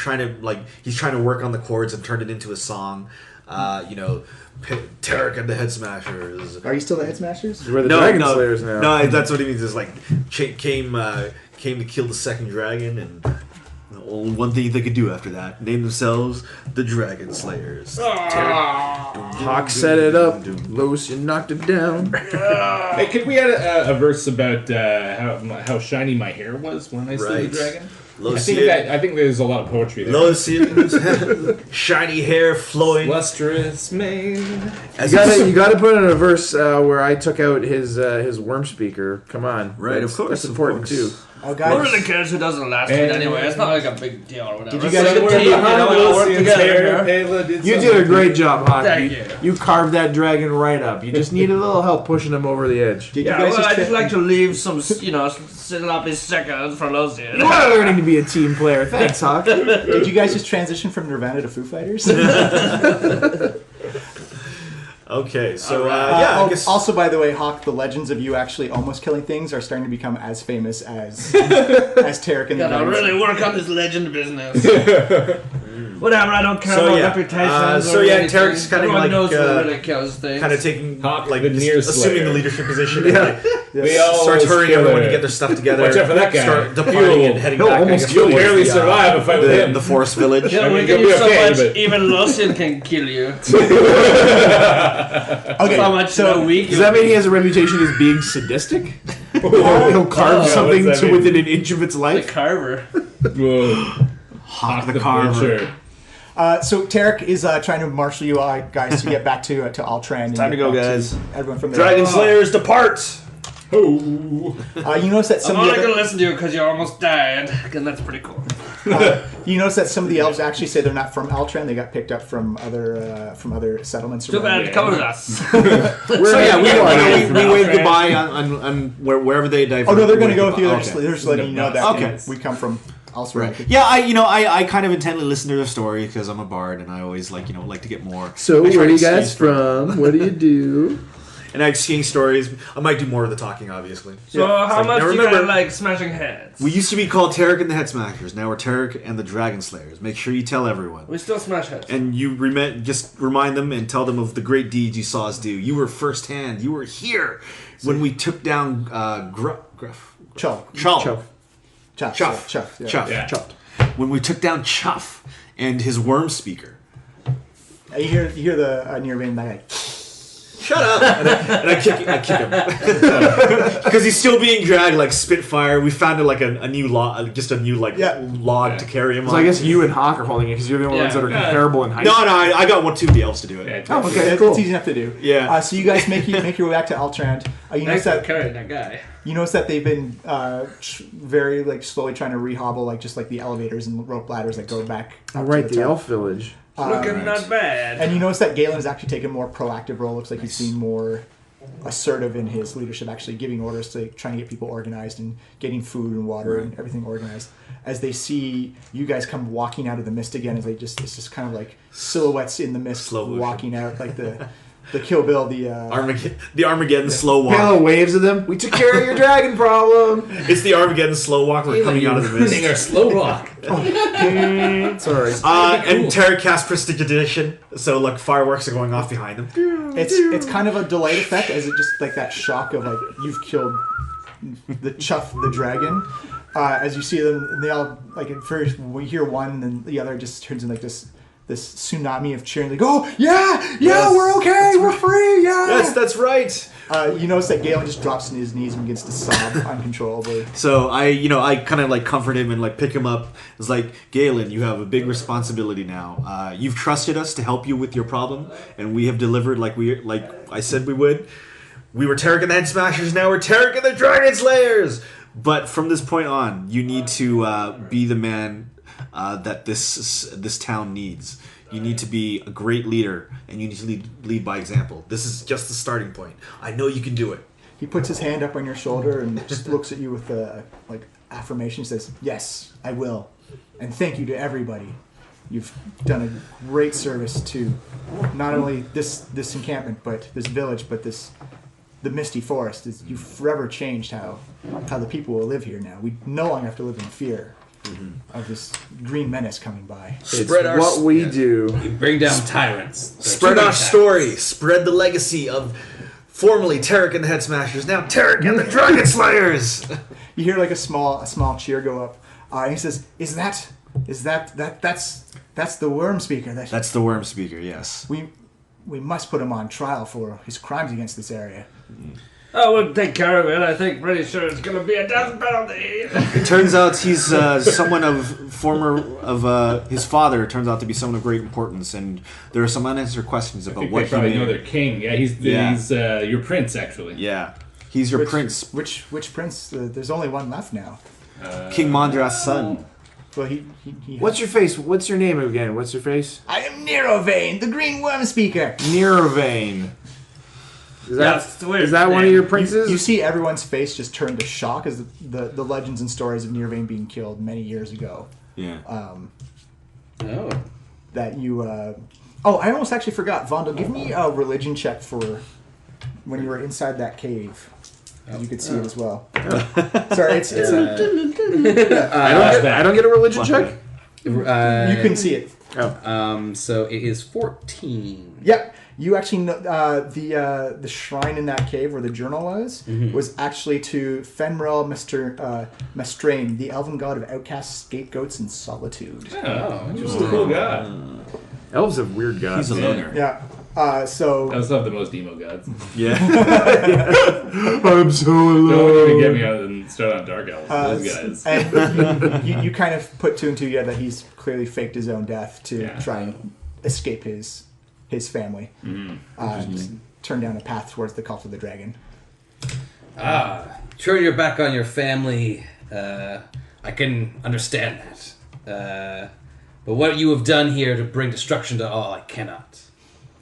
he's trying to work on the chords and turn it into a song. Tarek and the Head Smashers. Are you still the Head Smashers? We're the Dragon Slayers now. No, that's what he means. Is like came to kill the second dragon, and only one thing they could do after that: name themselves the Dragon Slayers. Hawk set it up. Lucian knocked it down. Hey, could we add a verse about how shiny my hair was when I slew the dragon? I think there's a lot of poetry there. Lucian's shiny hair flowing, lustrous mane. You gotta put in a verse where I took out his worm speaker. Come on, right? Of course, that's important too. Oh, guys. Who really cares who doesn't last it anyway? It's not like a big deal or whatever. Did you guys get You did a great job, Hawk. Thank you. You carved that dragon right up. You just needed a little help pushing him over the edge. I just like to leave some, sloppy seconds for Lucian. You are learning to be a team player. Thanks, Hawk. Did you guys just transition from Nirvana to Foo Fighters? Okay, so I guess. Also, by the way, Hawk, the legends of you actually almost killing things are starting to become as famous as Tarek and the Gotta Dragons. really work on this legend business. Whatever, I don't care about reputations. Tarek's kind of Everyone like knows who really kills things. kind of taking Hawk, like the near assuming slayer. the leadership position. And, We all starts hurrying everyone to kill get their stuff together. Watch out for that guy. Start departing and heading He'll back. almost You'll barely survive a fight with him. the forest village. Yeah, I mean, we you'll give be you so okay, much, but- even Lucian can kill you. Okay, So much so weak. Does that mean he has a reputation as being sadistic? He'll carve something what's that to mean? within an inch of its the life. carver? Whoa. Hawk the The Carver. butcher. so Tarek is trying to marshal you guys to get back to Altran. Time to go, guys. Everyone from the Dragon Slayers depart. Oh. You notice that some I'm of only the gonna other, listen to you because you almost died, and that's pretty cool. you notice that some of the elves actually say they're not from Altran. They got picked up from other settlements. Too bad around. it covers us. So yeah, we wave goodbye on wherever they dive. Oh no, they're going to go with you. They're Okay. just letting you know that Okay. we come from elsewhere. Right. Yeah, I kind of intently listen to their story because I'm a bard and I always like to get more. So, I try where to are you guys exchange from? What do you do? And I exchange stories. I might do more of the talking, obviously. So how much now do you remember- guys like smashing heads? We used to be called Tarek and the Head Smashers. Now we're Tarek and the Dragon Slayers. Make sure you tell everyone. We still smash heads. And you just remind them and tell them of the great deeds you saw us do. You were firsthand. You were here when we took down Chuff. Chuff. Yeah. Chuff. When we took down Chuff and his worm speaker. And you hear the near vein like. Shut up! And I kick him because he's still being dragged like Spitfire. We found a new log, log to carry him on. So I guess you and Hawk are holding it because you're the only ones that are comparable in height. No, I got two of the elves to do it. Yeah, Okay, It's cool. easy enough to do. Yeah. So you guys make your way back to Altrand. You notice that carrying that guy. you notice that they've been very slowly trying to rehobble just the elevators and rope ladders that go back. All up right, to the top. elf village. Looking not bad. And you notice that Galen has actually taken a more proactive role. Looks like he's being more assertive in his leadership, actually giving orders to trying to get people organized and getting food and water and everything organized. As they see you guys come walking out of the mist again, it's just kind of like silhouettes in the mist Slow motion. walking out, like the Kill Bill, the Armageddon slow walk. Palo waves at them. We took care of your dragon problem. It's the Armageddon slow walk. We're coming out of the mist. Our slow walk. Sorry. And Tarek casts prestidigitation, so fireworks are going off behind them. It's kind of a delayed effect, as it just that shock of you've killed the Chuff the dragon. As you see them, and they all at first we hear one, and the other just turns in this tsunami of cheering. They go, yeah, Yes, we're okay, we're free, yeah. Yes, that's right. You notice that Galen just drops to his knees and begins to sob uncontrollably. So I kind of comfort him and pick him up. It's like, Galen, you have a big responsibility now. You've trusted us to help you with your problem, and we have delivered like I said we would. We were Tarek and the Head Smashers. Now we're Tarek and the Dragon Slayers. But from this point on, you need to be the man that this town needs. You need to be a great leader, and you need to lead by example. This is just the starting point. I know you can do it. He puts his hand up on your shoulder and just looks at you with affirmation. He says, "Yes, I will, and thank you to everybody. You've done a great service to not only this encampment, but this village, but the the Misty Forest is you've forever changed how the people will live here now. We no longer have to live in fear of this green menace coming by. Spread what we do. You bring down tyrants. Spread our story. Spread the legacy of formerly Tarek and the Head Smashers, now Tarek and the Dragon Slayers. You hear like a small cheer go up. And he says, that's the Worm Speaker. That's the Worm Speaker, yes. We must put him on trial for his crimes against this area. Oh, we'll take care of it. I think pretty sure it's going to be a death penalty. It turns out he's someone his father turns out to be someone of great importance, and there are some unanswered questions about what they probably he know their king. Yeah, he's your prince, actually. Yeah, he's your prince. Which prince? There's only one left now. King Mondra's son. Well, he What's your face? What's your name again? What's your face? I am Nerovane, the Green Worm Speaker. Nerovane. Is That's that one of your princes? You see everyone's face just turn to shock as the legends and stories of Nerovane being killed many years ago. Yeah. That you. I almost actually forgot. Vondel, give me a religion check for when you were inside that cave. You could see it as well. Sorry, it's I don't get a religion check. you couldn't see it. So it is 14. Yep. You actually know the shrine in that cave where the journal was actually to Fenril Mestrain, the elven god of outcasts, scapegoats, and solitude. Oh, interesting. Cool god. Elves have weird gods. He's a loner. Yeah. I also have the most emo gods. Yeah. I'm so alone. Don't even get me out and start on Dark Elves. Those guys. And you kind of put two and two together that he's clearly faked his own death to try and escape his family. Just turn down a path towards the cult of the dragon. Turn your back on your family. I can understand that. But what you have done here to bring destruction to all, I cannot.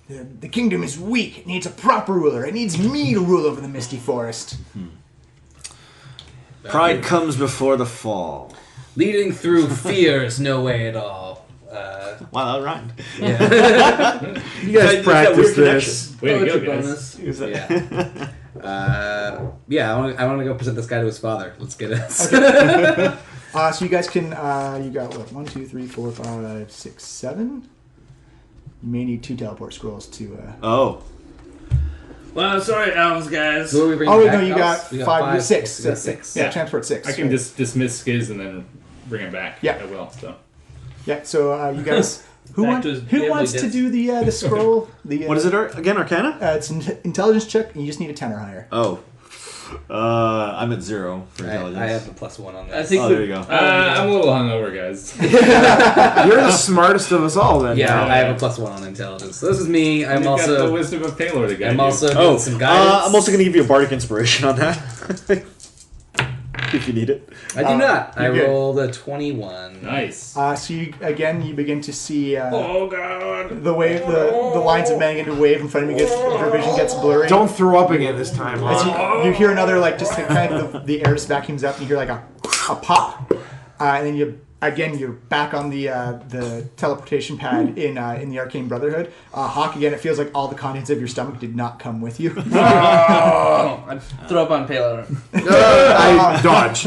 The kingdom is weak. It needs a proper ruler. It needs me to rule over the Misty Forest. Pride comes before the fall. Leading through fear is no way at all. Wow, that rhymed. Yeah. You guys practice this. Way to go, Poetry guys. bonus. Yeah. I want to go present this guy to his father. Let's get it. So you guys can. You got what? 1, 2, 3, 4, 5, 6, 7. You may need 2 teleport scrolls to. Oh. Well, sorry, elves, guys. So we bring Oh wait, back no, you got elves? We 5, 6. We got 6. Yeah, transport 6. I can just dismiss Skiz and then bring him back. Yeah. I will. So. Yeah. So you guys, who Back to his wants to death. do the scroll? What is it again? Arcana? It's an intelligence check, and you just need a 10 or higher. Oh. I'm at 0 for intelligence. I have a +1 on that. I think there you go. I'm a little hungover, guys. You're the smartest of us all, then. Yeah, I have a +1 on intelligence. So this is me. I'm You've got the also. wisdom of Paylor to guide I'm you. also doing some guidance. I'm also going to give you a bardic inspiration on that. If you need it. I do not. I you're good. rolled a 21. Nice. So you begin to see Oh, God. the wave, the lines of men begin to wave in front of you. Your vision gets blurry. Don't throw up again this time. As you hear another just kind of the air just vacuums up, and you hear like a pop, and then you're back on the teleportation pad in the Arcane Brotherhood. Hawk, again, it feels like all the contents of your stomach did not come with you. I'd throw up on Paylor. I dodge.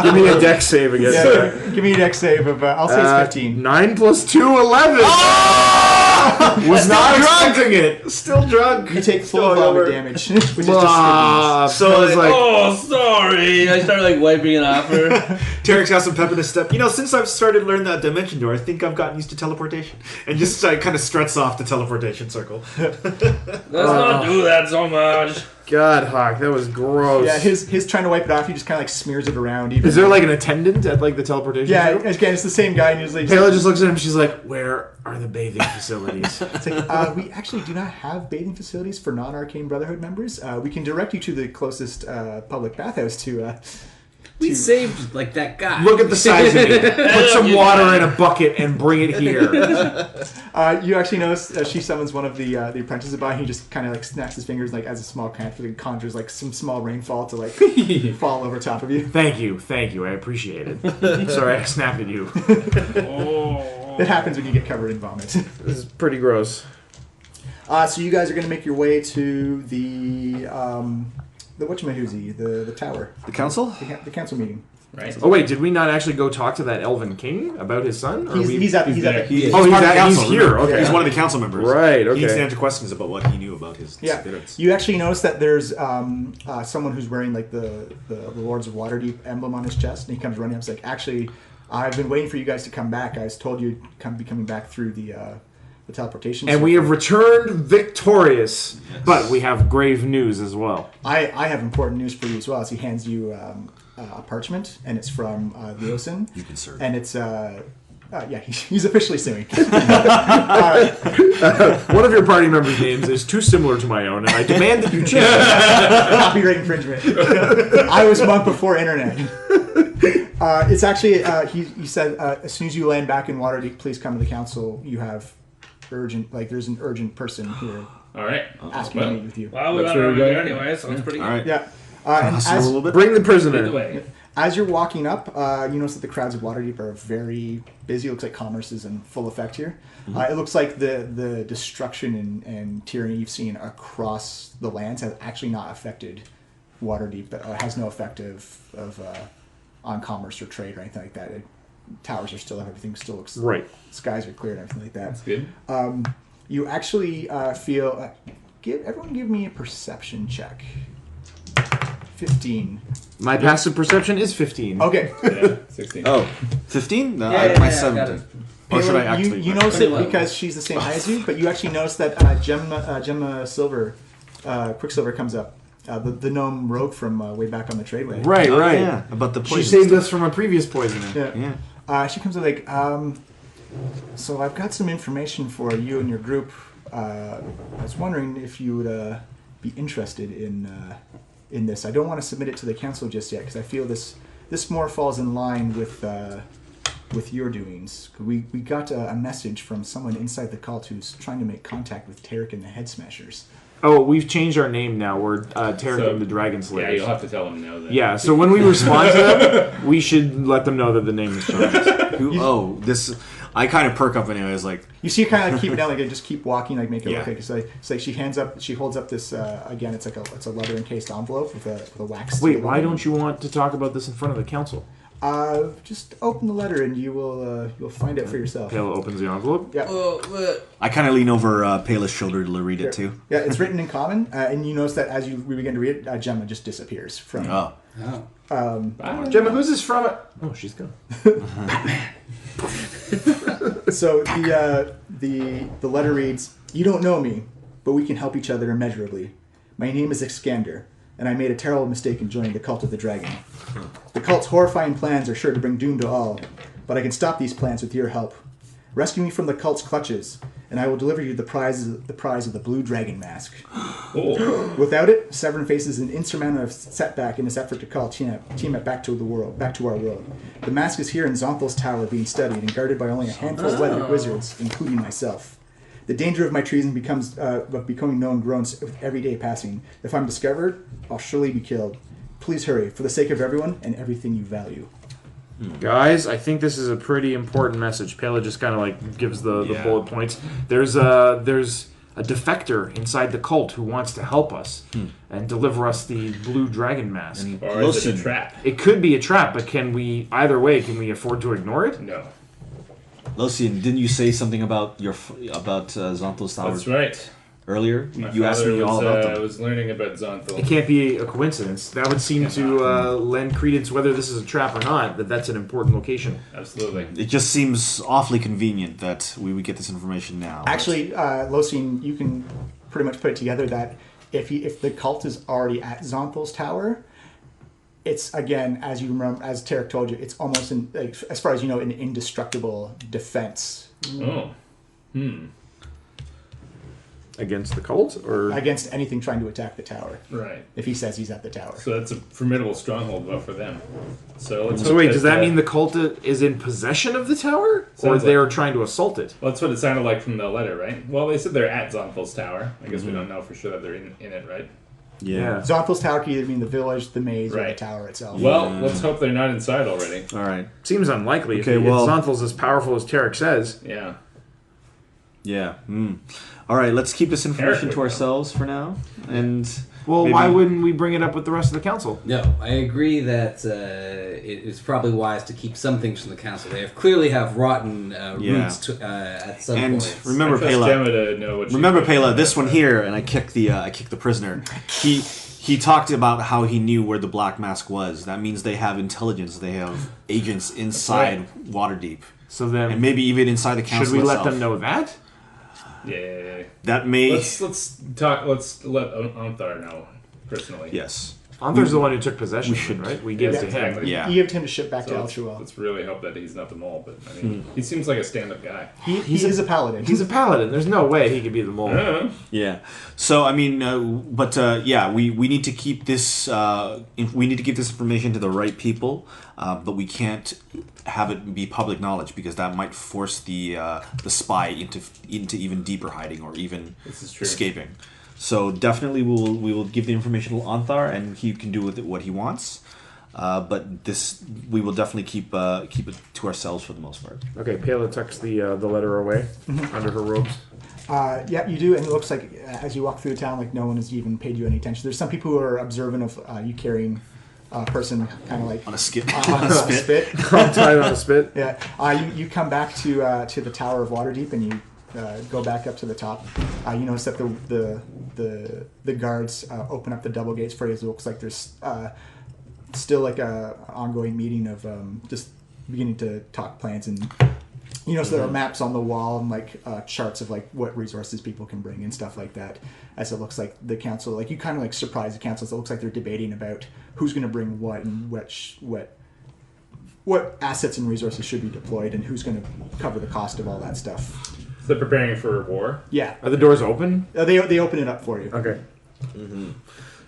Give me a dex save against that. Give me a dex save of I'll say it's 15. 9 + 2, 11. Was not expecting it. Still drunk. You take full Going vomit over. damage, which is just sticky. So I was like, Oh, sorry. I started wiping it off her. Tarek's got some pep in his step. Since I've started learning that dimension door, I think I've gotten used to teleportation. And just kind of struts off the teleportation circle. Let's not do that so much. God, Hawk, that was gross. Yeah, his trying to wipe it off, he just kind of smears it around. Even Is there like an attendant at like the teleportation? Yeah, center? again, it's the same guy, and he's like, Taylor just looks at him. She's like, "Where are the bathing facilities?" It's like, we actually do not have bathing facilities for non-Arcane Brotherhood members. We can direct you to the closest public bathhouse to We saved like that guy. Look at the size of me. Put some water in a bucket and bring it here. You actually notice she summons one of the apprentices by. He just kind of like snaps his fingers like as a small cantrip and conjures like some small rainfall to like fall over top of you. Thank you. I appreciate it. Sorry, I snapped at you. It happens when you get covered in vomit. This is pretty gross. So you guys are going to make your way to the whatchamahoozy, the tower. The council? The council meeting. Right. Oh wait, did we not actually go talk to that Elven King about his son? Or He's at the He's part of the council, he's here. remember? Okay, He's one of the council members. Right, okay. He needs to answer questions about what he knew about his spirits. You actually notice that there's someone who's wearing like the Lords of Waterdeep emblem on his chest, and he comes running up. He's like, actually, I've been waiting for you guys to come back. I was told you'd be coming back through the teleportation. And we have returned victorious, but we have grave news as well. I have important news for you as well. As he hands you a parchment, and it's from Leosin. You can serve. And it's he's officially suing. One of your party members' names is too similar to my own, and I demand that you change it. Copyright infringement. I was monk before internet. It's actually he said as soon as you land back in Waterdeep, please come to the council. You have there's an urgent person here All right. asking to meet with you. Well, we That's got it where over we're there going. anyway, so it's pretty good. All right. Yeah. And Hustle a little bit. Bring the Either prisoner. way. as you're walking up, you notice that the crowds of Waterdeep are very busy. It looks like commerce is in full effect here. It looks like the destruction and tyranny you've seen across the lands has actually not affected Waterdeep, but has no effect on commerce or trade or anything like that. Towers are still up, everything still looks Right. skies are clear and everything like that. That's good. You actually feel. Everyone give me a perception check. 15. My passive perception is 15. Okay. Yeah, 16. Oh, 15? No, Yeah, my I got 17. it. Or should I Palin, activate you my- notice it 21. because she's the same height as you, but you actually notice that Gemma Silver, Quicksilver comes up. The gnome rogue from way back on the tradeway. Right, Oh, right. Yeah, about the She poison saved stuff. us from a previous poisoning. Yeah. Yeah. She comes up like, so I've got some information for you and your group. I was wondering if you would be interested in this. I don't want to submit it to the council just yet because I feel this more falls in line with your doings. We got a message from someone inside the cult who's trying to make contact with Tarek and the Head Smashers. Oh, we've changed our name now. We're Tarek and the Dragon Yeah, Slayers. you'll have to tell them no then. Yeah, so when we respond to them, we should let them know that the name has changed. This. I kind of perk up anyway. I was like, You see her kind of like keep it down, like just keep walking, like make it Yeah. look like it's like she holds up this again. It's a leather encased envelope with a wax. Wait, seal why on it. don't you want to talk about this in front of the council? Just open the letter and you'll find it for yourself. Pale opens the envelope. Yeah. I kind of lean over Pala's shoulder to read it too. Yeah, it's written in common, and you notice that as we begin to read it, Gemma just disappears from. Oh. Oh. Gemma, who's this from? Oh, she's gone. So the letter reads: "You don't know me, but we can help each other immeasurably. My name is Excander, and I made a terrible mistake in joining the Cult of the Dragon. The cult's horrifying plans are sure to bring doom to all, but I can stop these plans with your help. Rescue me from the cult's clutches, and I will deliver you the prize of the Blue Dragon Mask. Oh. Without it, Severn faces an insurmountable setback in his effort to call Tiamat back to our world. The mask is here in Zonthal's tower being studied and guarded by only a handful of weathered wizards, including myself. The danger of my treason of becoming known grows with every day passing. If I'm discovered, I'll surely be killed. Please hurry, for the sake of everyone and everything you value." Guys, I think this is a pretty important message. Pela just kind of like gives the Yeah. bullet points. There's a defector inside the cult who wants to help us and deliver us the Blue Dragon Mask. Or is it a trap? It could be a trap, but can we afford to ignore it? No. Locian, didn't you say something about Zonthal's tower That's right. earlier? My You asked father me all about I them. was learning about It Zonthal. can't be a coincidence. That would seem to lend credence, whether this is a trap or not, that's an important location. Absolutely. It just seems awfully convenient that we would get this information now. Actually, Losine, you can pretty much put it together that if the cult is already at Zonthal's tower, it's, again, as you remember, as Tarek told you, it's almost, as far as you know, an indestructible defense Oh. Against the cult? Or against anything trying to attack the tower. Right. If he says he's at the tower. So that's a formidable stronghold for them. So let's So hope wait, does that uh, mean the cult is in possession of the tower? Or Sounds they like- are trying to assault it? Well, that's what it sounded like from the letter, right? Well, they said they're at Zonthal's tower. I guess we don't know for sure that they're in it, right? Yeah. Zonthal's tower can either mean the village, the maze, or the Right. tower itself. Well, let's hope they're not inside already. All right. Seems unlikely. Okay, if well- Zonthal's as powerful as Tarek says. Yeah. Yeah. All right, let's keep this information to ourselves for now. And well, why wouldn't we bring it up with the rest of the council? No, I agree that it is probably wise to keep some things from the council. They clearly have rotten roots at some and points. remember, Pela, this one here, and I kick the prisoner. He talked about how he knew where the Black Mask was. That means they have intelligence. They have agents inside Waterdeep. So then, and maybe even inside the council. Should we itself. let them know that? Yeah. That may. Let's talk. Let's let Anthar know personally. Yes. Anthar's the one who took possession. We should, right? We gave it to him. Exactly. Yeah. You gave him to ship back to Alchuel. Let's really hope that he's not the mole. But I mean, he seems like a stand-up guy. He is a paladin. He's a paladin. There's no way he could be the mole. Yeah. So I mean, we need to keep this. We need to give this information to the right people, but we can't have it be public knowledge because that might force the spy into even deeper hiding or even escaping. So definitely we will give the information to Anthar and he can do with it what he wants. But this we will definitely keep it to ourselves for the most part. Okay, Pela tucks the letter away under her robes. Yeah, you do, and it looks like as you walk through the town, like no one has even paid you any attention. There's some people who are observant of you carrying a person kind of like on a skip, on a spit, tied on a spit. Yeah, you come back to the Tower of Waterdeep and you go back up to the top. You notice that the guards open up the double gates for you. It looks like there's still like a ongoing meeting of just beginning to talk plans, and you know, so there are maps on the wall and like charts of like what resources people can bring and stuff like that. As it looks like the council, like you kind of like surprise the council. So it looks like they're debating about who's going to bring what and what assets and resources should be deployed and who's going to cover the cost of all that stuff. So they're preparing for war? Yeah. Are the doors open? They open it up for you. Okay. Mm-hmm.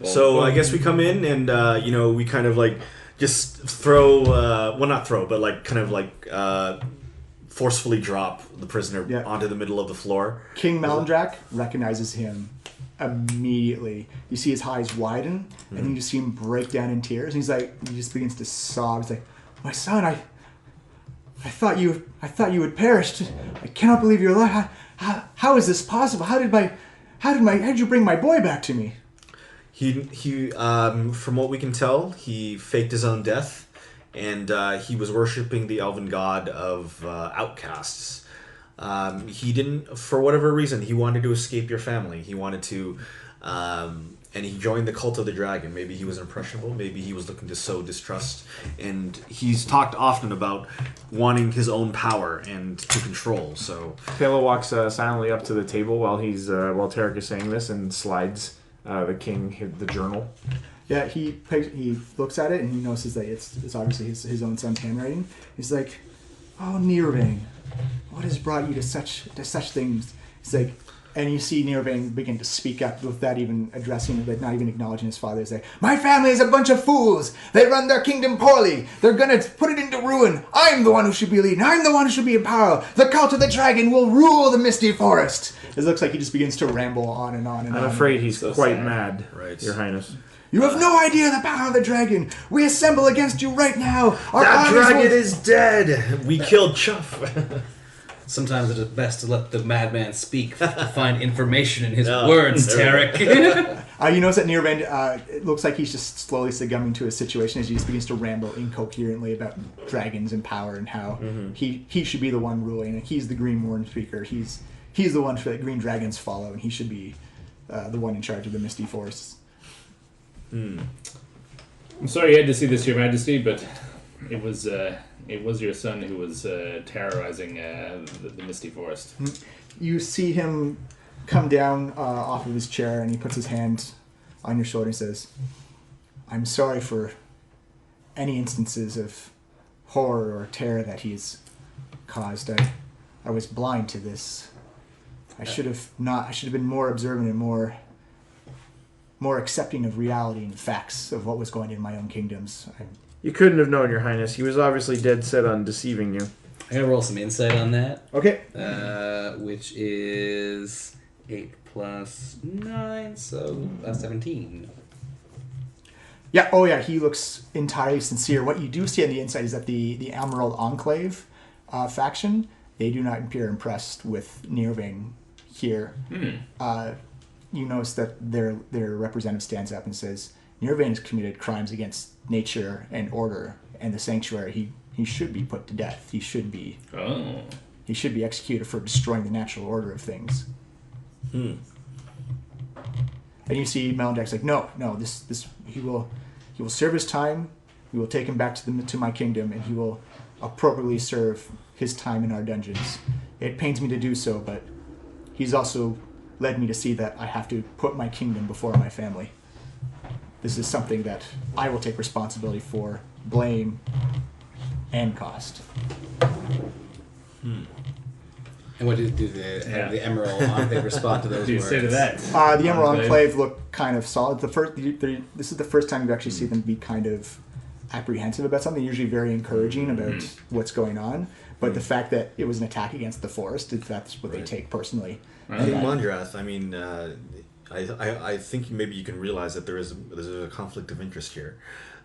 So I guess we come in and we kind of like just throw not throw but like kind of like forcefully drop the prisoner onto the middle of the floor. King Malandrak recognizes him immediately. You see his eyes widen and you just see him break down in tears, and he just begins to sob. He's like, "My son, I thought you had perished. I cannot believe you're alive. How is this possible? How did you bring my boy back to me?" He from what we can tell, he faked his own death, and he was worshiping the elven god of outcasts. He didn't, for whatever reason, he wanted to escape your family. He wanted to, and he joined the cult of the dragon. Maybe he was impressionable. Maybe he was looking to sow distrust. And he's talked often about wanting his own power and to control. So Pela walks silently up to the table while Tarek is saying this and slides the king the journal. Yeah, he looks at it and he notices that it's obviously his own son's handwriting. He's like, "Oh, Nirvang, what has brought you to such things?" He's like, and you see Nirvang begin to speak up without even addressing, but not even acknowledging his father. He's like, "My family is a bunch of fools. They run their kingdom poorly. They're gonna put it into ruin. I'm the one who should be leading. I'm the one who should be in power. The cult of the dragon will rule the misty forest." It looks like he just begins to ramble on and on and on. I'm afraid he's quite mad, right, Your Highness. "You have no idea the power of the dragon. We assemble against you right now. That dragon is dead. We killed Chuth." Sometimes it is best to let the madman speak to find information in his words, Tarek. You notice that Nirvang, it looks like he's just slowly succumbing to his situation as he just begins to ramble incoherently about dragons and power and how he should be the one ruling, and he's the Green Warden speaker. He's the one that green dragons follow, and he should be the one in charge of the Misty Forests. I'm sorry you had to see this, Your Majesty, but it was your son who was terrorizing the Misty Forest. You see him come down off of his chair, and he puts his hand on your shoulder and says, "I'm sorry for any instances of horror or terror that he's caused. I was blind to this. I should have been more observant and more accepting of reality and facts of what was going on in my own kingdoms." You couldn't have known, Your Highness. He was obviously dead set on deceiving you. I'm going to roll some insight on that. Okay. Which is 8 plus 9, so 17. Yeah, oh yeah, he looks entirely sincere. What you do see on the inside is that the Emerald Enclave faction they do not appear impressed with Nirvane here. You notice that their representative stands up and says, Nirvane has committed crimes against nature and order and the sanctuary. He should be put to death. He should be executed for destroying the natural order of things. And you see Melandrach's like, no, this he will serve his time. We will take him back to my kingdom, and he will appropriately serve his time in our dungeons. It pains me to do so, but he's also led me to see that I have to put my kingdom before my family. This is something that I will take responsibility for, blame, and cost. And what did the Emerald Enclave respond to those What do you words? say to that? The Emerald Enclave look kind of solid. This is the first time you actually see them be kind of apprehensive about something, usually very encouraging about what's going on. But the fact that it was an attack against the forest, that's what they take personally. King Mondrath, I mean, I think maybe you can realize that there's a conflict of interest here.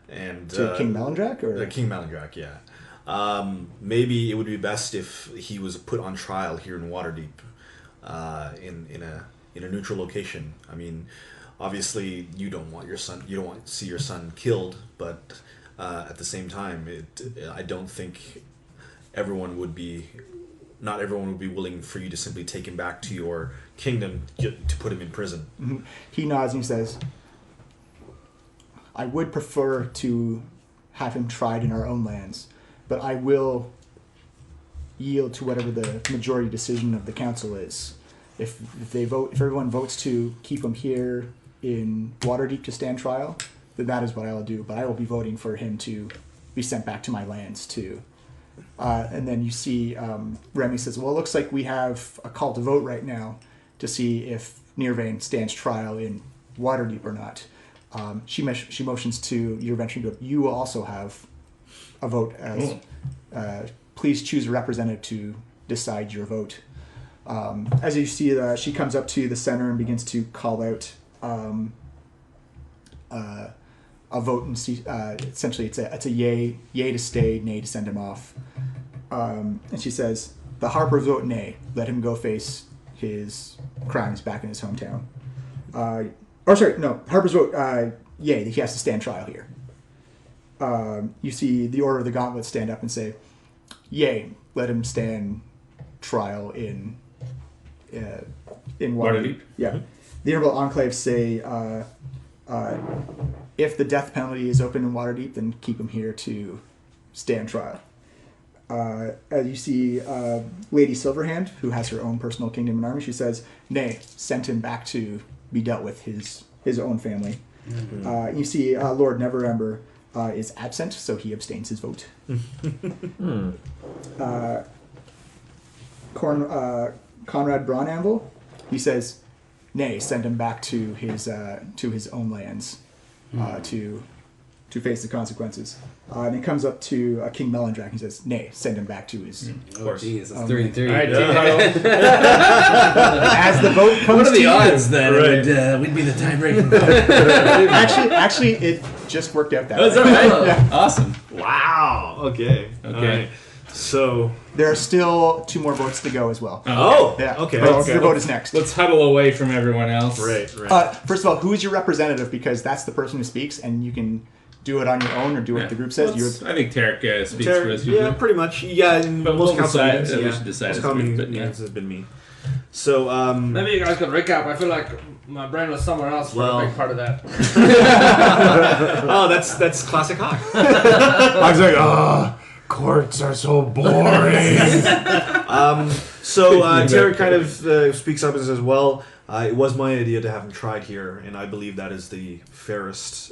And To King Melandrach? Or? King Melandrach, yeah. Maybe it would be best if he was put on trial here in Waterdeep, in a neutral location. I mean, obviously you don't want to see your son killed, but at the same time, I don't think not everyone would be willing for you to simply take him back to your kingdom to put him in prison. Mm-hmm. He nods and he says, I would prefer to have him tried in our own lands, but I will yield to whatever the majority decision of the council is. If everyone votes to keep him here in Waterdeep to stand trial, then that is what I will do. But I will be voting for him to be sent back to my lands too. And then you see Remy says, well, it looks like we have a call to vote right now to see if Nirvane stands trial in Waterdeep or not. She motions to your venturing group. You will also have a vote as please choose a representative to decide your vote. As you see, she comes up to the center and begins to call out a vote, and see, essentially it's a yay to stay, nay to send him off. And she says, the Harpers vote nay. Let him go face his crimes back in his hometown. Harpers vote yay, that he has to stand trial here. You see the Order of the Gauntlet stand up and say, yay, let him stand trial in Waterdeep. Yeah. Mm-hmm. The Emerald Enclave say, if the death penalty is open in Waterdeep, then keep him here to stand trial. As you see Lady Silverhand, who has her own personal kingdom and army, she says, nay, send him back to be dealt with his own family. Mm-hmm. You see Lord Neverember is absent, so he abstains his vote. Conrad Braunanvil, he says, nay, send him back to his own lands to face the consequences. And he comes up to King Melandrach and says, nay, send him back to his... Oh, jeez, that's 3 and 3. All right, As the vote comes What are the to odds you, that we'd be the tie-breaking vote? actually, it just worked out that That's way. all right. Yeah. Awesome. Wow. Okay. Okay. All right. So. There are still 2 more votes to go as well. Oh. Yeah. Okay. But your vote is next. Let's huddle away from everyone else. Right. First of all, who is your representative? Because that's the person who speaks, and you can do it on your own or do what the group says. I think Tarek speaks for us. Yeah, pretty much. Yeah, in But most we'll council decide- meetings, we yeah. should decide Most as a council group, but yeah. meetings has been me. So, Maybe you guys could recap. I feel like my brain was somewhere else for Well- a big part of that. oh, that's classic Hawk. I was like, courts are so boring. So Tarek kind of speaks up and says, well, it was my idea to have him tried here, and I believe that is the fairest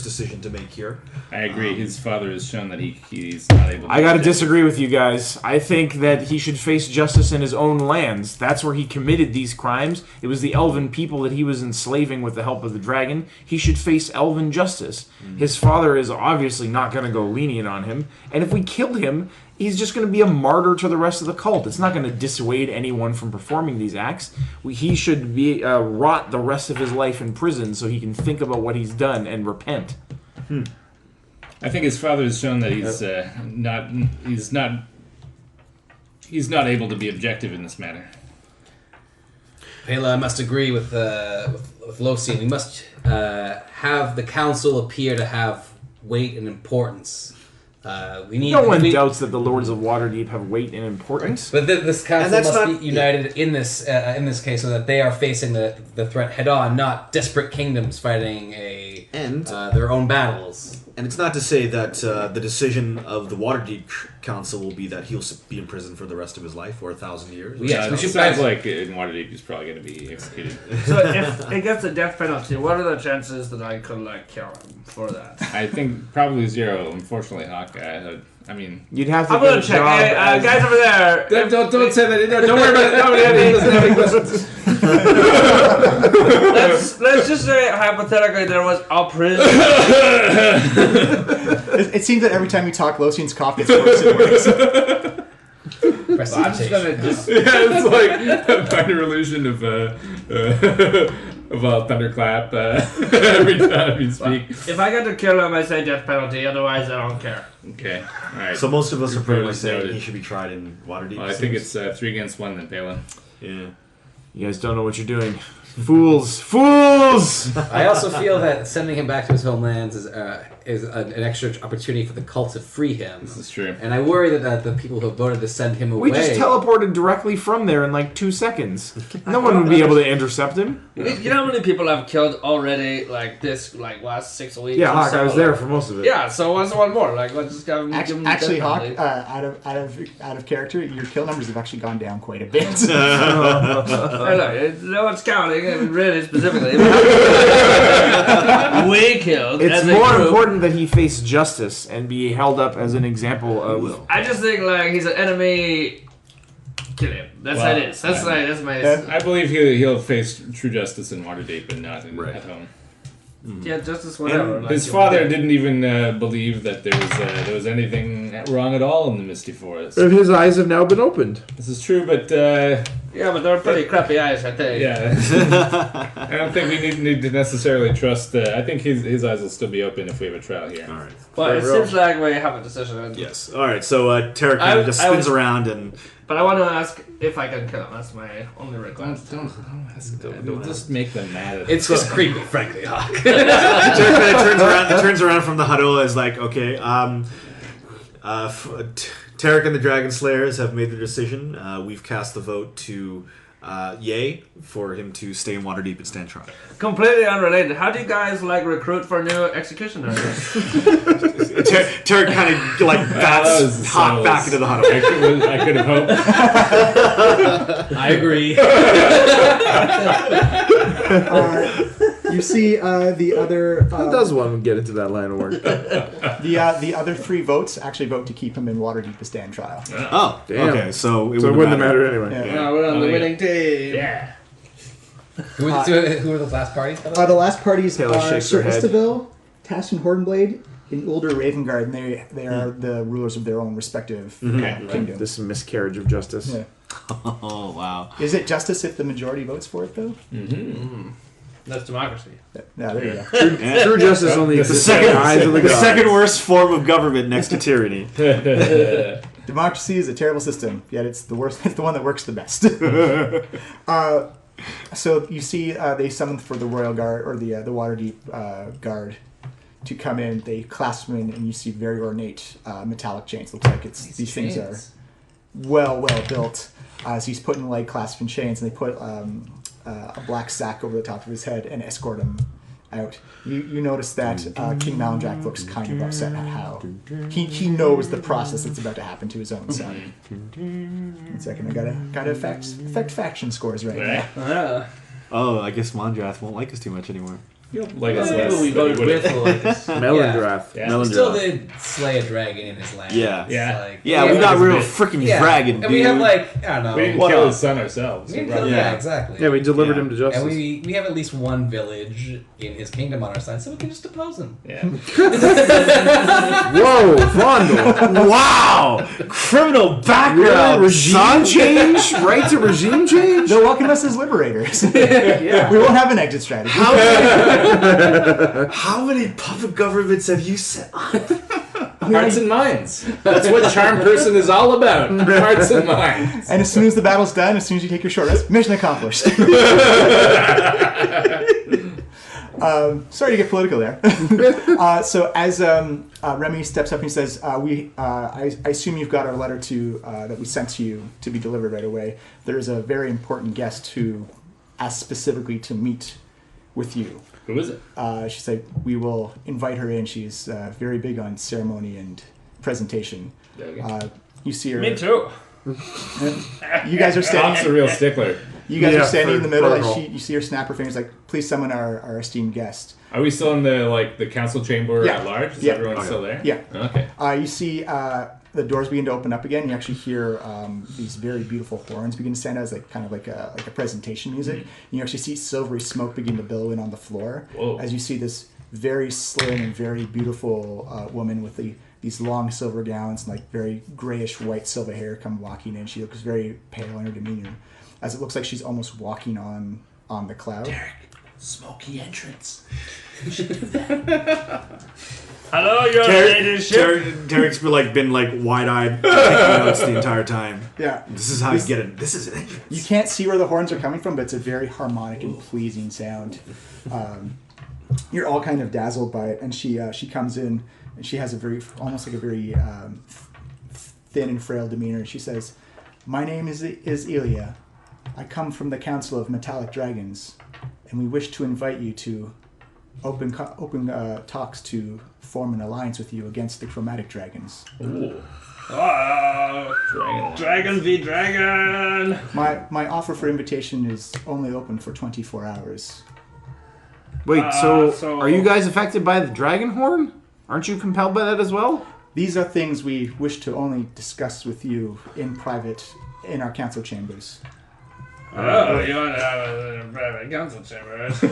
decision to make here. I agree. His father has shown that he's not able to... I gotta disagree with you guys. I think that he should face justice in his own lands. That's where he committed these crimes. It was the elven people that he was enslaving with the help of the dragon. He should face elven justice. His father is obviously not gonna go lenient on him. And if we kill him, he's just going to be a martyr to the rest of the cult. It's not going to dissuade anyone from performing these acts. He should be rot the rest of his life in prison so he can think about what he's done and repent. I think his father has shown that he's not he's not able to be objective in this matter. Pela, I must agree with Losian. We must have the council appear to have weight and importance. No one doubts that the Lords of Waterdeep have weight and importance. But this council must be united in this case, so that they are facing the threat head on, not disparate kingdoms fighting their own battles. And it's not to say that the decision of the Waterdeep Council will be that he'll be in prison for the rest of his life or 1,000 years. Yeah, it sounds like in Waterdeep he's probably going to be executed. So if it gets a death penalty, what are the chances that I could kill him for that? I think probably 0. Unfortunately, Hawk. I mean, you'd have to. I'm gonna check. Hey, guys over there. Don't say that. Don't worry about it. Nobody doesn't have any questions. let's just say hypothetically there was a prison. It seems that every time you talk, Losian's cough gets worse and worse. I'm just gonna just. Yeah, it's like a minor illusion of a thunderclap every time you speak. If I get to kill him, I say death penalty. Otherwise, I don't care. Okay, all right. So most of us are pretty much saying noted. he should be tried in Waterdeep. Well, I think it's 3 against 1 then, Palin. Yeah. You guys don't know what you're doing. Fools! Fools! I also feel that sending him back to his homelands is an extra opportunity for the cult to free him. This is true. And I worry that the people who have voted to send him away... We just teleported directly from there in 2 seconds. No one would be able to intercept him. You know how many people I've killed already, last 6 weeks? Yeah, Hawk, I was there for most of it. Yeah, so what's one more? Let's just give him Actually, death Hawk, penalty. out of character, your kill numbers have actually gone down quite a bit. No one's counting, really specifically. We killed. It's as a more group. important that he face justice and be held up as an example of... I just think he's an enemy. Kill him. That's how it is. That's my. I believe he'll face true justice in Waterdeep and not at home. Yeah, justice, whatever. His father didn't even believe that there was anything wrong at all in the Misty Forest. But his eyes have now been opened. This is true, but yeah, but they're pretty crappy eyes, I think. yeah, I don't think we need to necessarily trust. I think his eyes will still be open if we have a trial here. All right. But it seems like we have a decision. Yes. All right. So Tarek kind of just spins around and. But I want to ask if I can kill him. That's my only request. Don't ask. Don't just make them mad. It's just creepy, frankly, Hawk. Tarek turns around from the huddle as okay. Tarek and the Dragon Slayers have made their decision. We've cast the vote to yay for him to stay in Waterdeep and stand trial. Completely unrelated. How do you guys recruit for new executioners? Tarek kind of bats Hawk back into the huddle. I could have hoped. I agree. You see the other... How does one get into that line of work? The other 3 votes actually vote to keep him in Waterdeep to stand trial. Oh, damn. Okay, so it wouldn't have mattered anyway. Yeah. We're on the winning team. Yeah. Who are the last parties? The last parties Taylor are shakes her Sir head. Istaville, Tashin Hornblade, and Ulder Ravengard, and they are the rulers of their own respective kingdom. This miscarriage of justice. Yeah. Oh, wow. Is it justice if the majority votes for it, though? That's democracy. Yeah, there you go. True justice only exists in the eyes of the The gods. second worst form of government next to tyranny. Democracy is a terrible system, yet it's the worst. It's the one that works the best. So you see, they summoned for the Royal Guard or the Waterdeep Guard to come in. They clasp them in, and you see very ornate metallic chains. Looks like these things are well built. So he's putting clasping chains, and they put a black sack over the top of his head and escort him out. You notice that King Malandrak looks kind of upset at how he knows the process that's about to happen to his own son. 1 second, I gotta affect faction scores right now. Oh, I guess Mondrath won't like us too much anymore. Like us less. People we voted with will like us. Melandrath. Yeah. We still did slay a dragon in his land. Yeah. Yeah. We got real freaking dragon, dude. And we have I don't know. We didn't kill his son ourselves. We didn't kill him, exactly. Yeah, we delivered him to justice. And we have at least one village in his kingdom on our side, so we can just depose him. Yeah. Whoa, Vondel. Wow! Criminal Really? background. Regime change? Right to regime change? They'll welcome us as liberators. We won't have an exit strategy. How many puppet governments have you set up? Hearts and minds. That's what charm person is all about. Hearts and minds. And as soon as the battle's done, as soon as you take your short rest, mission accomplished. Sorry to get political there. So as Remy steps up and says, I assume you've got our letter that we sent to you to be delivered right away. There is a very important guest who asked specifically to meet with you. Who is it? She said we will invite her in. She's very big on ceremony and presentation. You see her. Me too. You guys are standing. Tom's a real stickler. You guys are standing in the middle, protocol. and you see her snap her fingers like, "Please summon our esteemed guest." Are we still in the council chamber Yeah. at large? Is Yeah. everyone still there? Yeah. Okay. You see the doors begin to open up again. You actually hear these very beautiful horns begin to stand out as like a presentation music. Mm-hmm. You actually see silvery smoke begin to billow in on the floor. Whoa. As you see this very slim and very beautiful woman with these long silver gowns and like very grayish white silver hair come walking in. She looks very pale in her demeanor, as it looks like she's almost walking on the cloud. Smoky entrance. Hello, your ladyship. Derek's been wide-eyed, taking notes the entire time. Yeah. This is how you get it. This is an entrance. You can't see where the horns are coming from, but it's a very harmonic and pleasing sound. You're all kind of dazzled by it, and she comes in, and she has almost like a very thin and frail demeanor. She says, "My name is Ilya. I come from the Council of Metallic Dragons, and we wish to invite you to open talks to form an alliance with you against the Chromatic Dragons." Ooh. Oh, dragon v dragon. My offer for invitation is only open for 24 hours. Wait, so are you guys affected by the dragon horn? Aren't you compelled by that as well? These are things we wish to only discuss with you in private in our council chambers. Oh, you want to have a private council chamber? This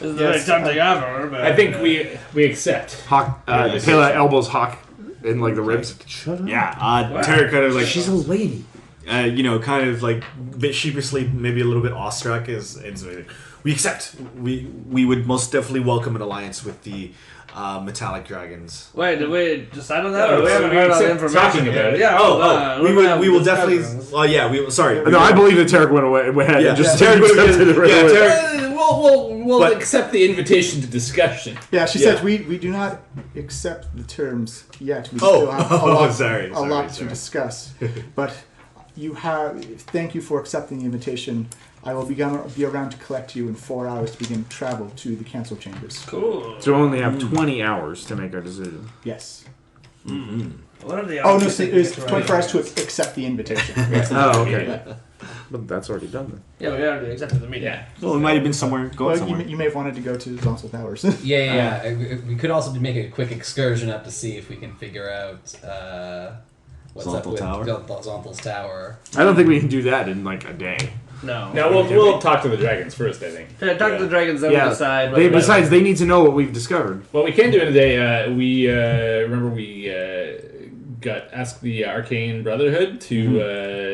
is a very tempting offer, but I think we accept. Hawk, Pela elbows Hawk in like the ribs. Shut up. Yeah, Tarek kind of She's a lady. kind of like a bit sheepishly, maybe a little bit awestruck, we accept. We would most definitely welcome an alliance with the metallic dragons. Wait, did we decide on that? No, Or we haven't heard all the accept information talking about yet? it. Yeah. We will definitely. Well, yeah, sorry. No, I believe that Tarek went ahead and just Tarek would've accepted it right away. Tarek. We'll But- accept the invitation to discussion. Yeah, she Yeah. says we do not accept the terms yet. We Oh. still have Oh, a lot, sorry, a lot sorry. to discuss. But thank you for accepting the invitation. I will be around to collect you in 4 hours to begin travel to the council chambers. Cool. So we only have 20 hours to make our decision. Yes. What are the Oh, no, odds so we it was can 24 hours to accept the invitation. Oh, okay. But that's already done then. Yeah, we already accepted the meeting. Yeah. Well, it might have been somewhere. Well, Somewhere. you may have wanted to go to Zonsel Towers. Yeah. We could also make a quick excursion up to see if we can figure out what's up Zonthal with Tower? Zonthal's Tower. I don't think we can do that in like a day. No. Now we'll talk to the dragons first, I think. Yeah, talk to the dragons, then Yeah. we'll decide. Besides, they need to know what we've discovered. What we can do in a day, we got asked the Arcane Brotherhood to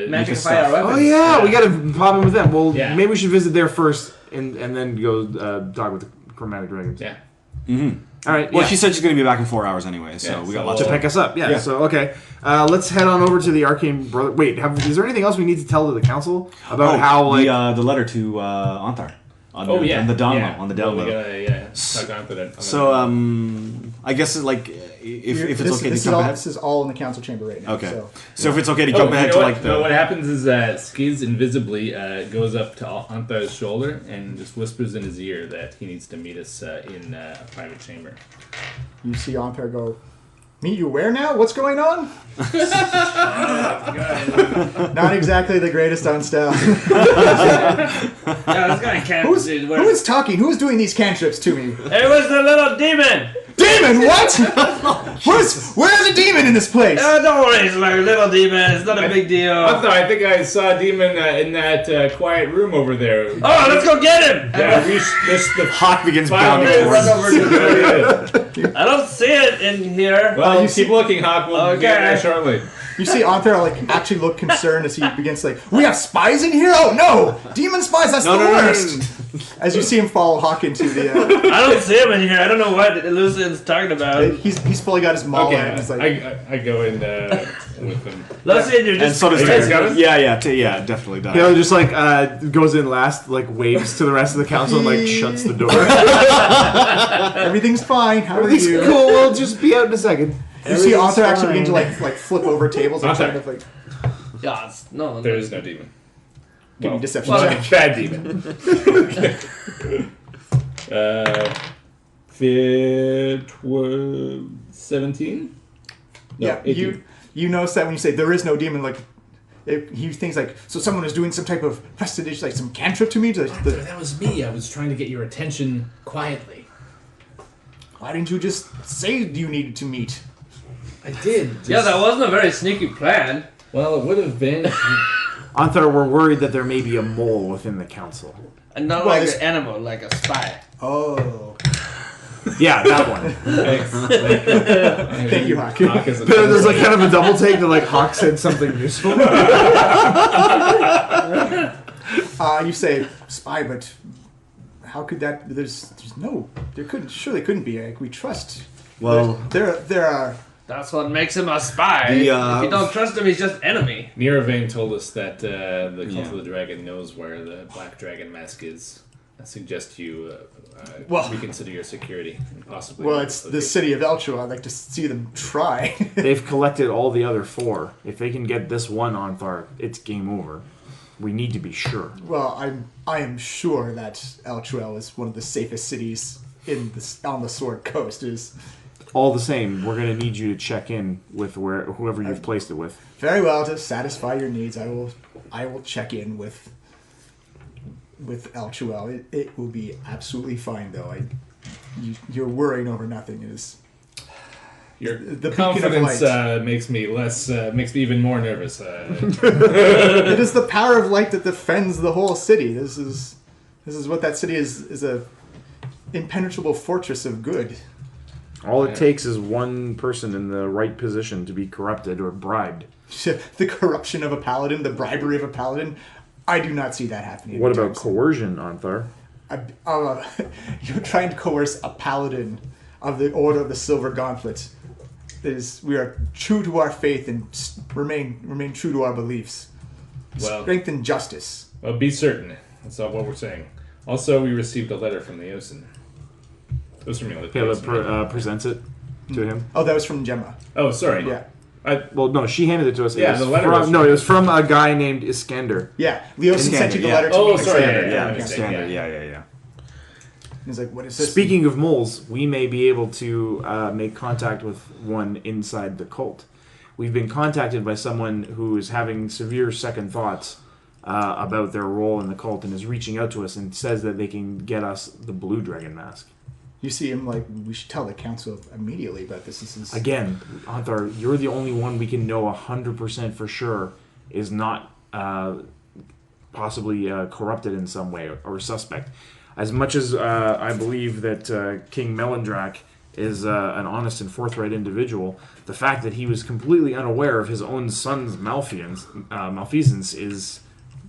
Magicify our weapons. Oh yeah, we gotta pop in with them. Well, Yeah. maybe we should visit there first and then go talk with the Chromatic Dragons. Yeah. All right. Well, yeah. she said she's going to be back in 4 hours anyway, so Yeah, we so got lots to of pick us up. Yeah. Yeah. So okay, let's head on over to the Arcane Brother. Wait, is there anything else we need to tell to the council about how like? the letter to Anthar. On Oh the, yeah. on the download. Yeah. On the Well, download. we gotta, talk on to that. So, I guess if it's okay to jump ahead. This is all in the council chamber right now. Okay. So if it's okay to jump ahead you to know like what? the. No, what happens is Skiz invisibly goes up to Anthar's shoulder and just whispers in his ear that he needs to meet us in a private chamber. You see Ampere go, meet you where now? What's going on? Not exactly the greatest on style. Yeah, this guy can't. Who is talking? Who is doing these cantrips to me? It was the little demon! Demon, what? Where's the demon in this place? Don't worry, it's like a little demon. It's not a big deal. Anthar, I think I saw a demon in that quiet room over there. Oh, let's go get him! Yeah, the Hawk begins file bounding run towards. over to I don't see it in here. Well, you you keep looking, Hawk. We'll get Okay. there shortly. You see Anthar like actually look concerned as he begins to we have spies in here? Oh no! Demon spies, that's the worst! As you see him follow Hawk into the... I don't see him in here. I don't know what Lucian's talking about. He's fully got his maul Okay, and he's like... I go in with him. Lucian, you're And just... so does Are you guys Tyler. got it? Yeah, definitely does. Taylor just goes in last, waves to the rest of the council and shuts the door. Everything's fine. How are Everything's you? cool. We'll just be out in a second. You see Arthur actually fine. begin to flip over tables and Arthur. kind of Yeah, no. There is no demon. give me deception Well, check. bad demon. 17? No, Yeah, 18. you notice that when you say there is no demon, he thinks so someone is doing some type of prestidigitation, some cantrip to me. That was me. I was trying to get your attention quietly. Why didn't you just say you needed to meet? I did. Yeah, that wasn't a very sneaky plan. Well, it would have been. Anthar, we're worried that there may be a mole within the council. And not Well, like this- an animal, like a spy. Oh, Yeah, that one. thank you, Hawk. Hawk is a There's kind of a double take that Hawk said something useful. You say spy, but how could that? There's no. Surely couldn't be. We trust. Well, There are. That's what makes him a spy. The, if you don't trust him, he's just enemy. Niravane told us that the Cult Yeah. of the Dragon knows where the Black Dragon mask is. I suggest you reconsider your security and possibly. Well, it's the city of Elcho. I'd like to see them try. They've collected all the other 4. If they can get this one Anthar, it's game over. We need to be sure. Well, I am sure that Elchuel is one of the safest cities on the Sword Coast. Is All the same, we're going to need you to check in with whoever you've placed it with. very well to satisfy your needs. I will check in with Elchuel. It will be absolutely fine, though. You're worrying over nothing. Your the beacon of confidence light. makes me even more nervous. It is the power of light that defends the whole city. This is what that city is a impenetrable fortress of good. All it takes is one person in the right position to be corrupted or bribed. The corruption of a paladin, the bribery of a paladin. I do not see that happening. What about coercion, Anthar? You're trying to coerce a paladin of the Order of the Silver Gauntlet. We are true to our faith and remain true to our beliefs. Well, Strength and justice. Well, be certain. That's all what we're saying. Also, we received a letter from the Osin. It was from me. Caleb presents it to him. Oh, that was from Gemma. Oh, sorry. Yeah. Well, no, she handed it to us. Yeah, It was the letter from, was- No, it was from a guy named Iskander. Yeah. Leosin sent you the letter to Oh, me. sorry. Standard, Yeah, yeah, yeah, standard, yeah. yeah. He's like, what is this? Speaking of moles, we may be able to make contact with one inside the cult. We've been contacted by someone who is having severe second thoughts about their role in the cult and is reaching out to us and says that they can get us the blue dragon mask. You see him we should tell the council immediately about this. This is Again, Anthar, you're the only one we can know 100% for sure is not possibly corrupted in some way or suspect. As much as I believe that King Melindrak is an honest and forthright individual, the fact that he was completely unaware of his own son's malfeasance is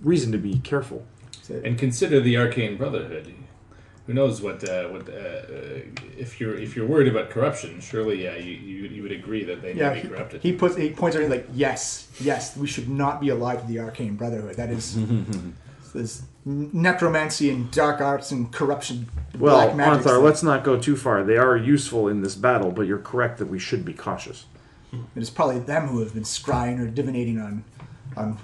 reason to be careful. And consider the Arcane Brotherhood. Who knows what if you're worried about corruption? Surely, you would agree that they may be corrupted. He points at me yes, we should not be allied to the Arcane Brotherhood. That is this necromancy and dark arts and corruption. Well, black magic Anthar, stuff. let's not go too far. They are useful in this battle, but you're correct that we should be cautious. It is probably them who have been scrying or divinating on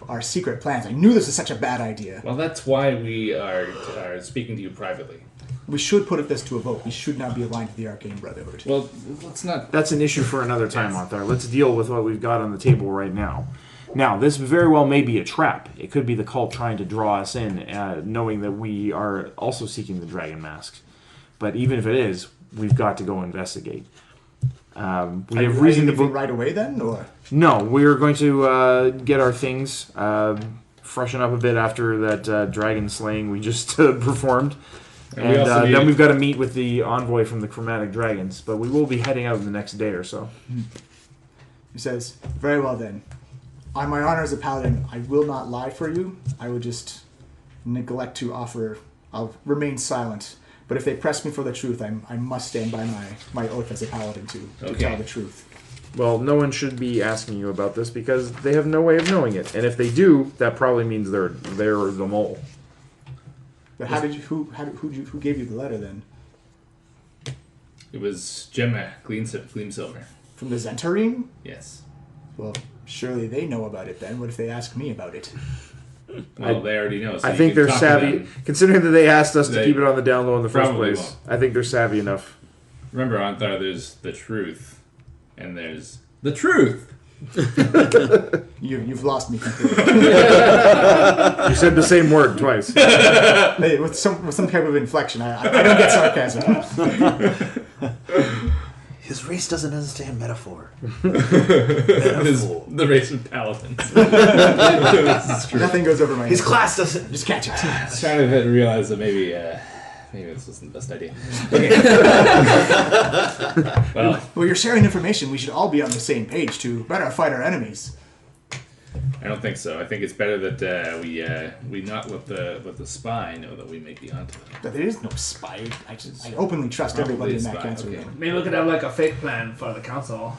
our secret plans. I knew this was such a bad idea. Well, that's why we are speaking to you privately. We should put this to a vote. We should not be aligned to the Arcane Brotherhood. Well, let's not. That's an issue for another time, Anthar. Let's deal with what we've got on the table right now. Now, this very well may be a trap. It could be the cult trying to draw us in, knowing that we are also seeking the dragon masks. But even if it is, we've got to go investigate. We have reason to leaving right away then, or No, we're going to get our things, freshen up a bit after that dragon slaying we just performed. And we also then need- we've got to meet with the envoy from the Chromatic Dragons. But we will be heading out in the next day or so. he says, "Very well then. On my honor as a paladin, I will not lie for you. I would just neglect to offer. I'll remain silent. But if they press me for the truth, I must stand by my oath as a paladin to tell the truth. Well, no one should be asking you about this because they have no way of knowing it. And if they do, that probably means they're the mole. But who gave you the letter then? It was Gemma Gleamsilver. From the Zentarine? Yes. Well, surely they know about it then. What if they ask me about it? Well, they already know. So I think they're savvy, considering that they asked us to keep it on the down low in the first place. Won't. I think they're savvy enough. Remember, Anthar, there's the truth, and there's the truth. You've lost me completely. You said the same word twice. Hey, with some type of inflection, I don't get sarcasm. His race doesn't understand metaphor. The race of paladins. Nothing goes over my head. His class doesn't. Just catch it. I was trying to realize that maybe this wasn't the best idea. Okay. Well, you're sharing information. We should all be on the same page to better fight our enemies. I don't think so. I think it's better that we not let the spy know that we may be onto them. But there is no spy. I openly trust everybody in that council. Okay. Maybe we could have like a fake plan for the council.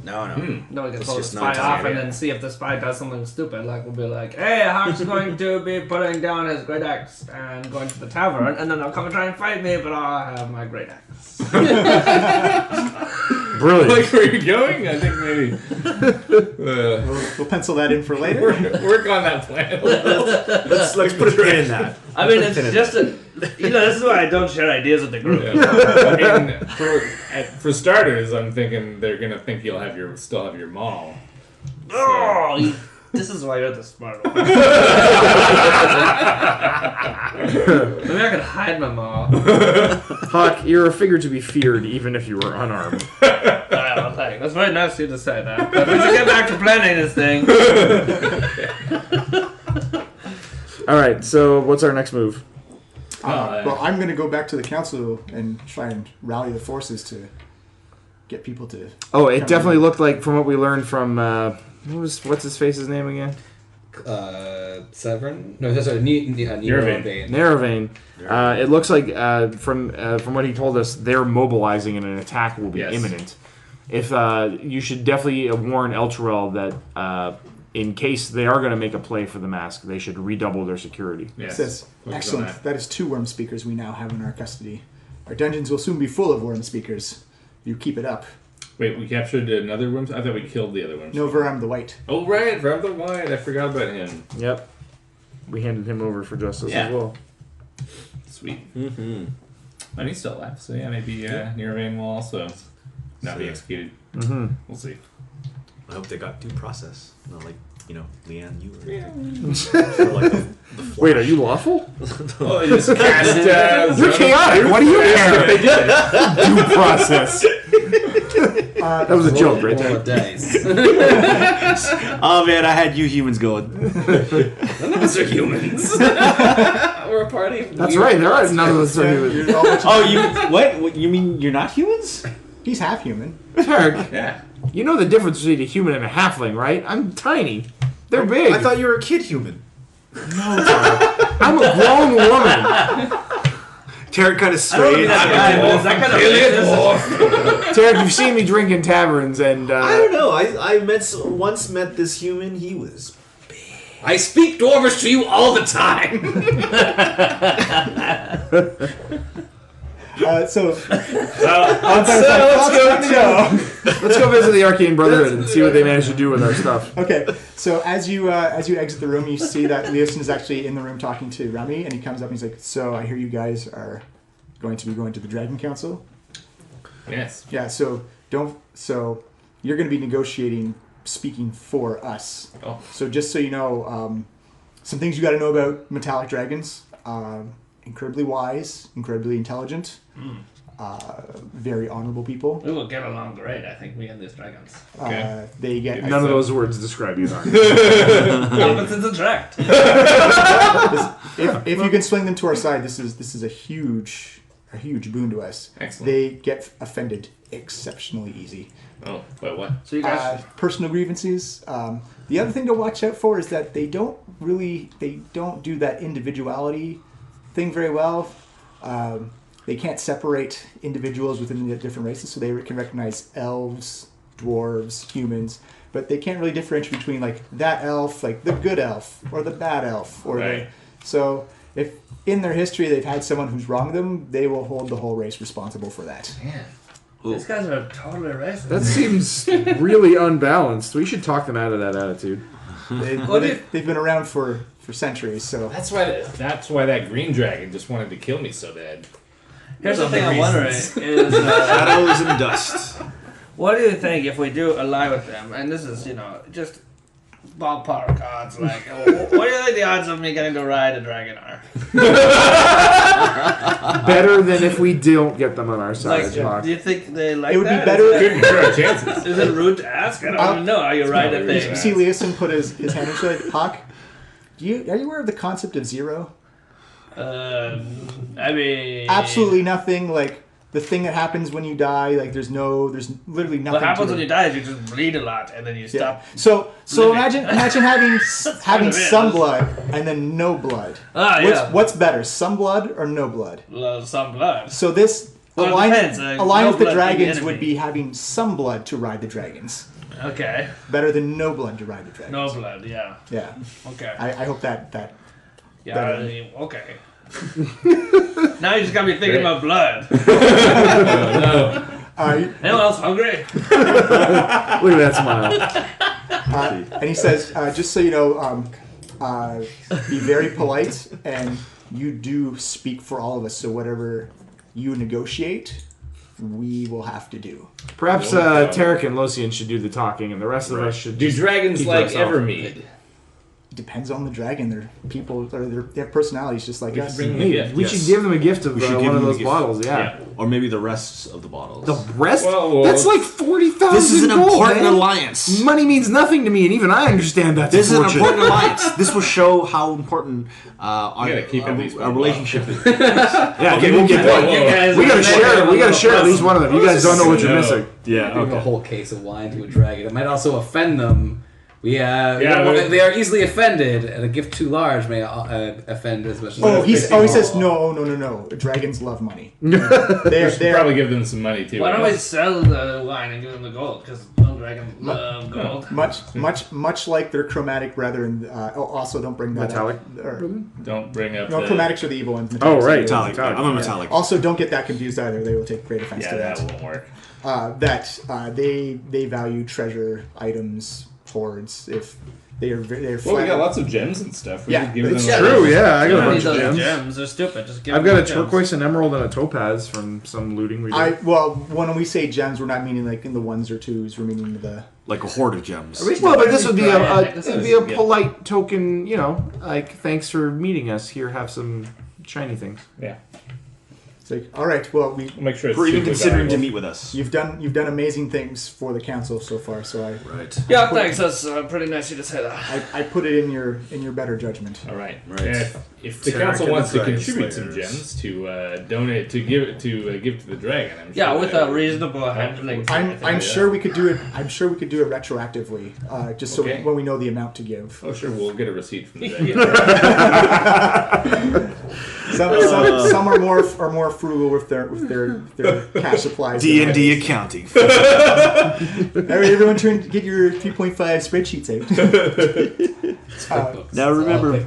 No. No, we can Let's pull the just spy not off tell and you. then see if the spy does something stupid. Like we'll be like, "Hey, Hawk's going to be putting down his great axe and going to the tavern, and then they'll come and try and fight me, but I'll have my great axe." Brilliant. Like where you're going? I think maybe We'll pencil that in for later. work on that plan. Let's put a pin in that. I mean, it's just this is why I don't share ideas with the group. Yeah. And for starters, I'm thinking they're gonna think you'll still have your maul. Oh, this is why you're the smart one. Maybe I could hide my maul. Hawk, you're a figure to be feared even if you were unarmed. Well, thanks. That's very nice of you to say that. But we should get back to planning this thing. Alright, so what's our next move? Well, I'm going to go back to the council and try and rally the forces to get people to... Oh, it definitely looked like, from what we learned from... what's his face's name again? Severn? No, that's Nerovane. Nerovane. It looks like from what he told us, they're mobilizing and an attack will be imminent. If you should definitely warn Elturel that in case they are going to make a play for the mask, they should redouble their security. Yes. Says, excellent. That is 2 worm speakers we now have in our custody. Our dungeons will soon be full of worm speakers. You keep it up. Wait, we captured another worm? I thought we killed the other worm. No, Veram the White. Oh, right, Verm the White. I forgot about him. Yep. We handed him over for justice as well. Sweet. Mm-hmm. And he's still alive, so yeah, maybe Nerovane will also not be executed. Mm-hmm. We'll see. I hope they got due process. Not like, Leanne, you were. Or like the Wait, are you lawful? Oh, they just cast You're chaotic. What do you care? Due process. That was a joke, right Roll there. a dice. Oh man, I had you humans going. None of us are humans. We're a party. That's right. There are none of us are humans. Oh, you what? You mean you're not humans? He's half human. Tarek, Yeah. you know the difference between a human and a halfling, right? I'm tiny. They're big. I thought you were a kid human. I'm a grown woman. Tarek kind of strayed. Tarek, you've seen me drink in taverns, and I don't know. I once met this human. He was. I speak Dwarvish to you all the time. Let's go visit the Arcane Brotherhood and see what they managed to do with our stuff. Okay, so as you exit the room, you see that Leosin is actually in the room talking to Rami, and he comes up and he's like, "So I hear you guys are going to be going to the Dragon Council." Yes. Yeah. So you're going to be negotiating, speaking for us. Oh. So just so you know, some things you got to know about metallic dragons. Incredibly wise, incredibly intelligent, very honorable people. We will get along great, I think, me and these dragons. They get None of those words describe you, Mark. Opposites attract. if you can swing them to our side, this is a huge boon to us. Excellent. They get offended exceptionally easy. Oh, wait, what? So you guys. Personal grievances. The other thing to watch out for is that they don't do that individuality thing very well. They can't separate individuals within the different races, so they can recognize elves, dwarves, humans, but they can't really differentiate between like that elf, like the good elf, or the bad elf, or so if in their history they've had someone who's wronged them, they will hold the whole race responsible for that. Man, these guys are totally racist. That seems really unbalanced. We should talk them out of that attitude. They've been around for centuries, so That's why that green dragon just wanted to kill me so bad. Here's the thing I'm wondering is, Shadows and dust. what do you think if we do ally with them? And this is, just ballpark odds. Like, what do you think the odds of me getting to ride a dragon are? Better than if we don't get them on our side. Like, Hawk. do you think they like it would that? be better. Couldn't hurt our chances. Is it rude to ask? I don't even know how you ride a You thing. see, Leosin put his hand in like, Hawk, are you aware of the concept of zero? I mean, Absolutely nothing. Like the thing that happens when you die. Like there's literally nothing. what happens to when it. you die is you just bleed a lot and then you Yeah. stop. So living. imagine having kind of some is. blood and then no blood. Yeah. What's better, some blood or no blood? Some blood. So this Well, it align depends, align no with the blood being the dragons would enemy. be having some blood to ride the dragons. Okay. Better than no blood to ride the dragons. No blood. Yeah. Yeah. Okay. I hope that Yeah. better. Okay. Now you just got me thinking about blood. No. Anyone else hungry? Look at that smile. And he says, just so you know, be very polite, and you do speak for all of us. So whatever you negotiate, we will have to do. Perhaps Tarek and Losian should do the talking, and the rest of us should Do just dragons keep to like ourselves. Evermead? It depends on the dragon. They're people, or they have personalities just like us. bring them a Hey, gift. we Yes. should give them a gift of We should one give of them a those gift. bottles, yeah. Yeah. Or maybe the rest of the bottles. The rest? Well, That's like 40,000 This is an gold, important man. alliance. Money means nothing to me, and even I understand that's This is an fortune. important alliance. This will show how important gotta keep at least our one relationship is. Yeah, Okay, you we'll get keep that. going. You guys We gotta are share. making We gotta a share at least one of them. You guys don't know what you're No. missing. Yeah, Give a whole case of wine to a dragon. It might also offend them. They are easily offended, and a gift too large may offend as much as. He says no. Dragons love money. They're Probably give them some money too. Why don't we sell the wine and give them the gold? Because no dragon love gold. much like their chromatic brethren. Also, don't bring that Metallic up. Or, Don't bring up no, the... chromatics are the evil ones. Oh, metallics are right. the- Metallic. I'm a metallic. Also, don't get that confused either. They will take great offense Yeah, to that that. won't work. They value treasure items, hoards. If they're Well, we flat- got lots of gems and stuff. We Yeah, could give them it's a- True, yeah. I You got a don't need bunch of those gems. gems. They're stupid. Just give I've them got a gems. turquoise, an emerald, and a topaz from some looting we did. Well, when we say gems, we're not meaning like in the ones or twos. We're meaning the. Like a hoard of gems. Well, but this would be Yeah, it'd be a polite token, like thanks for meeting us. Here, have some shiny things. Yeah. It's like, all right. Well, We'll make sure it's For even super considering to valuable. meet with us. you've done amazing things for the council so far. So Right. Yeah, thanks. That's pretty nice of you to say that. I put it in your better judgment. All right. Right. And if the Tarek council and wants the to Dragon contribute some Slayers. gems to donate to give to the dragon, I'm sure Yeah, with that a would- reasonable handling. I'm sure we could do it. I'm sure we could do it retroactively, just so Okay. when we know the amount to give. Oh, sure, we'll get a receipt from the dragon. Some are more frugal with their cash supplies. D&D accounting. Everyone, get your 3.5 spreadsheets out. Now remember,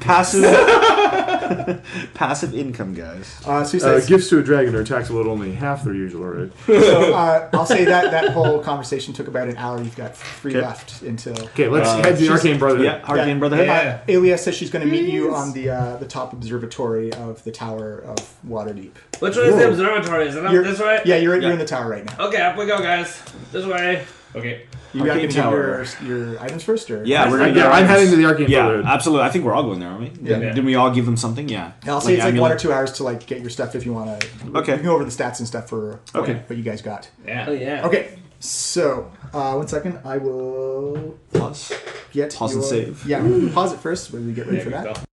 passive income, guys. So he says, Gifts to a dragon are taxable at only half their usual rate. I'll say that whole conversation took about an hour. You've got 3 Okay. left until. Okay, let's head to the Arcane Brotherhood. Yeah, Arcane Brotherhood. Yeah. Aelia says she's going to meet you on the top observatory of the Tower of Waterdeep. Which way is the observatory? Is it up this way? Yeah, you're in the tower right now. Okay, up we go, guys. This way. Okay. You got to Arcane get Tower. your items first, or Yeah, we're Yeah, I'm heading to the Arcane Yeah, Brotherhood. absolutely. I think we're all going there, aren't we? Yeah. Didn't we all give them something? Yeah. I'll say it's like 1 or amulet? 2 hours to like get your stuff if you want to. Okay. We can go over the stats and stuff for Okay. what you guys got. Yeah. Oh yeah. Okay, so 1 second. I will Plus. get Pause and your- save. Yeah, pause it first. When we get ready Yeah, for good that. stuff.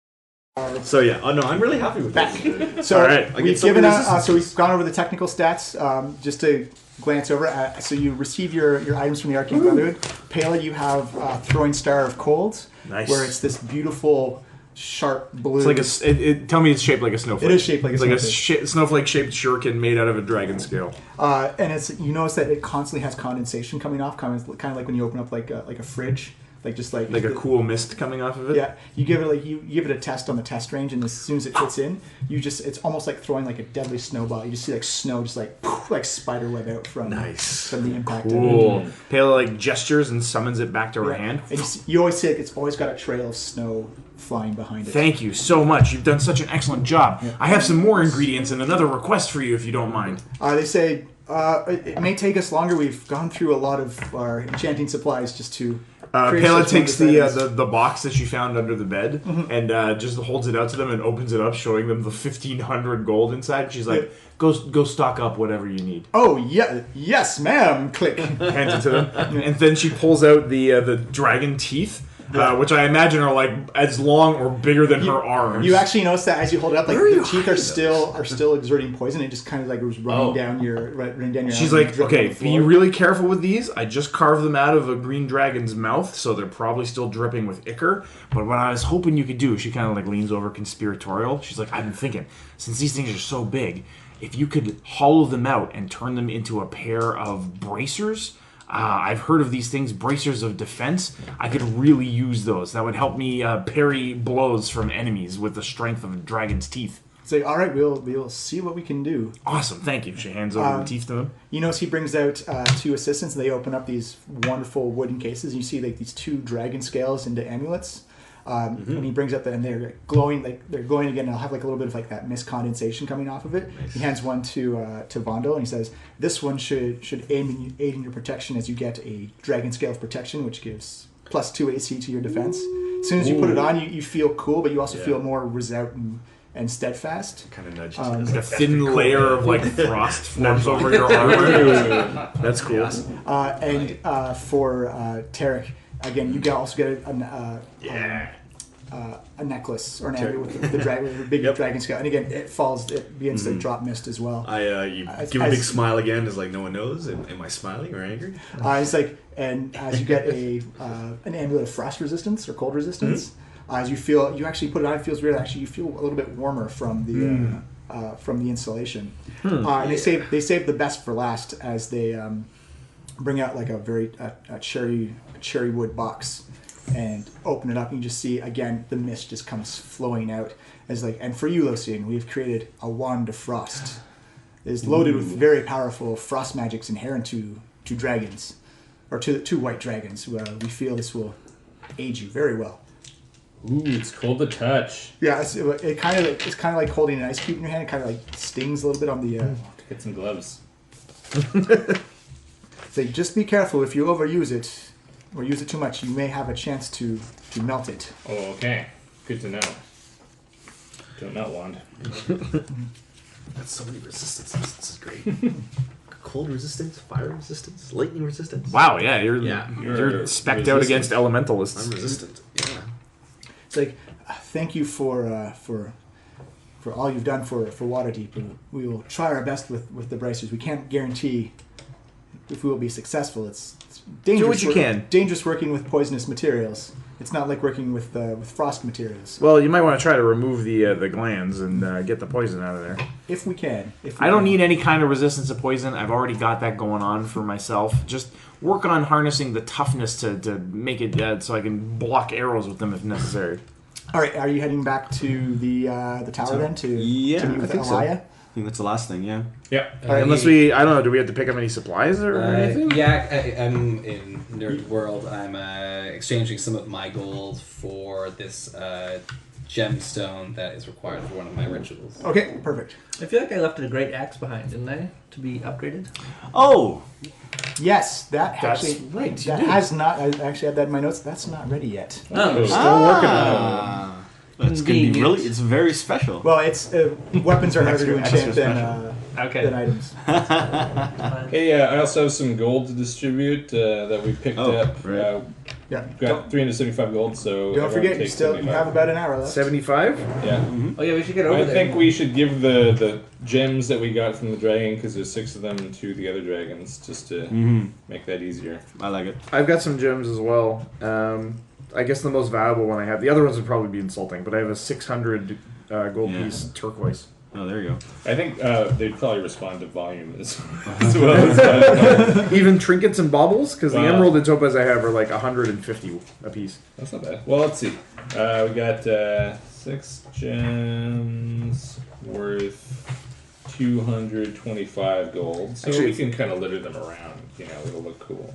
So yeah. Oh no, I'm really happy with Back. this. So All right. I we've get some given resistance. so we've gone over the technical stats just to glance over. So you receive your items from the Arcane Brotherhood. Pela, you have Throwing Star of Cold, Nice. where it's this beautiful, sharp blue. It's like tell me it's shaped like a snowflake. It is shaped like a it's snowflake. like a snowflake-shaped shuriken made out of a dragon scale. And you notice that it constantly has condensation coming off, kind of like when you open up like a fridge, like a cool mist coming off of it. Yeah, you give it you give it a test on the test range, and as soon as it hits in, it's almost like throwing like a deadly snowball. You just see like snow just like spider web out from the impact. Cool. Pela like gestures and summons it back to her hand. And you always see it's always got a trail of snow flying behind it. Thank you so much. You've done such an excellent job. Yeah. I have some more ingredients and another request for you if you don't mind. They say it may take us longer. We've gone through a lot of our enchanting supplies just to. Pela takes the box that she found under the bed and just holds it out to them and opens it up, showing them the 1,500 gold inside. She's like, "Go stock up whatever you need." Oh yeah, yes, ma'am. Click. Hands it to them, and then she pulls out the dragon teeth. Which I imagine are like as long or bigger than her arms. You actually notice that as you hold it up, like the teeth are still exerting poison. It just kind of like was running down your She's like, okay, be really careful with these. I just carved them out of a green dragon's mouth, so they're probably still dripping with ichor. But what I was hoping you could do, she kind of like leans over conspiratorial. She's like, I've been thinking, since these things are so big, if you could hollow them out and turn them into a pair of bracers. I've heard of these things, bracers of defense. I could really use those. That would help me parry blows from enemies with the strength of a dragon's teeth. Say, all right, we'll see what we can do. Awesome, thank you. She hands over the teeth to him. You notice he brings out two assistants, and they open up these wonderful wooden cases. You see like these two dragon scales into amulets. And he brings up and they're glowing, they're glowing again. And I'll have like a little bit of like that mist condensation coming off of it. Nice. He hands one to Vondel, and he says, "This one should aid in your protection as you get a dragon scale of protection, which gives +2 AC to your defense." As soon as you put it on, you feel cool, but you also feel more resolute and steadfast. Kind of nudges. Like a thin layer of like frost forms over your armor. That's cool. And for Tarek, again, you also get a necklace or an amulet with the big dragon scale, and again, it begins to drop mist as well. You give a big smile again, as like no one knows. Am I smiling or angry? It's like, and as you get an amulet of frost resistance or cold resistance, as you actually put it on, it feels weird. Actually, you feel a little bit warmer from the installation. And they save the best for last as they bring out like a cherry wood box. And open it up, and you just see again the mist just comes flowing out. As like, and for you, Lucian, we've created a wand of frost. It is loaded with very powerful frost magics inherent to dragons, or to white dragons. We feel this will aid you very well. Ooh, it's cold to touch. Yeah, it's kind of like holding an ice cube in your hand. It kind of like stings a little bit on the. Get some gloves. So just be careful if you overuse it. Or use it too much, you may have a chance to melt it. Oh, okay. Good to know. Don't melt wand. That's so many resistances. This is great. Cold resistance, fire resistance, lightning resistance. Wow, yeah, you're spec'd out against elementalists. I'm resistant. Yeah. It's like, thank you for all you've done for Waterdeep. We will try our best with the bracers. We can't guarantee if we will be successful. It's dangerous. Do what you can. Dangerous working with poisonous materials. It's not like working with frost materials. Well, you might want to try to remove the glands and get the poison out of there. If we can. I don't need any kind of resistance to poison. I've already got that going on for myself. Just work on harnessing the toughness to make it so I can block arrows with them if necessary. All right, are you heading back to the tower then to meet with Elia? I think that's the last thing, yeah. Yeah. Unless I don't know, do we have to pick up any supplies or anything? Yeah, I'm in Nerd World. I'm exchanging some of my gold for this gemstone that is required for one of my rituals. Okay, perfect. I feel like I left a great axe behind, didn't I? To be upgraded? Oh! Yes, that's right. That has not. I actually had that in my notes. That's not ready yet. Oh, Still working on it. It's going to be really, it's very special. Well, it's weapons are harder to enchant than items. Hey, I also have some gold to distribute that we picked up. Right. Yeah. Got 375 gold, so Don't everyone forget, you takes still 75. have about an hour left. 75? Yeah. Oh yeah, we should get over I there. think we should give the gems that we got from the dragon, because there's 6 of them, to the other dragons, just to make that easier. I like it. I've got some gems as well. I guess the most valuable one I have. The other ones would probably be insulting, but I have a 600 gold piece turquoise. Oh, there you go. I think they'd probably respond to volume as well as Even trinkets and baubles, because the Wow. emerald and topaz I have are like 150 a piece. That's not bad. Well, let's see. We got 6 gems worth 225 gold. So Actually, we can kind of litter them around. You know, it'll look cool.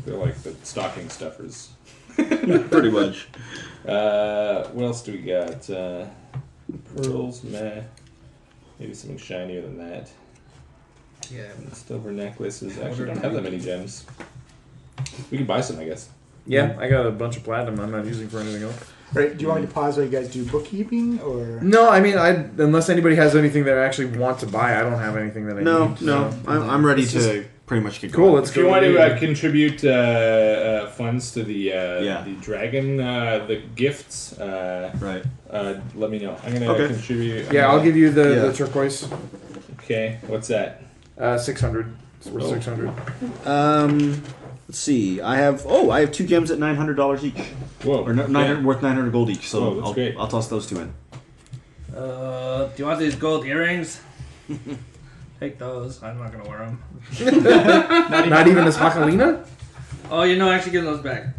They're like the stocking stuffers. Pretty much. What else do we got? Pearls, meh. Maybe something shinier than that. Yeah. Silver necklaces. Actually, don't have that many gems. We can buy some, I guess. Yeah, I got a bunch of platinum I'm not using for anything else. Right, do you want me to pause while you guys do bookkeeping, or...? No, I mean, unless anybody has anything that I actually want to buy, I don't have anything that I need. No. I'm ready to pretty much get Cool, going. let's If you go. want to contribute funds to the Yeah. the dragon, the gifts, Right. let me know. I'm gonna Okay. contribute. Yeah, I'll give you Yeah. the turquoise. Okay, what's that? 600. It's worth 600. Let's see. I have 2 gems at $900 each, Whoa, or 900 worth 900 gold each. So Whoa, that's great. I'll toss those 2 in. Do you want these gold earrings? Take those. I'm not gonna wear them. Not even as Hakalina? Oh, actually give those back.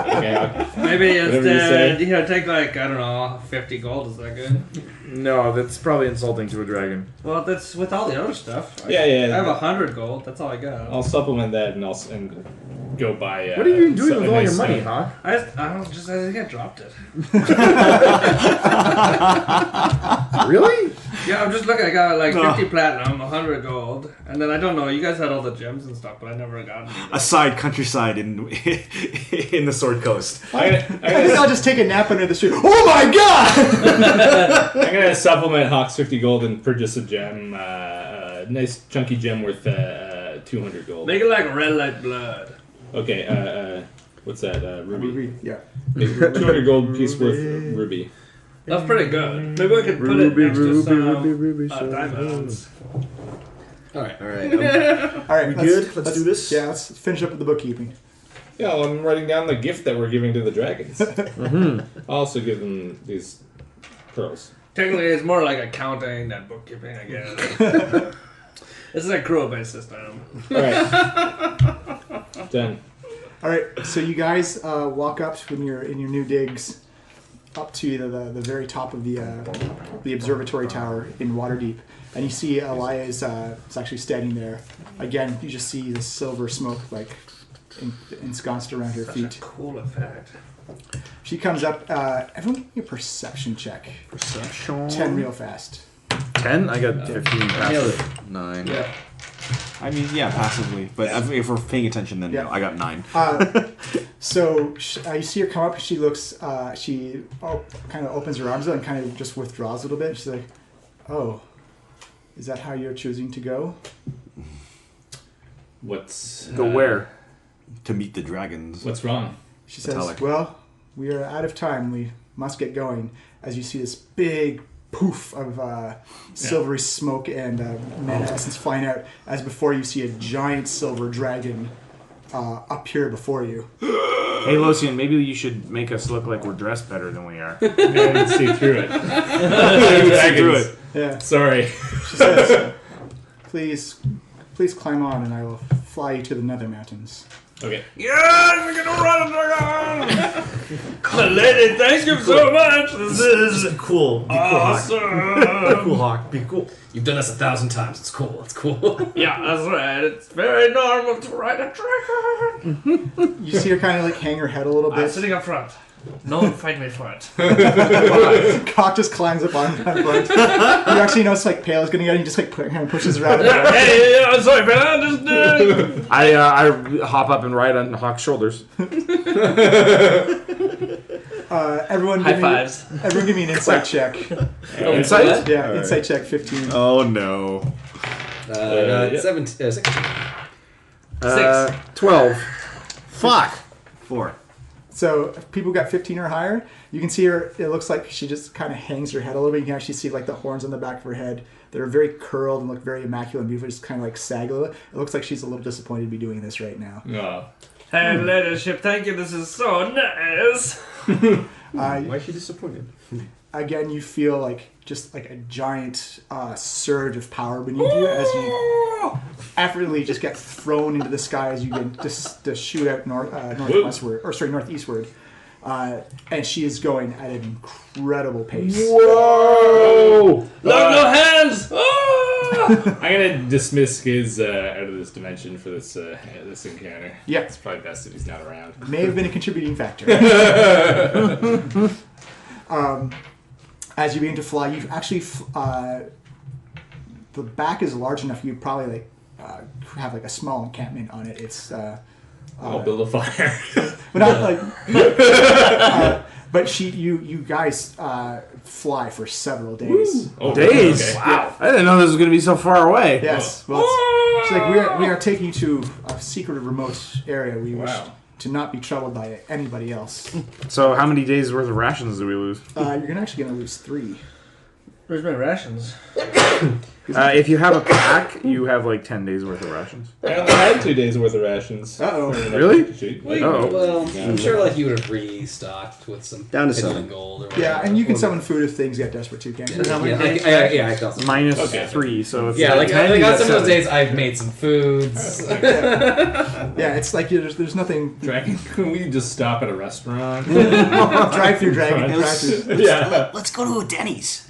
Okay, Maybe Whatever you instead, say. take like, I don't know, 50 gold. Is that good? No, that's probably insulting to a dragon. Well, that's with all the other stuff. Yeah. I have 100 gold. That's all I got. I'll supplement that and go buy. What are you doing a with all your nice, money, huh? I think I dropped it. Really? Yeah, I'm just looking. I got like 50 platinum, 100 gold, and then I don't know. You guys had all the gems and stuff, but I never got any. A side countryside in in the Sword Coast. I think I'll just take a nap under the street. Oh my god! I'm gonna supplement Hawk's 50 gold and purchase a gem, nice chunky gem worth 200 gold. Make it like red like blood. Okay, what's that? Ruby. Yeah. 200 gold piece worth ruby. That's pretty good. Maybe we could put it next to some diamonds. All right. All right. All right, We good? Let's do this? Yeah, let's finish up with the bookkeeping. Yeah, well, I'm writing down the gift that we're giving to the dragons. I'll also give them these pearls. Technically, it's more like accounting than bookkeeping, I guess. It's an accrual-based system. All right. Done. All right, so you guys walk up when you're in your new digs, up to the very top of the observatory tower in Waterdeep, and you see Elia is actually standing there. Again, you just see the silver smoke like ensconced around her feet. Cool effect. She comes up. Everyone, give me a perception check. Perception. 10 real fast. 10? I got 15 passive. 9. Yeah. I mean, yeah, passively. But if we're paying attention, then Yeah. no, I got 9. So you see her come up. She looks. She kind of opens her arms out and kind of just withdraws a little bit. She's like, "Oh, is that how you're choosing to go?" What's Go where? To meet the dragons. What's wrong? She says, Metallic. "Well, we are out of time. We must get going." As you see this big poof of silvery smoke and mana essence flying out, as before you see a giant silver dragon appear before you. Hey, Lucian, maybe you should make us look like we're dressed better than we are. I can see through it. See through it. Yeah. Sorry. She says, "Please climb on, and I will fly you to the Nether Mountains." Okay. Yes, we're gonna run a dragon! Lady, thank you so much! This is Cool. Be cool, awesome! Hawk. Be cool, Hawk. Be cool. You've done this 1,000 times. It's cool. It's cool. Yeah, that's right. It's very normal to ride a dragon. You see her kind of like hang her head a little I'm bit. sitting up front. No one fight me for it. Cock just climbs up on front. You actually notice like Pale's getting out. And he just like kind of pushes her out. Hey, I'm sorry, man. I'm just I hop up and ride on Hawk's shoulders. Everyone, High give fives. Me, everyone, give me an insight check. Insight? Yeah, insight check 15. Oh no. 17. 6. 12. Fuck. 4. So if people got 15 or higher, you can see her. It looks like she just kind of hangs her head a little bit. You can actually see like the horns on the back of her head that are very curled and look very immaculate and beautiful. Just kind of like sag a little. It looks like she's a little disappointed to be doing this right now. Oh. Hey, leadership, thank you. This is so nice. Why is she disappointed? Again, you feel like just like a giant surge of power beneath you as you effortlessly just get thrown into the sky as you get to shoot out northeastward. And she is going at an incredible pace. Whoa! No hands! I'm gonna dismiss Giz out of this dimension for this this encounter. Yeah. It's probably best if he's not around. May have been a contributing factor. As you begin to fly, you've actually the back is large enough. You'd probably have like a small encampment on it. It's I'll build a fire. but not like. But you guys fly for several days. Oh, Days? okay. Wow. I didn't know this was going to be so far away. Yes. Well, it's like we are taking you to a secret remote area. We wish to not be troubled by anybody else. So how many days worth of rations do we lose? You're actually going to lose 3. Where's my rations? If you have a pack, you have like 10 days worth of rations. I only had 2 days worth of rations. Uh-oh. Really? Wait, Well, I'm sure like you would have restocked with some Down to hidden 7. gold or whatever. Yeah, and you can summon food if things get desperate too, can't you? Yeah, I can also. Minus Okay. 3, so if Yeah, you like have 10, you on get some of those 7. days, I've made some foods. Yeah, it's like there's nothing. Dragon, can we just stop at a restaurant? Drive-through dragon. Yeah. Let's go to a Denny's.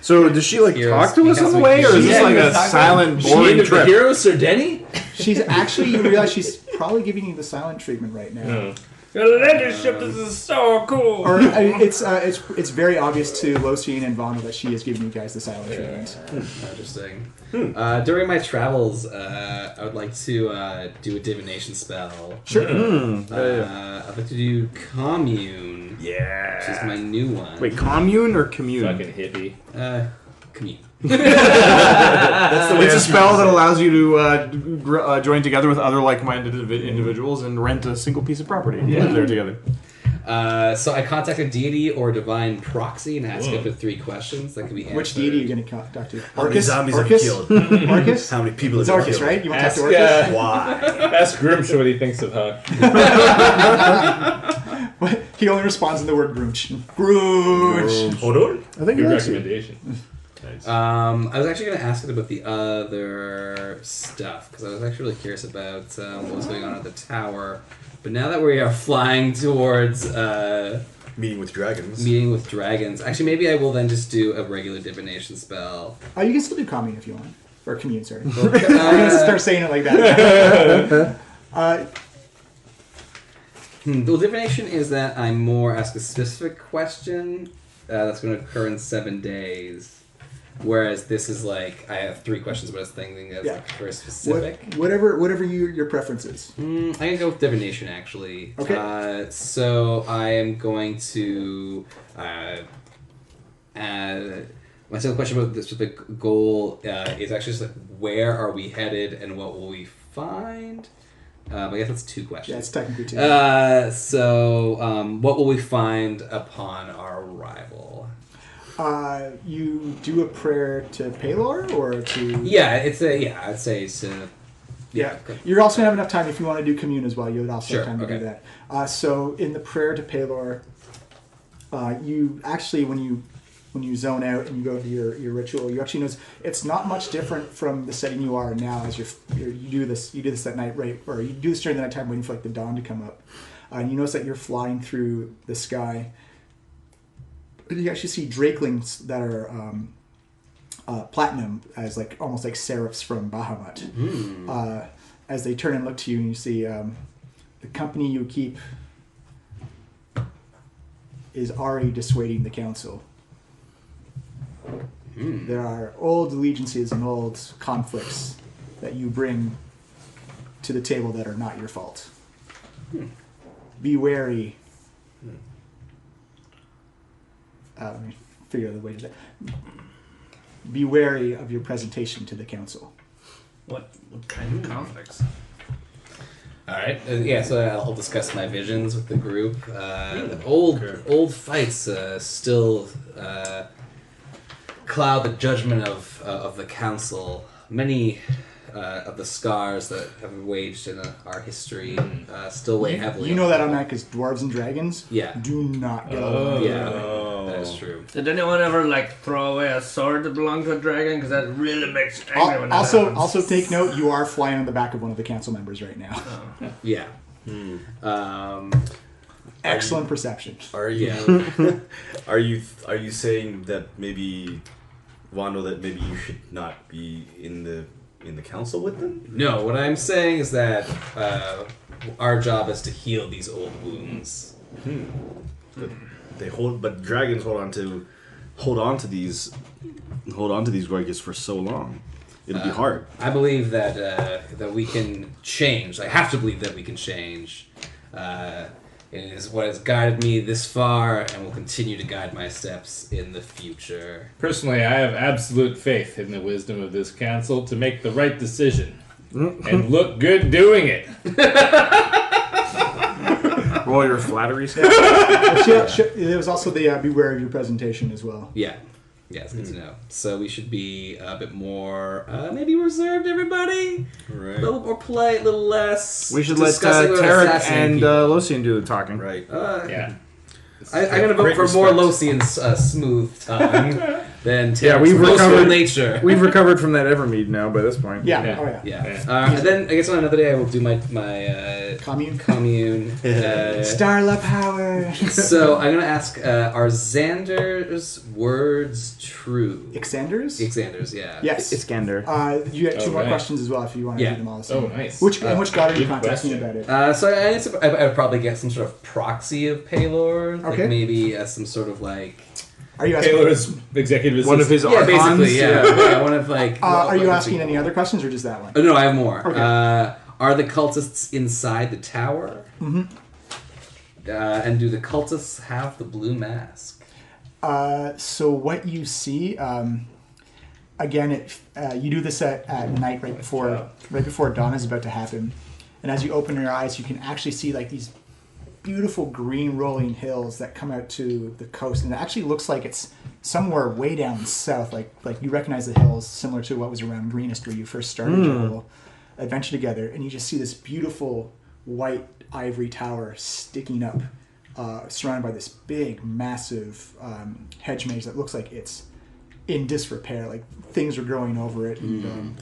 So does she like Heroes. talk to us on the way, or is this Yeah, like he was a talking silent, She boring into the trip? heroes, Sir Denny? She's actually, you realize she's probably giving you the silent treatment right now. Oh. Your leadership, this is so cool. Or it's very obvious to Losine and Vonna that she is giving you guys the silent treatment. Interesting. During my travels, I would like to do a divination spell. Sure. I'd like to do commune, Yeah. which is my new one. Wait, commune or commune? Fucking hippie. Commune. It's a spell that allows you to join together with other like-minded individuals and rent a single piece of property and live there together. So I contact a deity or divine proxy and ask up to 3 questions that can be answered. Which deity are you going to talk to? How many zombies have Orcus? you killed? Orcus? How many people It's have you Orcus, killed? right? You want to talk Ask, to Orcus? Why? Ask Grimsh what he thinks of Huck. He only responds in the word Grunch. Grunch. Hold on. I think Good that's it. recommendation. Nice. I was actually going to ask it about the other stuff because I was actually really curious about what was going on at the tower. But now that we are flying towards Meeting with dragons. meeting with dragons, actually maybe I will then just do a regular divination spell. You can still do commune if you want. Or commune, sorry. We're going to start saying it like that. The divination is that I more ask a specific question that's going to occur in 7 days. Whereas this is like, I have 3 questions about this thing that's like very specific. Whatever your preference is. I'm going to go with divination, actually. Okay. So I am going to... my second question about this specific goal is actually just like, where are we headed and what will we find? I guess that's 2 questions. Yeah, it's technically 2. What will we find upon our arrival? You do a prayer to Palor or to... Yeah, I'd say it's to... Yeah. You're also going to have enough time if you want to do commune as well. You would also Sure, have time to okay. do that. So in the prayer to Palor, you actually, when you zone out and you go to your ritual, you actually notice it's not much different from the setting you are now as you do this at night, right? Or you do this during the nighttime waiting for like the dawn to come up. And you notice that you're flying through the sky. And you actually see drakelings that are platinum as like almost like seraphs from Bahamut. As they turn and look to you, and you see the company you keep is already dissuading the council. There are old allegiances and old conflicts that you bring to the table that are not your fault. Be wary. Let me figure out the way to that. Be wary of your presentation to the council. What kind of conflicts? All right. So I'll discuss my visions with the group. Old fights still cloud the judgment of the council. Many of the scars that have been waged in our history still weigh heavily. You know that on that because dwarves and dragons do not get along. That is true. Did anyone ever throw away a sword that belonged to a dragon? Because that really makes you angry when that happens. Also take note, you are flying on the back of one of the council members right now. Yeah. Excellent perception. Are you are you saying that maybe Wando, that maybe you should not be in the council with them? No, what I'm saying is that our job is to heal these old wounds. But dragons hold on to these Gorgas for so long. It'll be hard. I believe that we can change. I have to believe that we can change. It is what has guided me this far and will continue to guide my steps in the future. Personally, I have absolute faith in the wisdom of this council to make the right decision. And look good doing it. Roll your flattery set. There was also the beware of your presentation as well. Yeah, it's good to know. So we should be a bit more, maybe reserved, everybody? Right. A little more polite, a little less. We should let discussing or Tarek assassinating and people. Lucian do the talking. Right. Yeah. I'm going to vote for more Lucian's smooth tongue than Tarek's we've boastful recovered nature. We've recovered from that Evermead now by this point. Yeah. Yeah. Oh yeah. Yeah. And then I guess on another day I will do my Commune. Starla power. So I'm gonna ask: are Xander's words true? Ixander's? Yeah. Yes. Iskander. You get two more right. questions as well if you want to Yeah. read them all. So. Oh, nice. Which god are you Good contacting question. about it? So I would probably get some sort of proxy of Paylor, like Okay. maybe some sort of like. Are you asking? Taylor's executive One of his Yeah, archons. basically, yeah. One of like. Are you asking any other questions or just that one? Oh, no, I have more. Okay. Are the cultists inside the tower? Mm-hmm. And do the cultists have the blue mask? So what you see, again, you do this at night right before dawn is about to happen, and as you open your eyes, you can actually see these beautiful green rolling hills that come out to the coast, and it actually looks like it's somewhere way down south. Like you recognize the hills similar to what was around Greenest where you first started your little adventure together, and you just see this beautiful white ivory tower sticking up, surrounded by this big, massive hedge maze that looks like it's in disrepair. Like things are growing over it, and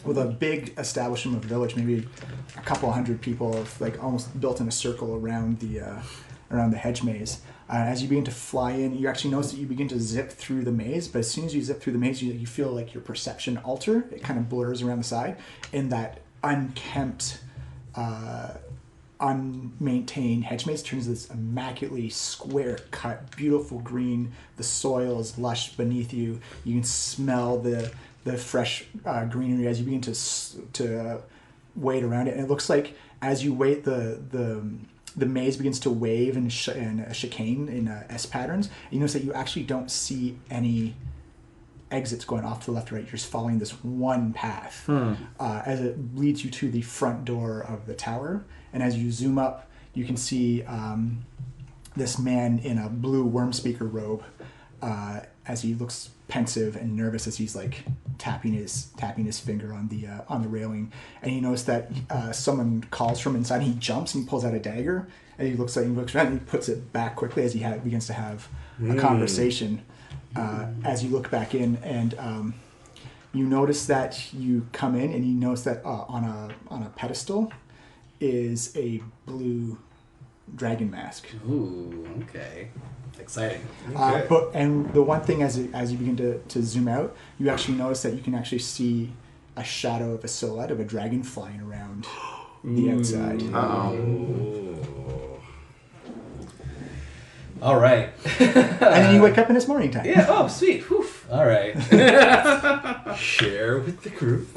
with a big establishment of a village, maybe a couple hundred people, almost built in a circle around the hedge maze. As you begin to fly in, you actually notice that you begin to zip through the maze. But as soon as you zip through the maze, you feel like your perception alter. It kind of blurs around the side, and that unkempt, unmaintained hedge maze turns this immaculately square cut, beautiful green. The soil is lush beneath you. You can smell the fresh greenery as you begin to wade around it, and it looks like as you wait, the maze begins to wave and chicane in S patterns. You notice that you actually don't see any exits going off to the left or right. You're just following this one path as it leads you to the front door of the tower. And as you zoom up, you can see this man in a blue worm speaker robe as he looks pensive and nervous as he's tapping his finger on the railing. And you notice that someone calls from inside. He jumps and he pulls out a dagger, and he looks around and he puts it back quickly as he begins to have a conversation. As you look back in, and you notice that you come in, and you notice that on a pedestal is a blue dragon mask. Ooh, okay. Exciting. And the one thing as you begin to zoom out, you actually notice that you can actually see a shadow of a silhouette of a dragon flying around the outside. All right. And then you wake up and it's morning time. Yeah. Oh, sweet. Whew. All right. Share with the group.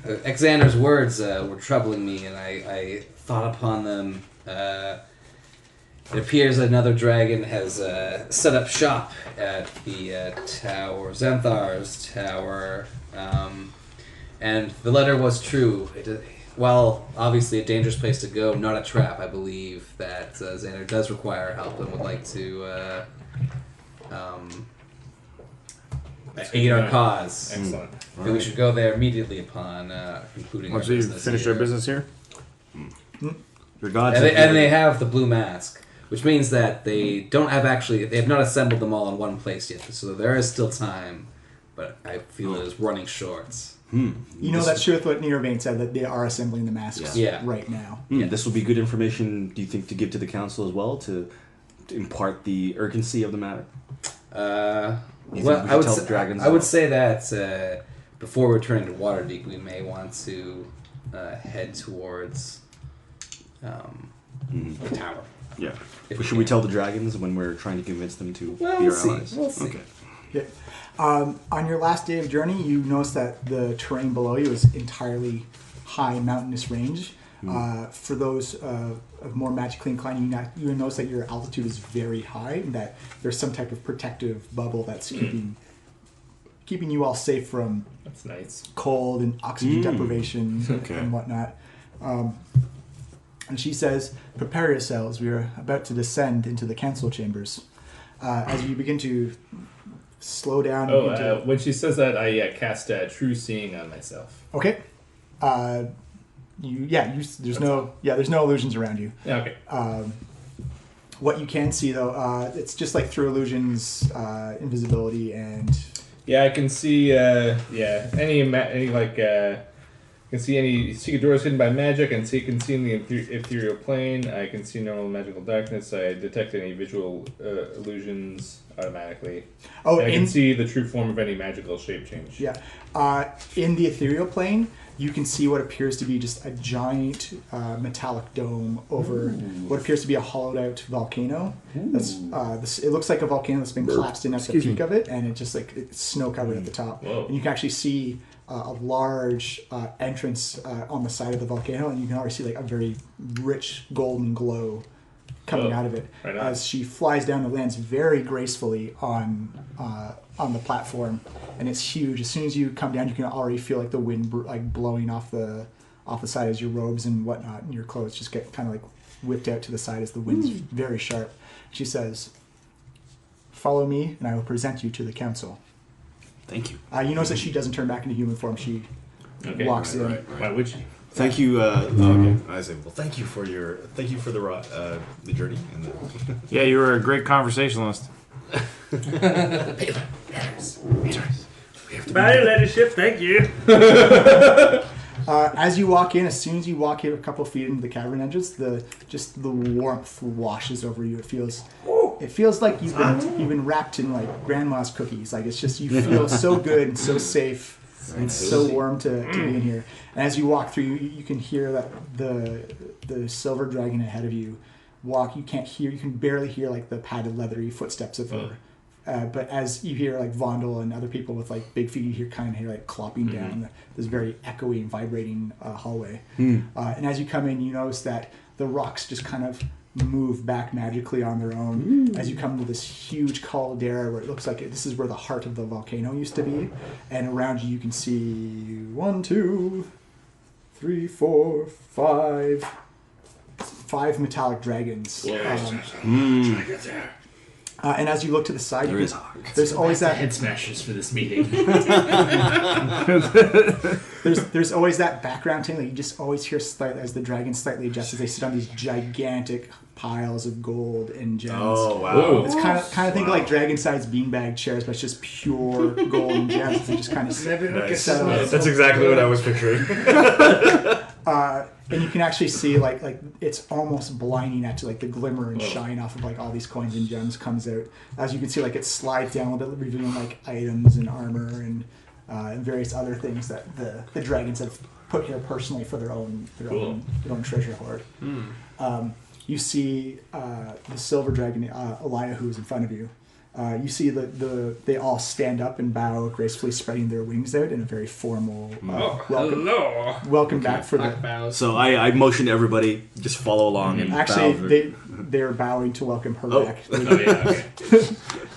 Xander's words were troubling me, and I thought upon them. It appears that another dragon has set up shop at the tower, Xanthar's tower. And the letter was true. While obviously a dangerous place to go, not a trap, I believe that Xander does require help and would like to aid our cause. Excellent. And we should go there immediately upon concluding our business. Finish our business here. Your gods. And they have the blue mask, which means that they have not assembled them all in one place yet. So there is still time, but I feel it is running short. You know that's true with what Nearvane said, that they are assembling the masks right now. This will be good information, do you think, to give to the council as well, to impart the urgency of the matter? I would say that before returning to Waterdeep, we may want to head towards the tower. Yeah. Should we tell the dragons when we're trying to convince them to be our allies? We'll see. Okay. Yeah. On your last day of journey, you notice that the terrain below you is entirely high mountainous range. For those of more magically inclined, you notice that your altitude is very high, and that there's some type of protective bubble that's keeping you all safe from That's nice. cold and oxygen deprivation and whatnot. And she says, "Prepare yourselves. We are about to descend into the council chambers." As you begin to slow down. When she says that, I cast True Seeing on myself. Okay. There's no illusions around you. Okay. What you can see though, it's just like through illusions, invisibility, and Yeah, I can see. I can see any secret doors hidden by magic. I can see in the ethereal plane. I can see normal magical darkness. I detect any visual illusions automatically. And I can see the true form of any magical shape change. Yeah. In the ethereal plane, you can see what appears to be just a giant metallic dome over what appears to be a hollowed out volcano. It looks like a volcano that's been collapsed in at the peak of it, and it's snow covered at the top. Whoa. And you can actually see a large entrance on the side of the volcano, and you can already see like a very rich golden glow coming out of it. Right on. As she flies down, it lands very gracefully on the platform, and it's huge. As soon as you come down, you can already feel like the wind blowing off the side as your robes and whatnot and your clothes just get kind of like whipped out to the side as the wind's very sharp. She says, "Follow me, and I will present you to the council." Thank you. You notice that she doesn't turn back into human form. She walks in. Why would she? Thank you. Okay. I say, well, thank you for the journey. And Yeah, you were a great conversationalist. Bye, ladyship. Thank you. As you walk in, as soon as you walk in a couple feet into the cavern entrance, the warmth washes over you. It feels like you've been wrapped in like grandma's cookies. Like it's just, you feel so good and so safe and so warm to be in here. And as you walk through, you can hear that the silver dragon ahead of you walk. You can barely hear like the padded leathery footsteps of her. But as you hear like Vondel and other people with like big feet, you hear like clopping down this very echoey and vibrating hallway. And as you come in, you notice that the rocks just kind of move back magically on their own as you come to this huge caldera where it looks like this is where the heart of the volcano used to be. And around you can see 1, 2, 3, 4, 5 metallic dragons. And as you look to the side, there's always that head smashers for this meeting. there's always that background thing that you just always hear slightly as the dragons slightly adjust as they sit on these gigantic piles of gold and gems. Oh wow! It's kind of think of like dragon-sized beanbag chairs, but it's just pure gold and gems. They just kind of settle. That's exactly what I was picturing. And you can actually see like it's almost blinding at like the glimmer and shine off of like all these coins and gems comes out. As you can see, like it slides down a little bit, revealing like items and armor and various other things that the dragons have put here personally for their own treasure hoard. You see the silver dragon Eliahu is in front of you. You see they all stand up and bow gracefully, spreading their wings out in a very formal welcome. Hello. Welcome back for the. Bows. So I motion to everybody just follow along and Actually, they're bowing to welcome her back. Oh yeah. Okay.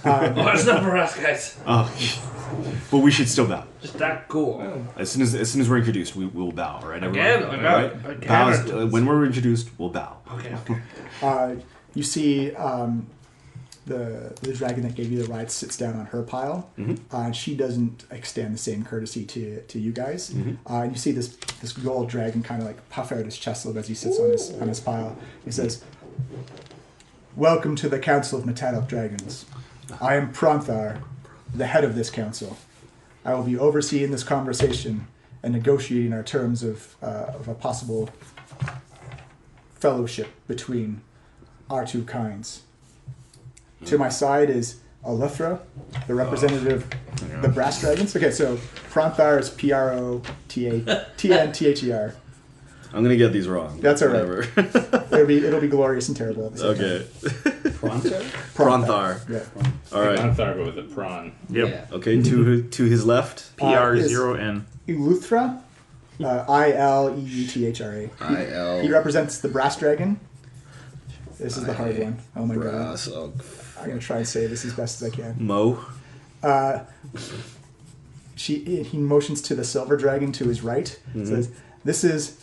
It's not for us, guys. Oh, But we should still bow. Just that cool. As soon as we're introduced, we will bow. All right, everyone. Again, All I right? bow. Again. Bows, when we're introduced, we'll bow. Okay. You see the dragon that gave you the ride sits down on her pile. And she doesn't extend the same courtesy to you guys. And you see this gold dragon kind of like puff out his chest a little bit as he sits on his pile. He says, "Welcome to the Council of Metallic Dragons. I am Pronthar, the head of this council. I will be overseeing this conversation and negotiating our terms of a possible fellowship between our two kinds. To my side is Alethra, the representative of the Brass Dragons." Okay, so Pronthar is Prontanther. I'm gonna get these wrong. That's all right. Whatever. It'll be glorious and terrible at the same Okay. Pronto? Pronthar. Yeah. All right. Pronthar, but with a prawn. Yep. Yeah. Okay. To his left. PR0N. Iluthra, Ileuthra. I-L. He represents the Brass Dragon. This is the hard one. Oh my god. Brass. Oh. I'm gonna try and say this as best as I can. Mo. He motions to the silver dragon to his right. Says, "This is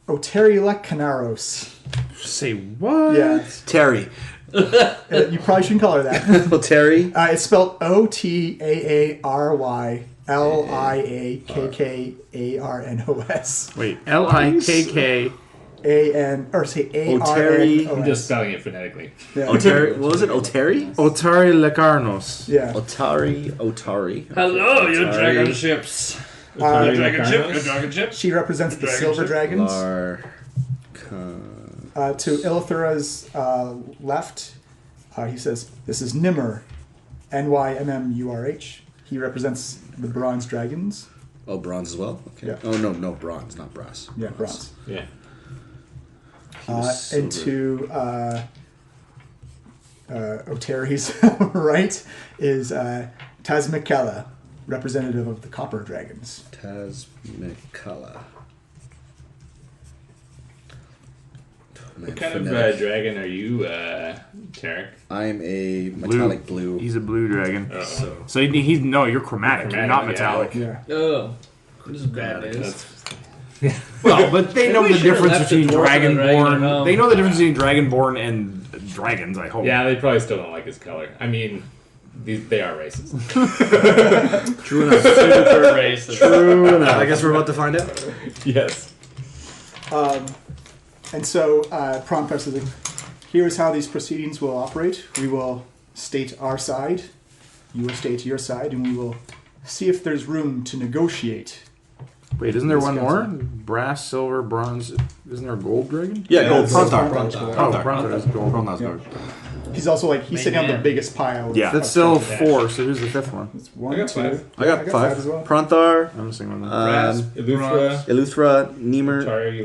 Oterielek Canaros." Say what? Yeah. Terry. You probably shouldn't call her that. Oh, Terry. It's spelled OTAARYLIAKKARNOS. Wait, LIKK. ARNOS. I'm just spelling it phonetically. Yeah. Otari. What was it? Otari? Otari Lecarnos. Yeah. Otari. Hello, you Atari. dragon ships. Atari Your dragon ship. Mechanos? Your dragon ship. She represents the Dragon silver ship. dragons. To Ilithura's left, he says, "This is Nimmer, NYMMURH. He represents the bronze dragons." Oh, bronze as well. Okay. Yeah. Oh no, bronze, not brass. Yeah, bronze. Yeah. And to Oteri's right is Tazmikella, representative of the copper dragons. Tazmikella. What kind of dragon are you, Tarek? I'm a metallic blue. He's a blue dragon. Oh. So he's no, you're chromatic. You're not Chromatic, metallic. Yeah. Oh, this is bad news. That's Well, but they know we the should've difference left the between dwarf and the dragon at dragonborn. home. They know the difference between dragonborn and dragons. I hope. yeah. They probably still don't like his color. I mean, they are racist. True enough. Super racist. True enough. I guess we're about to find out. Yes. And so Pronthar says, "Here's how these proceedings will operate. We will state our side, you will state your side, and we will see if there's room to negotiate." Wait, isn't there This one council. more? Brass, silver, bronze. Isn't there a gold dragon? Yeah, gold. it's Pronthar. Pronthar. Oh, bronze is gold. Prontar's Yeah. gold. He's also he's sitting on the Man. biggest pile. Yeah. That's still 4. So who's the 5th one? It's one, I got two. five. I got five. as well. Pronthar. I'm missing one. Brass, Eleuthera, Eleuthera. Niemer. Atari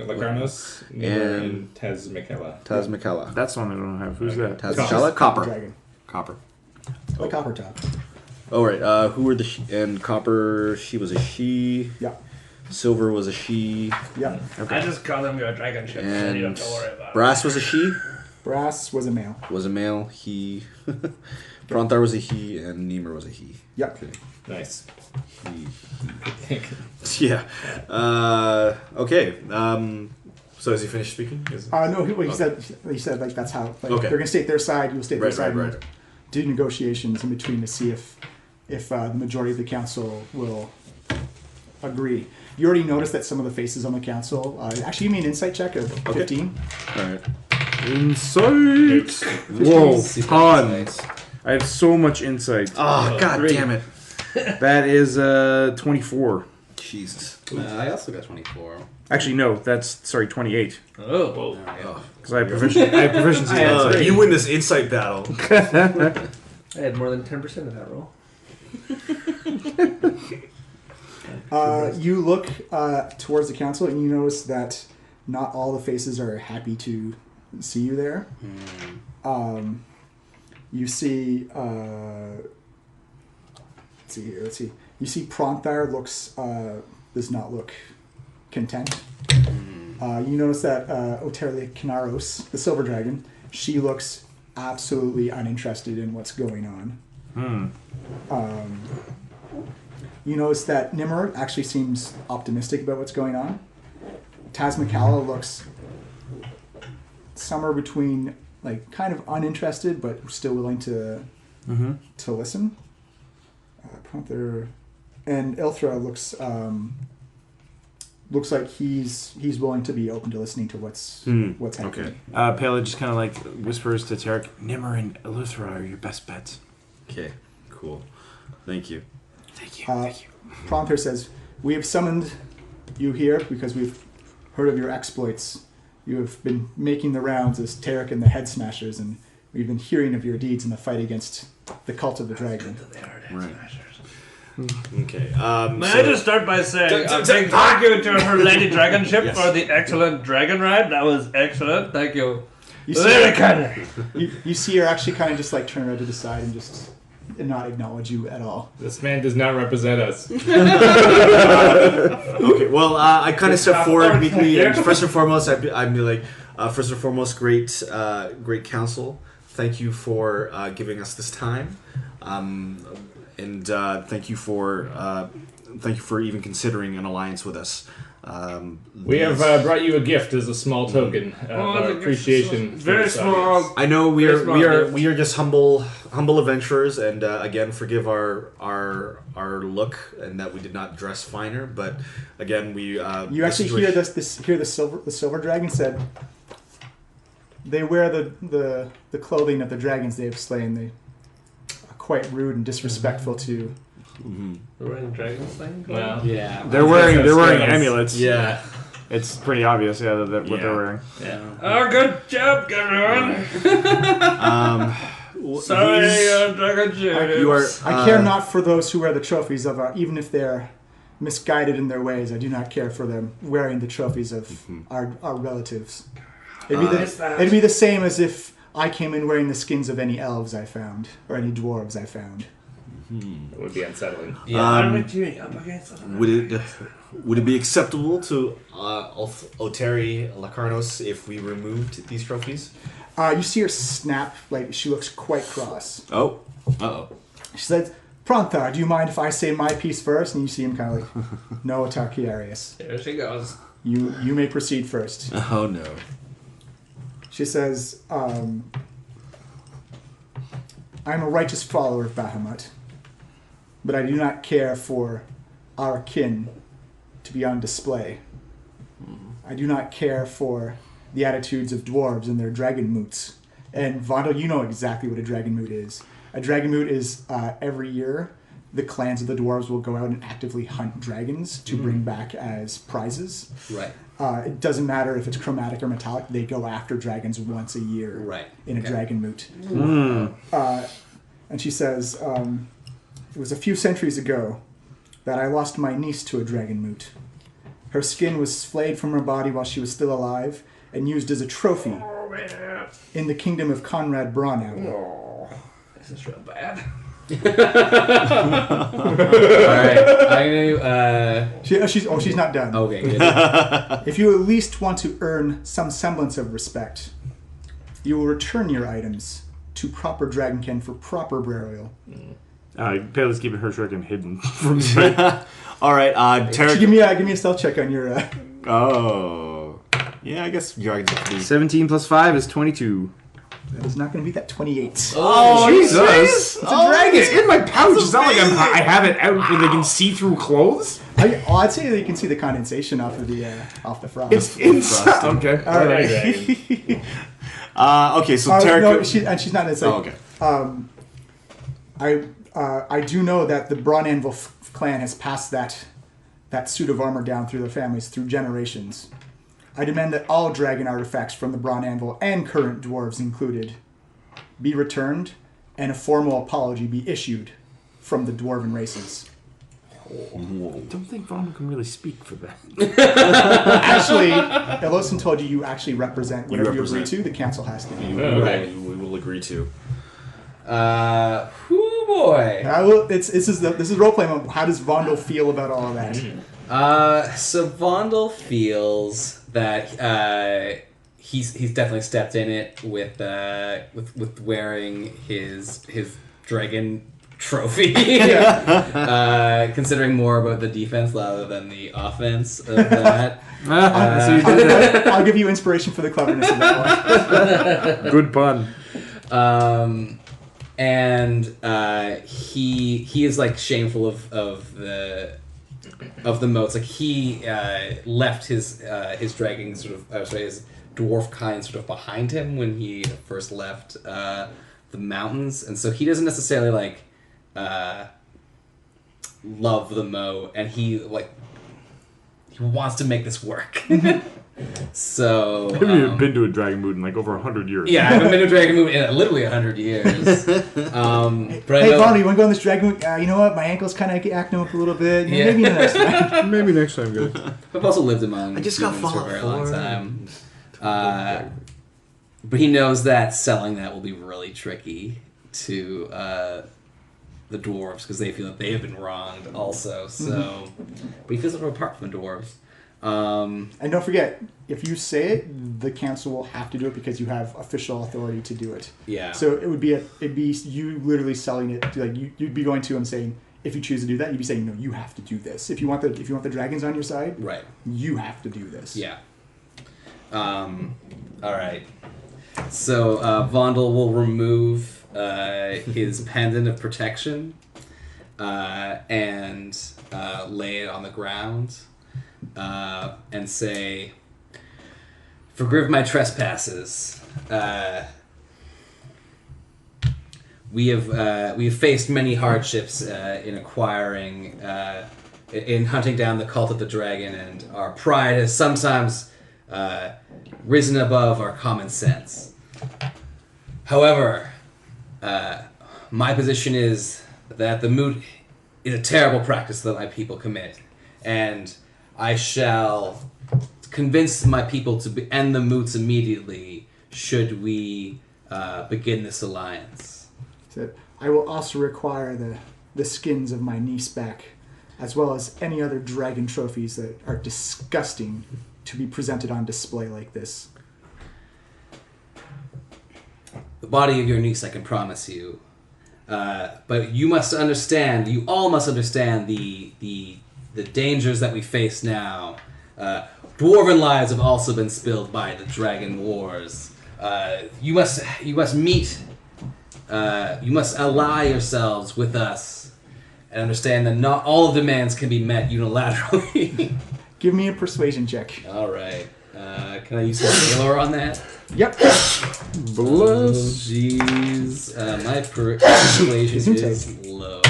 Lecarnos, and Tazmikella. Tazmikella. That's one I don't have. Who's that? Tazmikella. Copper. Dragon. Copper. The copper top. Oh right. Who were the and copper? She was a she. Yeah. Silver was a she. Yeah. I just call them your dragon ships. And you don't And have to worry about brass was a she. Brass was a male. Was a male. He. Pronthar was a he, and Niemer was a he. Yep. Okay. Nice. He. Yeah. Okay. So has he finished speaking? No, he said like that's how Okay. they're gonna state their side. You'll state their Right, side. right, and right. Do negotiations in between to see if the majority of the council will agree. You already noticed that some of the faces on the council. Actually, you mean insight check of 15. All right. Insight. Whoa, Super tons. insight. I have so much insight. Oh, god 3. damn it. That is 24. Jesus. I also got 24. Actually, no. That's 28. Oh, Because I have proficiency. I have proficiency. in insight. You win this insight battle. I had more than 10% of that roll. You look towards the council and you notice that not all the faces are happy to see you there. You see. Let's see here. Let's see. You see Pronthar does not look content. You notice that Oteria Canaros, the silver dragon, she looks absolutely uninterested in what's going on. You notice that Nimmer actually seems optimistic about what's going on. Tazmikala looks somewhere between like kind of uninterested but still willing to listen. Panther and Ilthra looks like he's willing to be open to listening to what's happening. Okay. Pele just kind of like whispers to Tarek, Nimmer and Ilthra are your best bets. Okay, cool. Thank you. Thank you. Thank you. Panther says, "We have summoned you here because we've heard of your exploits. You have been making the rounds as Tarek and the Head Smashers, and we've been hearing of your deeds in the fight against the Cult of the Dragon." Right. Okay. May I just start by saying thank you to her Lady Dragon Ship for the excellent dragon ride. That was excellent. Thank you. Very kind. You see her actually kind of just like turn around to the side and just not acknowledge you at all. This man does not represent us. Okay, well, I kind of step forward immediately, and first and foremost, I'd be like, first and foremost, great counsel. Thank you for giving us this time, and thank you for even considering an alliance with us. We have brought you a gift as a small token of our appreciation. Very small. I know we are just humble adventurers, and again, forgive our look and that we did not dress finer. But again, we you actually hear the silver dragon said they wear the clothing of the dragons they have slain. They are quite rude and disrespectful to. They're wearing dragon slaying? Well, Yeah. They're wearing amulets. Yeah. It's pretty obvious, what they're wearing. Yeah. Oh, good job, everyone. Sorry, dragon ships. I care not for those who wear the trophies of our, even if they're misguided in their ways. I do not care for them wearing the trophies of our relatives. It'd be the same as if I came in wearing the skins of any elves I found or any dwarves I found. It would be unsettling. Yeah. Would it be acceptable to Oteri Lacarnos if we removed these trophies? You see her snap, like she looks quite cross. Oh. Uh-oh. She said, "Pronthar, do you mind if I say my piece first?" And you see him kind of like, "No, Tarkiarius. There she goes. You may proceed first." Oh, no. She says, "I am a righteous follower of Bahamut, but I do not care for our kin to be on display. I do not care for the attitudes of dwarves and their dragon moots." And Vondel, you know exactly what a dragon moot is. A dragon moot is every year the clans of the dwarves will go out and actively hunt dragons to bring back as prizes. Right. It doesn't matter if it's chromatic or metallic, they go after dragons once a year in a dragon moot. And she says, "It was a few centuries ago that I lost my niece to a dragon moot. Her skin was flayed from her body while she was still alive and used as a trophy in the kingdom of Conrad Braunow." Oh, this is real bad. Alright. I'm gonna She's not done. okay, good. If you at least want to earn some semblance of respect, you will return your items to proper dragonkin for proper burial. Pele's keeping her shuriken hidden from All right, Tarek. Give me a stealth check on your. Oh. Yeah, I guess dragons have to be... 17 plus 5 is 22. That is not going to beat that 28. Oh, Jesus! It's a dragon. It's in my pouch. It's not like I have it out where they can see through clothes. I'd say that you can see the condensation off the frost. It's inside. Okay. All right. okay, so Tarek... No, she's not. It's like, okay. I do know that the Braun Anvil clan has passed that suit of armor down through their families through generations. I demand that all dragon artifacts from the Braun Anvil, and current dwarves included, be returned, and a formal apology be issued from the dwarven races. I don't think Vaughn can really speak for that. Actually, Elosin told you actually represent whatever you agree to. The council has to. We will agree to. Whoo boy. This is role playing. How does Vondel feel about all of that? So Vondel feels that he's definitely stepped in it with wearing his dragon trophy. Considering more about the defense rather than the offense of that. I'll give you inspiration for the cleverness of that one. Good pun. And he is like shameful of the moats. Like he left his dragging sort of his dwarf kind sort of behind him when he first left the mountains, and so he doesn't necessarily like love the moat, and he wants to make this work. So Maybe you've been to a dragon moot in like over 100 years. yeah, I haven't been to a dragon moot in literally 100 years. But Hey, Vaughn, you want to go on this dragon? You know what? My ankle's kind of acting up a little bit. Yeah. Maybe next time. Maybe next time, guys. I've also lived among I just got humans for a fought very long for. time. But he knows that selling that will be really tricky to the dwarves because they feel that they have been wronged also. So, but he feels like we're apart from the dwarves. And don't forget, if you say it, the council will have to do it because you have official authority to do it. Yeah. So it'd be you literally selling it. To, like you'd be going to him saying, if you choose to do that, you'd be saying, no, you have to do this. If you want the dragons on your side, Right. you have to do this. Yeah. All right. So Vondel will remove his pendant of protection and lay it on the ground and say, "Forgive my trespasses. We have faced many hardships in acquiring, in hunting down the cult of the dragon, and our pride has sometimes risen above our common sense. However, my position is that the moot is a terrible practice that my people commit, and I shall convince my people to end the moots immediately should we begin this alliance." So I will also require the skins of my niece back, as well as any other dragon trophies that are disgusting to be presented on display like this. The body of your niece, I can promise you. But you must understand, you all must understand the dangers that we face now. Dwarven lives have also been spilled by the dragon wars. You must meet, you must ally yourselves with us and understand that not all demands can be met unilaterally. Give me a persuasion check. All right. Can I use some Valor on that? Yep. Oh, jeez. My persuasion is low.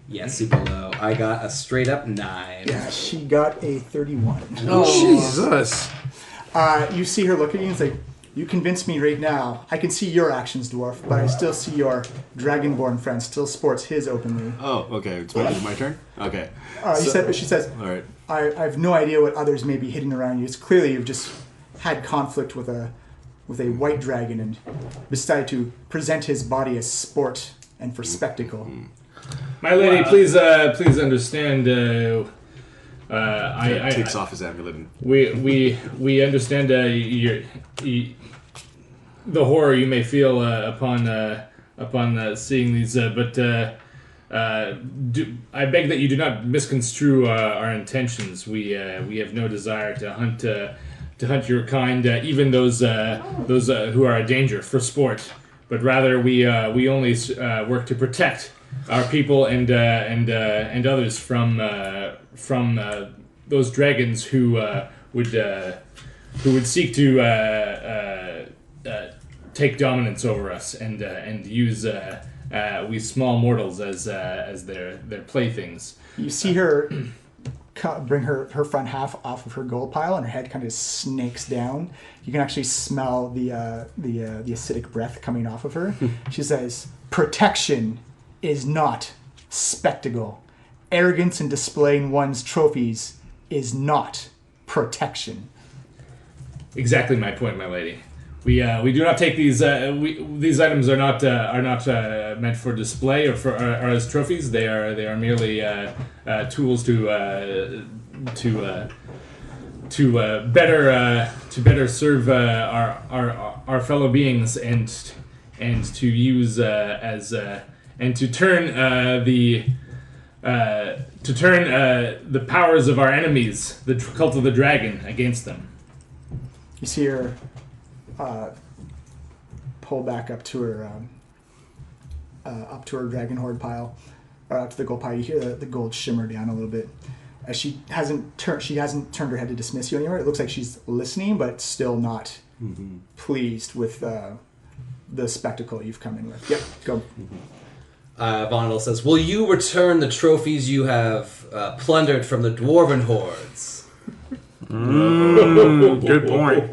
Yeah, super low. I got a straight up 9. Yeah, she got a 31. Jesus. You see her look at you and say, "You convinced me right now. I can see your actions, dwarf, but I still see your dragonborn friend still sports his openly." Oh, okay. It's my turn? Okay. She says, All right. I have no idea what others may be hidden around you. It's clearly you've just had conflict with a white dragon and decided to present his body as sport and for spectacle. My lady, please understand. I Takes off his amulet. And we understand the horror you may feel upon seeing these, but I beg that you do not misconstrue our intentions. We have no desire to hunt your kind, even those who are a danger for sport. But rather, we only work to protect our people and others from those dragons who would seek to take dominance over us and use we small mortals as their playthings. You see her bring her front half off of her gold pile, and her head kind of snakes down. You can actually smell the acidic breath coming off of her. She says, "Protection is not spectacle. Arrogance in displaying one's trophies is not protection." Exactly my point, my lady. We do not take these. These items are not meant for display or as trophies. They are merely tools to better serve our fellow beings and to use and to turn the powers of our enemies, the cult of the dragon, against them. You see her pull back up to her dragon horde pile, or up to the gold pile. You hear the gold shimmer down a little bit. As she hasn't turned her head to dismiss you anymore. It looks like she's listening, but still not pleased with the spectacle you've come in with. Yep, go. Vondel says, "Will you return the trophies you have plundered from the dwarven hordes?" Good point.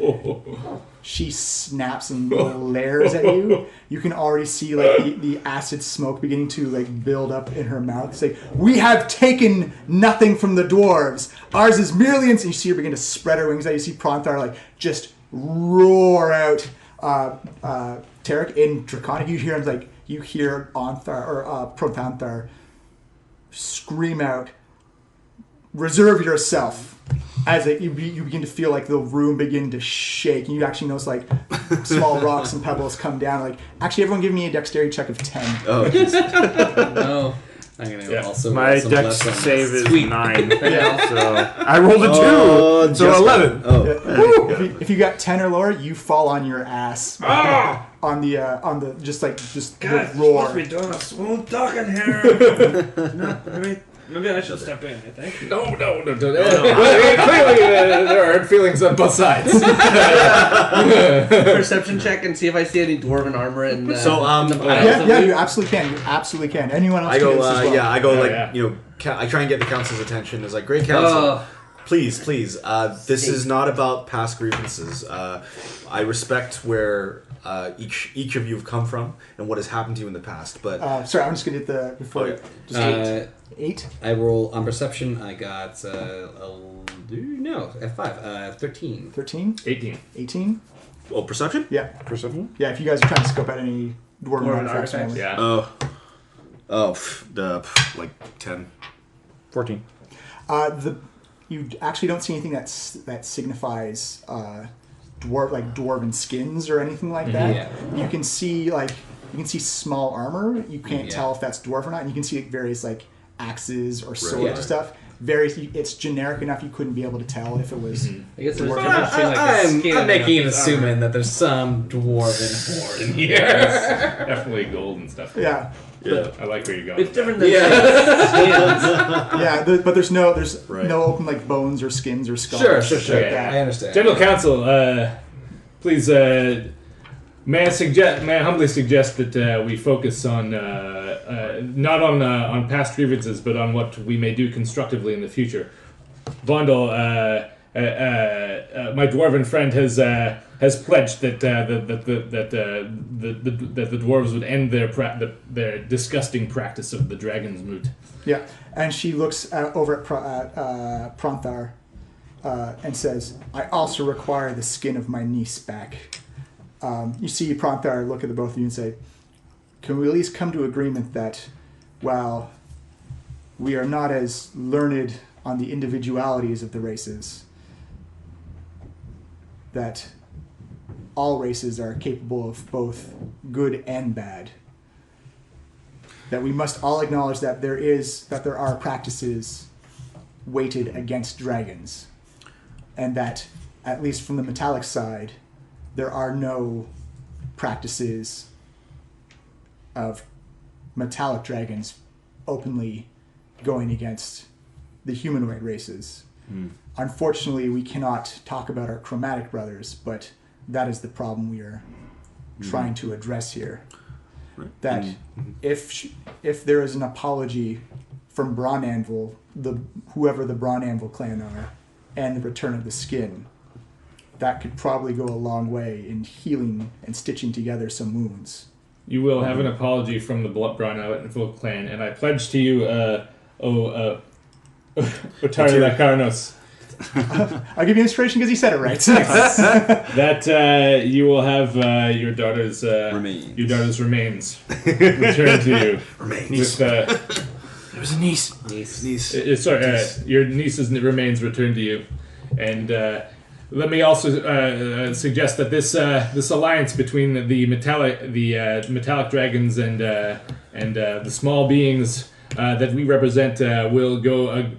She snaps and glares at you. You can already see like the acid smoke beginning to like build up in her mouth. It's like, "We have taken nothing from the dwarves. Ours is merely..." And you see her begin to spread her wings out. You see Pronthar like just roar out. Tarek in Draconic, you hear Onthar or Prothanthar scream out, "Reserve yourself." As you begin to feel like the room begin to shake, and you actually notice like small rocks and pebbles come down. Like, actually, everyone give me a dexterity check of 10. Oh, No. I'm gonna also My roll some dex less on save this. is Sweet. 9. So I rolled a 2, so just 11. Oh, If you got 10 or lower, you fall on your ass on the just the roar. doing a smooth talking here. Maybe I should step in, I think. No. Clearly, there are feelings on both sides. Perception check and see if I see any dwarven armor in the... So, the piles of Yeah, loot. you absolutely can. You absolutely can. Anyone else I can go, do this as well. I go Oh, like, yeah. I try and get the council's attention. It's like, "Great council, Oh. please, this is not about past grievances. I respect where each of you have come from and what has happened to you in the past, but Sorry, I'm just going to hit the... Before Okay. just 8? I roll on perception. I got F5, 13. 13? 18. 18? perception? Yeah. Perception? Yeah, if you guys are trying to scope out any dwarven artifacts. artifacts. Only. Yeah. Like 10. 14. You actually don't see anything that signifies dwarven skins or anything like that. Yeah. You can see small armor. You can't tell if that's dwarf or not. And you can see various like axes or swords and stuff. It's generic enough you couldn't be able to tell if it was. I guess there's a difference between like the skin I'm making an and assuming that there's some dwarven horde in here. Definitely gold and stuff. Yeah. I like where you're going. It's different than Yeah. skins. Yeah, but there's no Right. no open like bones or skins or skulls. Sure. like Yeah. that. I understand. General Counsel, please, may I humbly suggest that we focus on not on past grievances, but on what we may do constructively in the future. Vondel, my dwarven friend has pledged that the dwarves would end their disgusting practice of the dragon's moot. Yeah, and she looks over at Pronthar and says, "I also require the skin of my niece back." You see Pronthar look at the both of you and say, "Can we at least come to agreement that, while we are not as learned on the individualities of the races, that all races are capable of both good and bad? That we must all acknowledge that there are practices weighted against dragons, and that, at least from the metallic side, there are no practices of metallic dragons openly going against the humanoid races. Unfortunately, we cannot talk about our chromatic brothers, but that is the problem we are trying to address here. That if there is an apology from Braun Anvil, whoever the Braun Anvil clan are, and the return of the skin, that could probably go a long way in healing and stitching together some wounds." You will have an apology from the Braun Anvil clan, and I pledge to you, Otari Lacarnos, I'll give you inspiration because he said it right. that you will have your daughter's remains returned to you. Remains. With, There was a niece. your niece's remains returned to you, and let me also suggest that this alliance between the metallic dragons and and the small beings that we represent will go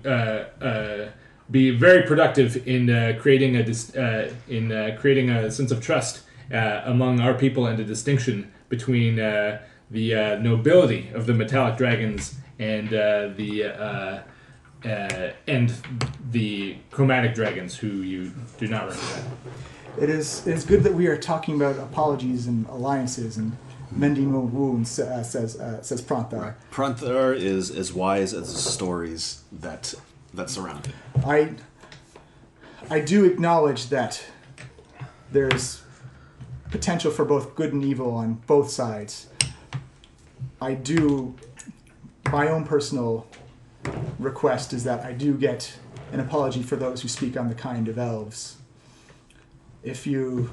be very productive in creating a sense of trust among our people and a distinction between the nobility of the metallic dragons and the chromatic dragons who you do not represent. It is good that we are talking about apologies and alliances and mending old wounds, says Pranthar. Pranthar is as wise as the stories that surround him. I do acknowledge that there's potential for both good and evil on both sides. My own personal request is that I do get an apology for those who speak on the kind of elves. If you,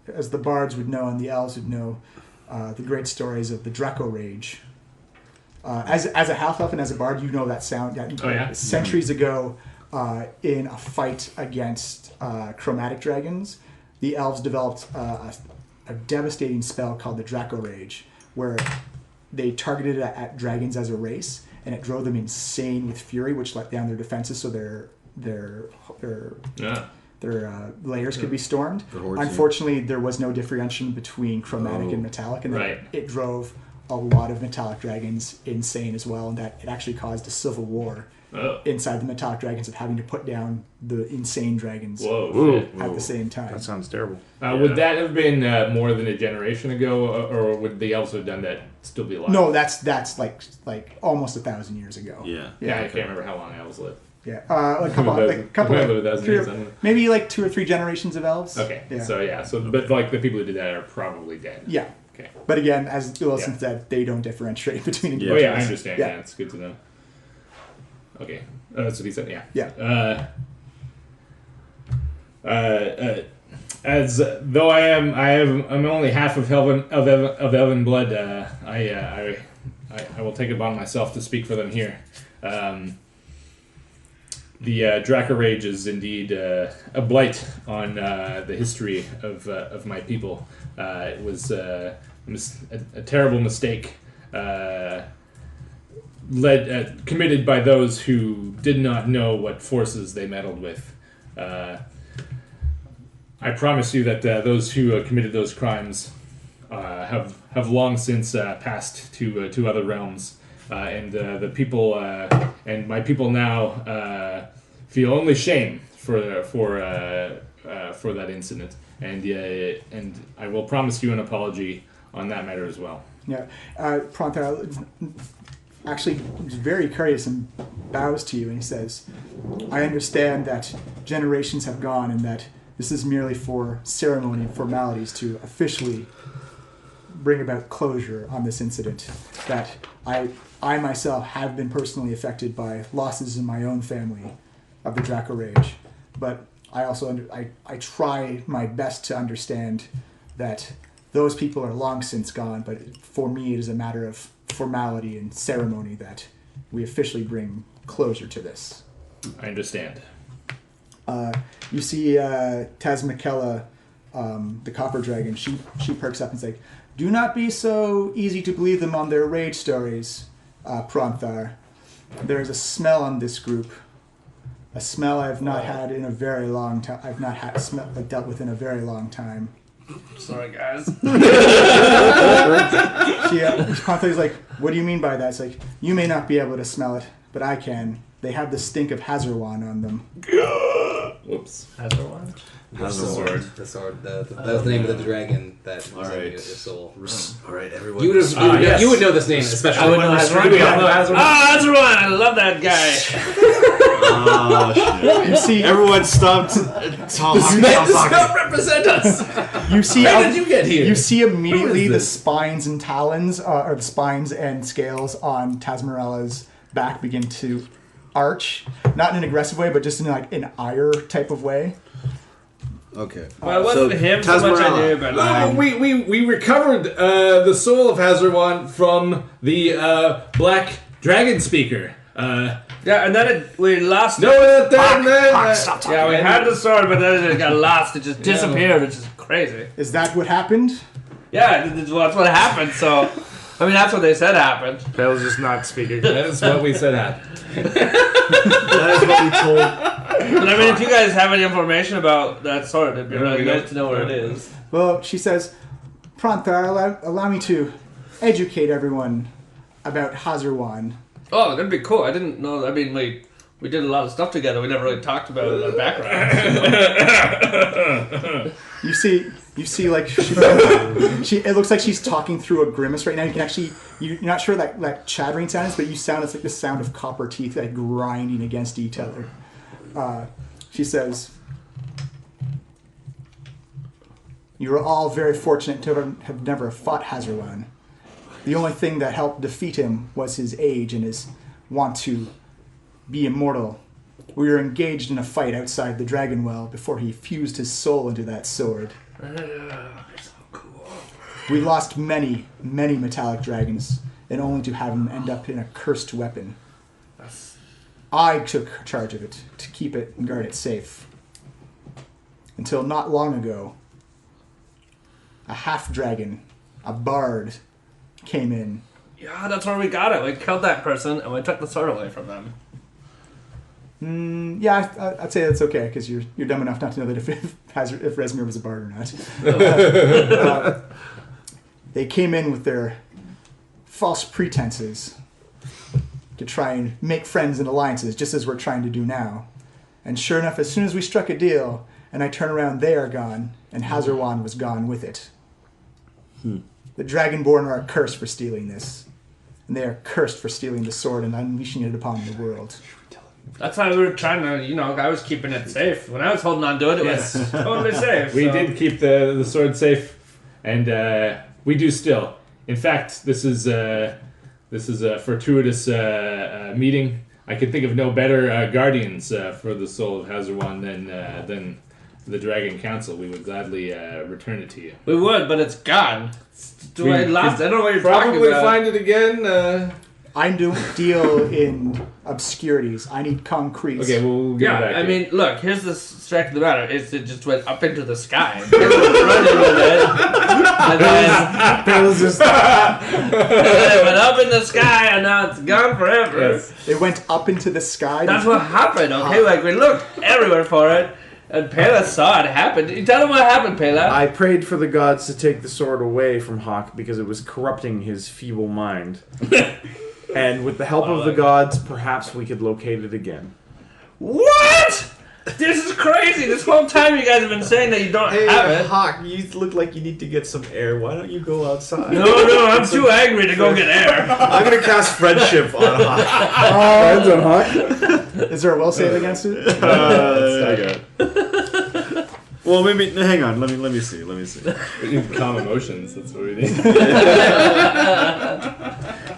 as the bards would know and the elves would know, the great stories of the Draco Rage. As a half-elf and as a bard, you know that sound. Centuries ago, in a fight against chromatic dragons, the elves developed a devastating spell called the Draco Rage, where they targeted it at dragons as a race, and it drove them insane with fury, which let down their defenses, so their layers could be stormed. Unfortunately, there was no differentiation between chromatic and metallic, and it drove a lot of metallic dragons insane as well, and that it actually caused a civil war inside the metallic dragons of having to put down the insane dragons at the same time. That sounds terrible. Would that have been more than a generation ago, or would the elves have done that still be alive? No, that's like almost 1,000 years ago. Yeah, I can't remember how long elves lived. Yeah, a couple years, maybe like 2 or 3 generations of elves. Okay, yeah. But like the people who did that are probably dead. Yeah. Okay. But again, as Wilson said, they don't differentiate between individuals. Oh yeah, I understand. Yeah, it's good to know. Okay, that's what he said. Yeah. Yeah. As though I'm only half of elven blood. I will take it upon myself to speak for them here. The Draco Rage is indeed a blight on the history of my people. It was a terrible mistake committed by those who did not know what forces they meddled with. I promise you that those who committed those crimes have long since passed to other realms. And the people and my people now feel only shame for that incident, and I will promise you an apology on that matter as well. Yeah, Pranthar actually is very courteous and bows to you, and he says, "I understand that generations have gone, and that this is merely for ceremony and formalities to officially bring about closure on this incident. That I myself have been personally affected by losses in my own family of the Draco Rage, but I also I try my best to understand that those people are long since gone, but for me it is a matter of formality and ceremony that we officially bring closure to this." I understand. You see Tazmikella, the copper dragon, she perks up and is like, "Do not be so easy to believe them on their rage stories, Pranthar. There is a smell on this group, a smell I have not had in a very long time. I've not dealt with in a very long time." Sorry, guys. Pranthar is like, "What do you mean by that?" It's like, "You may not be able to smell it, but I can. They have the stink of Hazarwan on them." Whoops. Hazarwan? The sword. That was the name of the dragon that was in your soul. All right, everyone. You would know this name, especially. I would know Hazarwan. Hazarwan! I love that guy. Oh, shit. You see, everyone stopped talking. Stop represent us. You see, how did you get here? You see immediately the spines and talons, or the spines and scales on Tazmirella's back begin to arch, not in an aggressive way, but just in like an ire type of way. Okay. Well, it wasn't him so much I knew, but we recovered the soul of Hazarwan from the Black Dragon Speaker. Yeah, and then we lost it. No, Stop talking. Yeah, we had the sword, but then it got lost. It just disappeared, which is crazy. Is that what happened? Yeah, that's what happened, so... I mean, that's what they said happened. Pale's just not speaking. That's what we said happened. That is what we told. But I mean, if you guys have any information about that sword, it'd be really nice to know where it is. Well, she says, Pranthar, allow me to educate everyone about Hazarwan. Oh, that'd be cool. I didn't know. I mean, we did a lot of stuff together. We never really talked about our background. You see, like it looks like she's talking through a grimace right now. You can actually, you're not sure that chattering sound is, but you sound, it's like the sound of copper teeth like grinding against each other. She says, "You are all very fortunate to have never fought Hazarwan. The only thing that helped defeat him was his age and his want to be immortal. We were engaged in a fight outside the Dragon Well before he fused his soul into that sword. So cool. We lost many, many metallic dragons, and only to have him end up in a cursed weapon. I took charge of it to keep it and guard it safe. Until not long ago, a half-dragon, a bard, came in. Yeah, that's where we got it. We killed that person, and we took the sword away from them. Yeah, I'd say that's okay, because you're dumb enough not to know that if Rezmir was a bard or not. They came in with their false pretenses to try and make friends and alliances, just as we're trying to do now. And sure enough, as soon as we struck a deal, and I turn around, they are gone, and Hazarwan was gone with it. The Dragonborn are cursed for stealing this, and they are cursed for stealing the sword and unleashing it upon the world. That's why we were trying to, I was keeping it safe. When I was holding on to it, it was totally safe. We did keep the sword safe, and we do still. In fact, this is a fortuitous meeting. I could think of no better guardians for the soul of Hazarwan than the Dragon Council. We would gladly return it to you. We would, but it's gone. I lost. I don't know what you're talking probably about. find it again. I don't deal in obscurities. I need concrete. Okay, we'll get it back. I mean, look, here's the fact of the matter. It just went up into the sky. People were running with it. And then it went up in the sky, and now it's gone forever. Yes. It went up into the sky. That's what happened, okay? Like, we looked everywhere for it, and Pela saw it happen. You tell him what happened, Pela. I prayed for the gods to take the sword away from Hawk because it was corrupting his feeble mind. And with the help of the gods, perhaps we could locate it again. What? This is crazy. This whole time you guys have been saying that you don't have it. Hawk, you look like you need to get some air. Why don't you go outside? No, I'm too angry to go get air. I'm gonna cast friendship on Hawk. Friends on Hawk? Is there a will save against it? Well, maybe. Hang on. Let me see. We need calm emotions. That's what we need.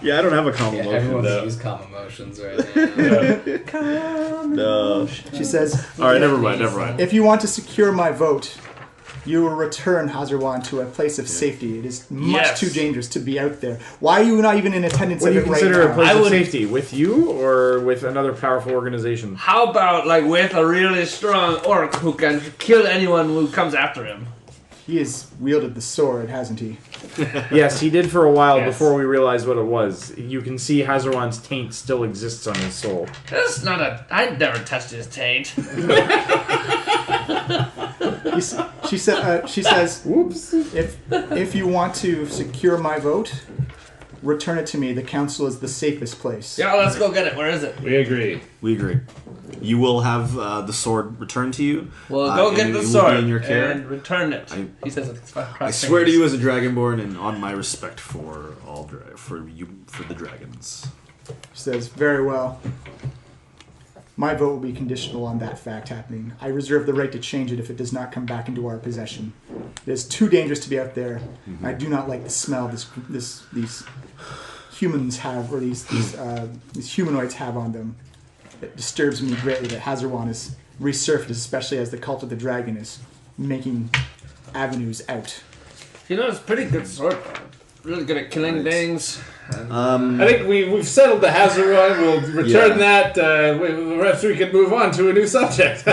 Yeah, I don't have a calm emotion. Everyone's used calm emotions right now. No. She says, All right, never mind. if you want to secure my vote, you will return Hazarwan to a place of safety. It is much too dangerous to be out there. Why are you not even in attendance What of do you it right consider now? a place of safety? With you or with another powerful organization? How about, like, with a really strong orc who can kill anyone who comes after him? He has wielded the sword, hasn't he? Yes, he did for a while Yes. before we realized what it was. You can see Hazarwan's taint still exists on his soul. That's not a... I never touched his taint. She says, Whoops. if you want to secure my vote, return it to me. The council is the safest place. Yeah, let's go get it. Where is it? We agree. We agree. You will have the sword returned to you. Well, go and get it the will sword be in your care. and return it. He says it's I swear to you, as a dragonborn, and on my respect for all for the dragons. She says, very well. My vote will be conditional on that fact happening. I reserve the right to change it if it does not come back into our possession. It is too dangerous to be out there. Mm-hmm. I do not like the smell these humans have, or these humanoids have on them. It disturbs me greatly that Hazarwan is resurfaced, especially as the cult of the dragon is making avenues out. It's pretty good sword. Really good at killing things. I think we've settled the Hazarwan. We'll return that. The rest we can move on to a new subject.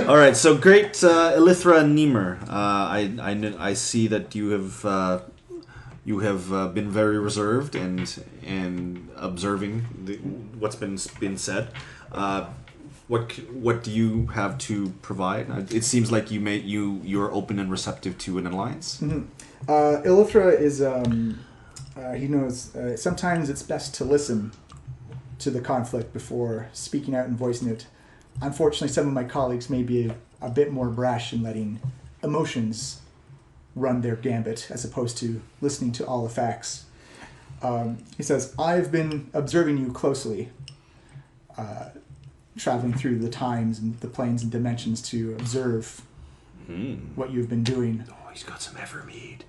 All right, so great, Elithra Niemer. I see that you have You have been very reserved and observing what's been said. What do you have to provide? It seems like you're open and receptive to an alliance. Mm-hmm. Ilithra is he knows sometimes it's best to listen to the conflict before speaking out and voicing it. Unfortunately, some of my colleagues may be a bit more brash in letting emotions run their gambit as opposed to listening to all the facts. He says, I've been observing you closely, traveling through the times and the planes and dimensions to observe what you've been doing. Oh, he's got some Evermead.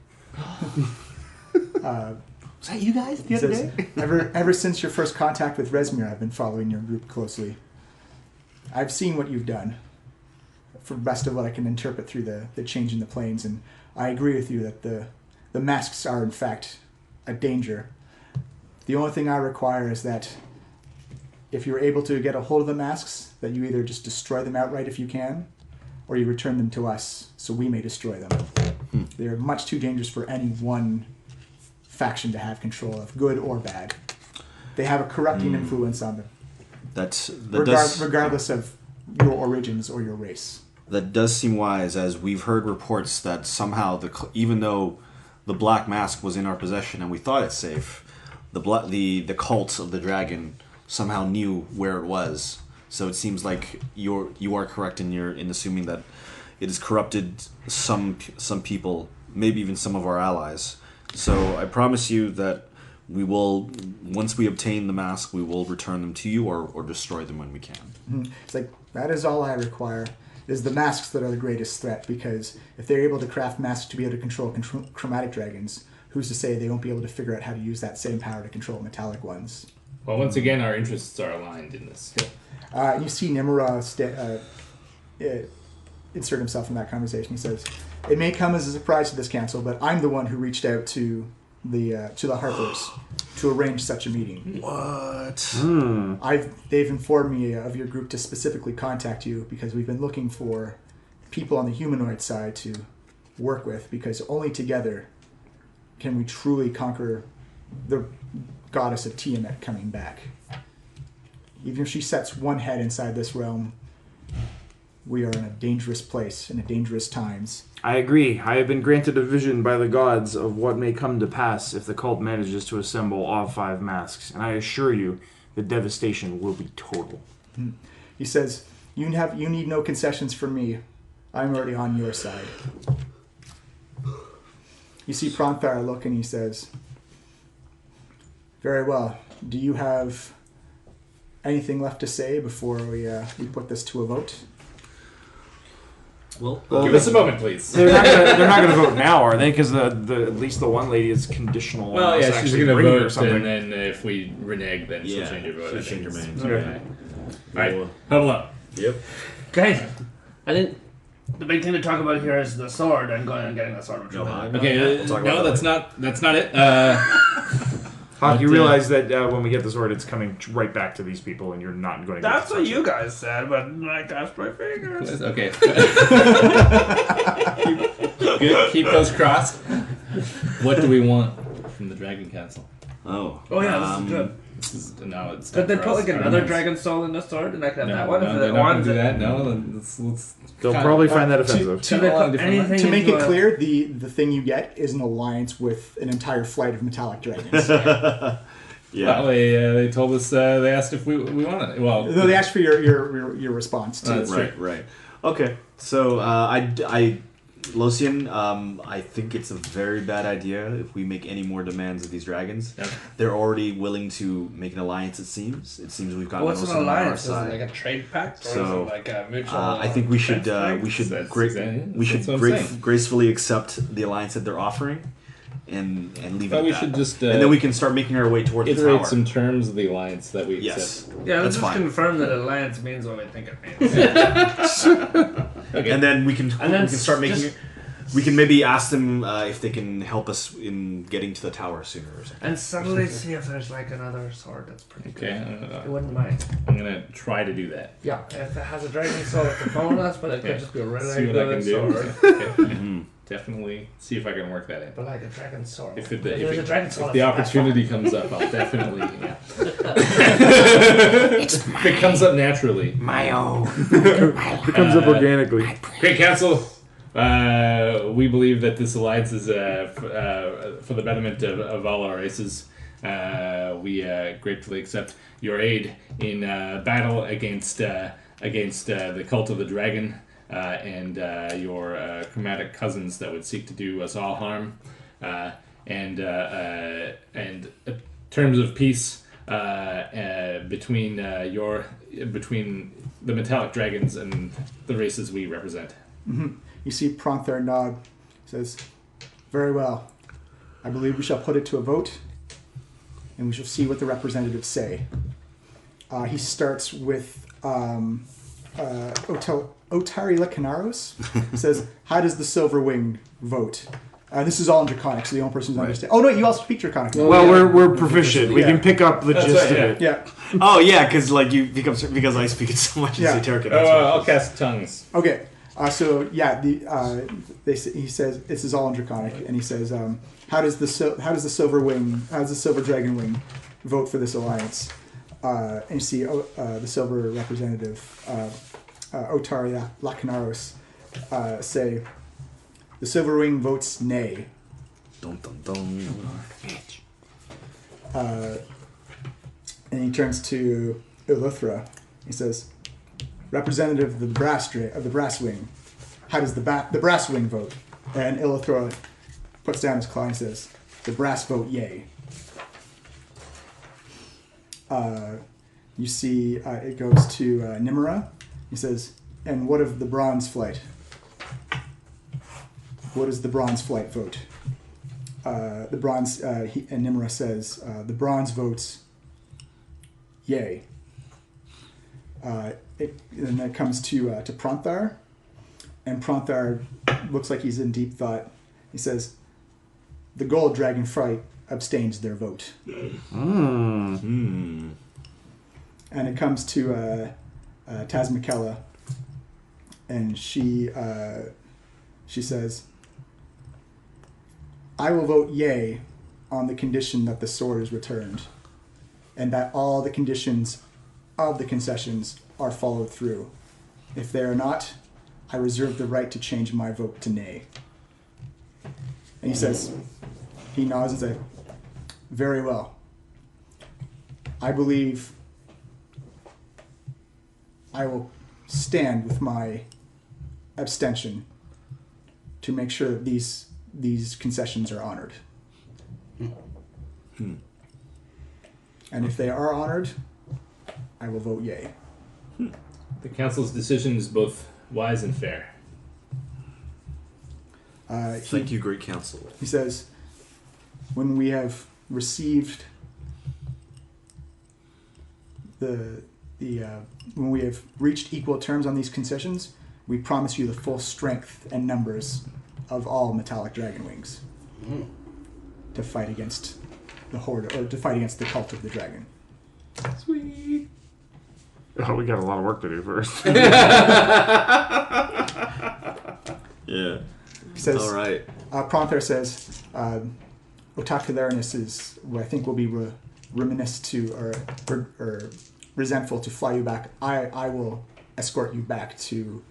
Was that you guys the other day? Ever since your first contact with Resmir, I've been following your group closely. I've seen what you've done, for the best of what I can interpret through the change in the planes, and I agree with you that the masks are in fact a danger. The only thing I require is that if you're able to get a hold of the masks, that you either just destroy them outright if you can, or you return them to us so we may destroy them. They're much too dangerous for any one faction to have control of, good or bad. They have a corrupting influence on them. Regardless of your origins or your race. That does seem wise, as we've heard reports that somehow, even though the Black Mask was in our possession and we thought it safe, the cult of the dragon somehow knew where it was. So it seems like you are correct in assuming that it has corrupted some people, maybe even some of our allies. So I promise you that we will, once we obtain the mask, we will return them to you or destroy them when we can. It's like, that is all I require. It is the masks that are the greatest threat, because if they're able to craft masks to be able to control chromatic dragons, who's to say they won't be able to figure out how to use that same power to control metallic ones? Well, once again, our interests are aligned in this. You see Nimura insert himself in that conversation. He says, it may come as a surprise to this council, but I'm the one who reached out to the Harpers to arrange such a meeting. What? They've informed me of your group to specifically contact you because we've been looking for people on the humanoid side to work with, because only together can we truly conquer the goddess of Tiamat coming back. Even if she sets one head inside this realm, we are in a dangerous place, in a dangerous times. I agree. I have been granted a vision by the gods of what may come to pass if the cult manages to assemble all 5 masks, and I assure you, the devastation will be total. He says, you need no concessions from me. I'm already on your side. You see Pronthar look and he says, very well. Do you have anything left to say before we put this to a vote? Well, give us a moment, please. They're not going to vote now, are they? Because at least the one lady is conditional. Well, yeah, she's going to vote or something. And then if we renege, then she'll change her vote. She'll change her mind. Okay. All right, huddle up. Yep. Okay. I think the big thing to talk about here is the sword and going and getting the sword. Okay, no, that's not it. Hawk, you realize that when we get the sword, it's coming right back to these people, and you're not going to get That's what you guys said, but I crossed my fingers. Okay. keep those crossed. What do we want from the Dragon Castle? Oh yeah, this is good. No, it's Could they put like another dragon soul in the sword and I can have that one? No, they're not going to do that. No, let's They'll probably find that offensive. To make it clear, the thing you get is an alliance with an entire flight of metallic dragons. Yeah. Well, they told us, they asked if we wanted it. Well, no, they asked for your response to it. Right. Okay, so Losian, I think it's a very bad idea if we make any more demands of these dragons. Yep. They're already willing to make an alliance, it seems. It seems we've got what's an alliance? Is it side. like a trade pact? Or So, is it like a mutual I think we should gracefully accept the alliance that they're offering and leave it at we that. should just and then we can start making our way towards the tower. some terms of the alliance that we Yes. accept. Yeah, let's That's just fine. confirm that alliance means what we think it means. Okay. And then we can start making. We can maybe ask them if they can help us in getting to the tower sooner or something. And suddenly see if there's like another sword that's pretty good. Okay. I wouldn't mind. I'm gonna try to do that. Yeah, if it has a dragon sword, it can phone us, but it could just be a really See what I good can do. sword. Okay. definitely see if I can work that in. But like a dragon sword. If There's a dragon sword. the opportunity comes up, I'll definitely. Yeah. If it comes up naturally. It comes up organically. Great Council, we believe that this alliance is for the betterment of all our races. We gratefully accept your aid in battle against the cult of the dragon and your chromatic cousins that would seek to do us all harm. And terms of peace between the metallic dragons and the races we represent. Mm-hmm. You see Pronther nod. Says, "Very well. I believe we shall put it to a vote, and we shall see what the representatives say." He starts with Otari Lekanaros. Says, "How does the Silver Wing vote?" This is all in Draconic, so the only person who's understand. Oh no, you also speak Draconic. Well, we're proficient. We can pick up the gist of it. Yeah. Oh yeah, because because I speak it so much in Satirka. I'll cast tongues. Okay. So yeah, he says this is all in Draconic, and he says, how does the Silver Dragon Wing vote for this alliance? And you see the Silver Representative Otari Lakanaros say, "The Silver Wing votes nay." Dun, dun, dun. And he turns to Elithra. He says, "Representative of the brass wing, how does the brass wing vote?" And Elithra puts down his claw and says, "The brass vote yay." You see, it goes to Nimura. He says, "And what of the bronze flight? What does the bronze flight vote?" And Nimura says, "The bronze votes yay." And that comes to Pronthar, and Pronthar looks like he's in deep thought. He says, "The gold dragon fright abstains their vote." And it comes to Tazmikella, and she says, "I will vote yay on the condition that the sword is returned, and that all the conditions of the concessions are followed through. If they are not, I reserve the right to change my vote to nay." And he nods and says, "Very well. I believe I will stand with my abstention to make sure that these concessions are honored. And if they are honored, I will vote yay." The council's decision is both wise and fair. Thank you, Great Council. He says, "When we have received when we have reached equal terms on these concessions, we promise you the full strength and numbers of all metallic dragon wings to fight against the horde, or to fight against the cult of the dragon." Sweet. Oh, we got a lot of work to do first. Yeah. He says, "All right." Pronther says, "Otakularianus is what I think will be reminiscent to, or resentful to fly you back. I will escort you back to.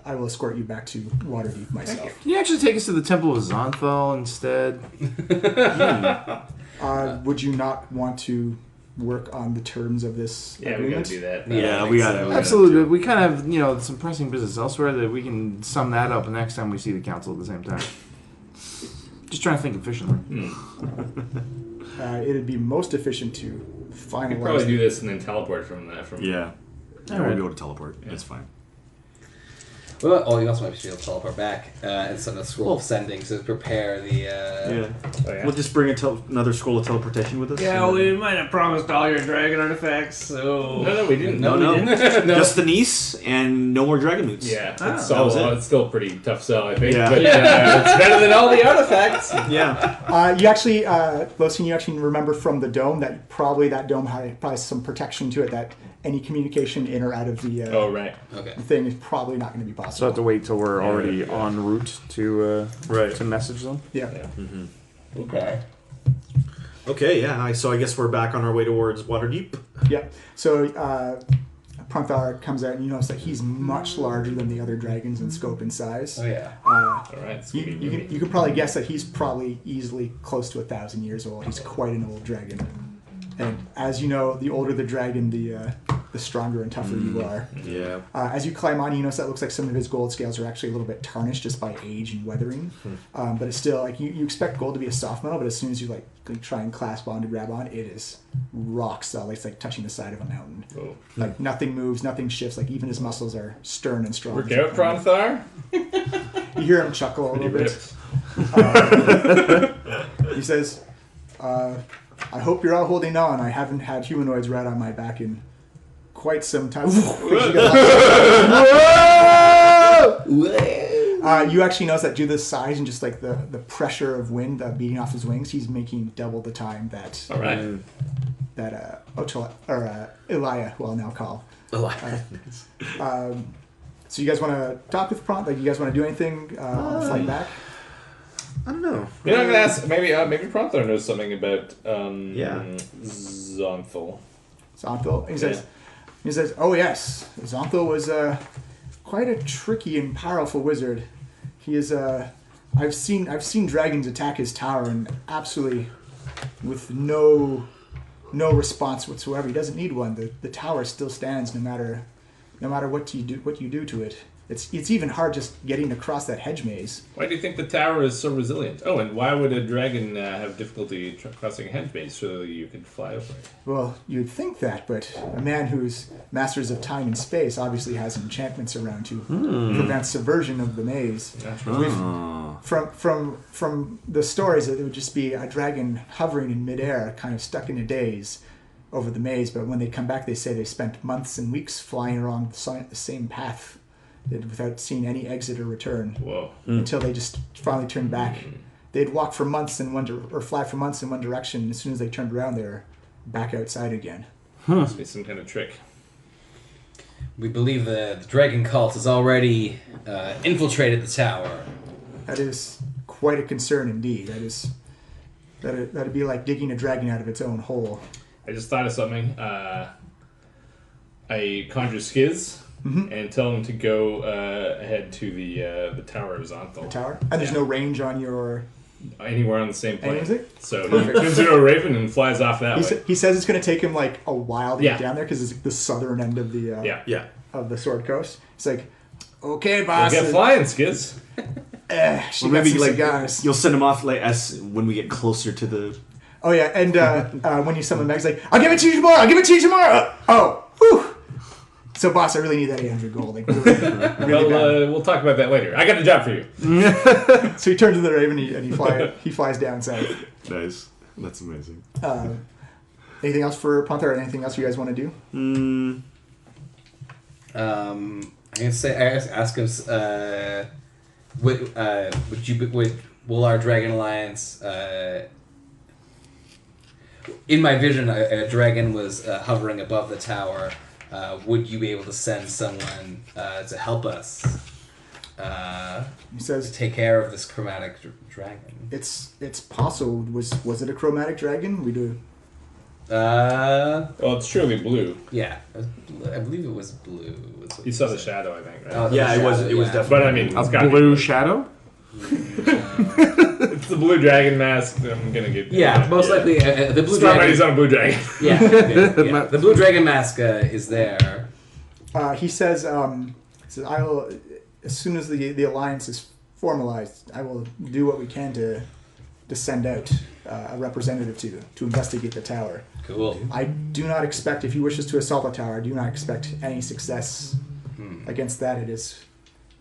I will escort you back to Waterdeep myself." Can you actually take us to the Temple of Zonthal instead? Would you not want to work on the terms of this agreement? We gotta do that. Yeah, we gotta. Absolutely. We kind of have, some pressing business elsewhere that we can sum that up the next time we see the council at the same time. Just trying to think efficiently. It'd be most efficient to We finalize. could probably do this and then teleport from. Yeah. All We'll right. be able to teleport. It's fine. Well, you also might be able to teleport back and send a scroll of sending to prepare the. Yeah. Oh, yeah? We'll just bring another scroll of teleportation with us. Yeah, we might have promised all your dragon artifacts, so... No, we didn't. No. We didn't. No. Just the niece and no more dragon moots. Yeah, Ah. it's, That was it. it's still a pretty tough sell, I think. Yeah. But it's better than all the artifacts. Yeah. You actually, Losine, you actually remember from the dome that dome had probably some protection to it that any communication in or out of the right. Okay. thing is probably not going to be So I possible. have to wait till we're already en route to message them. Yeah. Okay. Okay, yeah. So I guess we're back on our way towards Waterdeep. Yeah. So Pronthar comes out and you notice that he's much larger than the other dragons in scope and size. Oh yeah. All right. You can probably guess that he's probably easily close to 1,000 years old. He's quite an old dragon. And as you know, the older the dragon, the stronger and tougher you are. Yeah. As you climb on, you notice that looks like some of his gold scales are actually a little bit tarnished just by age and weathering. But it's still like you expect gold to be a soft metal, but as soon as you like try and clasp on to grab on, it is rock solid. It's like touching the side of a mountain. Oh. Like nothing moves, nothing shifts. Like even his muscles are stern and strong. Work out, Pronthar. You hear him chuckle a little bit. He says, I hope you're all holding on. I haven't had humanoids right on my back in quite some time. You actually notice that due to the size and just like the pressure of wind beating off his wings, he's making double the time that All right. Elia, who I'll now call. Elia. So you guys want to talk with Prompt? Like you guys want to do anything on the flight back? I don't know. You know, I'm gonna ask. Maybe Pronthar knows something about Zonthal. Zonthal. He says, oh yes, Zonthal was quite a tricky and powerful wizard. He is I've seen dragons attack his tower and absolutely with no response whatsoever. He doesn't need one. The tower still stands no matter what you do to it. It's even hard just getting across that hedge maze. Why do you think the tower is so resilient? Oh, and why would a dragon have difficulty crossing a hedge maze so you could fly over it? Well, you'd think that, but a man who's masters of time and space obviously has enchantments around to prevent subversion of the maze. That's From the stories, it would just be a dragon hovering in midair, kind of stuck in a daze over the maze. But when they come back, they say they spent months and weeks flying along the same path without seeing any exit or return. Whoa. Until they just finally turned back. They'd walk for months in or fly for months in one direction. And as soon as they turned around, they're back outside again. Must be some kind of trick. We believe the dragon cult has already infiltrated the tower. That is quite a concern indeed. That'd be like digging a dragon out of its own hole. I just thought of something. I conjure Skiz and tell him to go ahead to the Tower of Zonthal. The tower? And there's no range on your... Anywhere on the same plane. Anything? So he turns into a raven and flies off that way. He says it's going to take him like a while to get down there because it's the southern end of the of the Sword Coast. It's like, okay, boss. Get flying, Skiz. She got some cigars. You'll send him off like as when we get closer to the. Oh yeah, and when you summon Meg's like, I'll give it to you tomorrow. I'll give it to you tomorrow. Whew. So, boss, I really need that 800 gold. Like, really bad. We'll talk about that later. I got a job for you. So he turns to the raven and he flies down south. Nice. That's amazing. Anything else for Panther? Anything else you guys want to do? I'm gonna say ask him. Will our Dragon Alliance? In my vision, a dragon was hovering above the tower. Would you be able to send someone to help us? He says, to take care of this chromatic dragon. It's possible. Was it a chromatic dragon? We do. Well, it's surely blue. Yeah, I believe it was blue. You saw the shadow, I think, right? Oh, yeah, it was definitely. But I mean, a blue shadow. It's the blue dragon mask. I'm gonna get. Most likely the blue Strawberry's dragon. on a blue dragon. Yeah, the blue dragon mask is there. He says, I will, as soon as the alliance is formalized, I will do what we can to send out a representative to investigate the tower. Cool. I do not expect, if he wishes to assault the tower, I do not expect any success against that. It is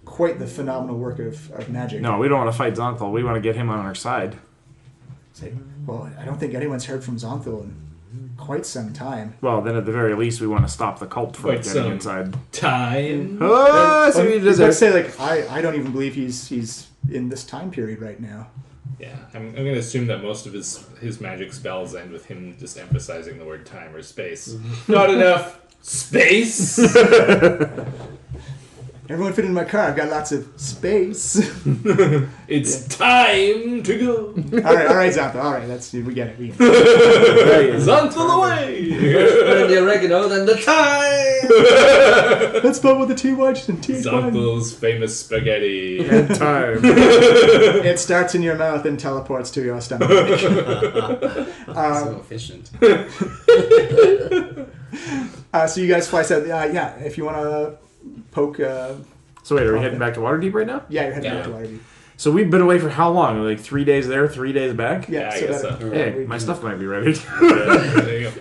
quite the phenomenal work of magic. No, we don't want to fight Zonthal. We want to get him on our side. Well, I don't think anyone's heard from Zonthal in quite some time. Well, then at the very least, we want to stop the cult from getting inside. Time. Oh, so let's say, like, I don't even believe he's in this time period right now. Yeah, I'm going to assume that most of his magic spells end with him just emphasizing the word time or space. Not enough Space. Everyone fit in my car. I've got lots of space. It's time to go. all right, Zappa. All right, we get it. We get it. Zonthal away. Put in the oregano, then the thyme. Let's vote with the TY and TY. Zonthal's famous spaghetti. And time. It starts in your mouth and teleports to your stomach. So efficient. So you guys fly south. Yeah, if you want to poke. So wait, are we heading back to Waterdeep right now? Yeah, you're heading back to Waterdeep. So we've been away for how long? Like 3 days there, 3 days back? Yeah, I guess so. Hey, my stuff might be ready. There you go.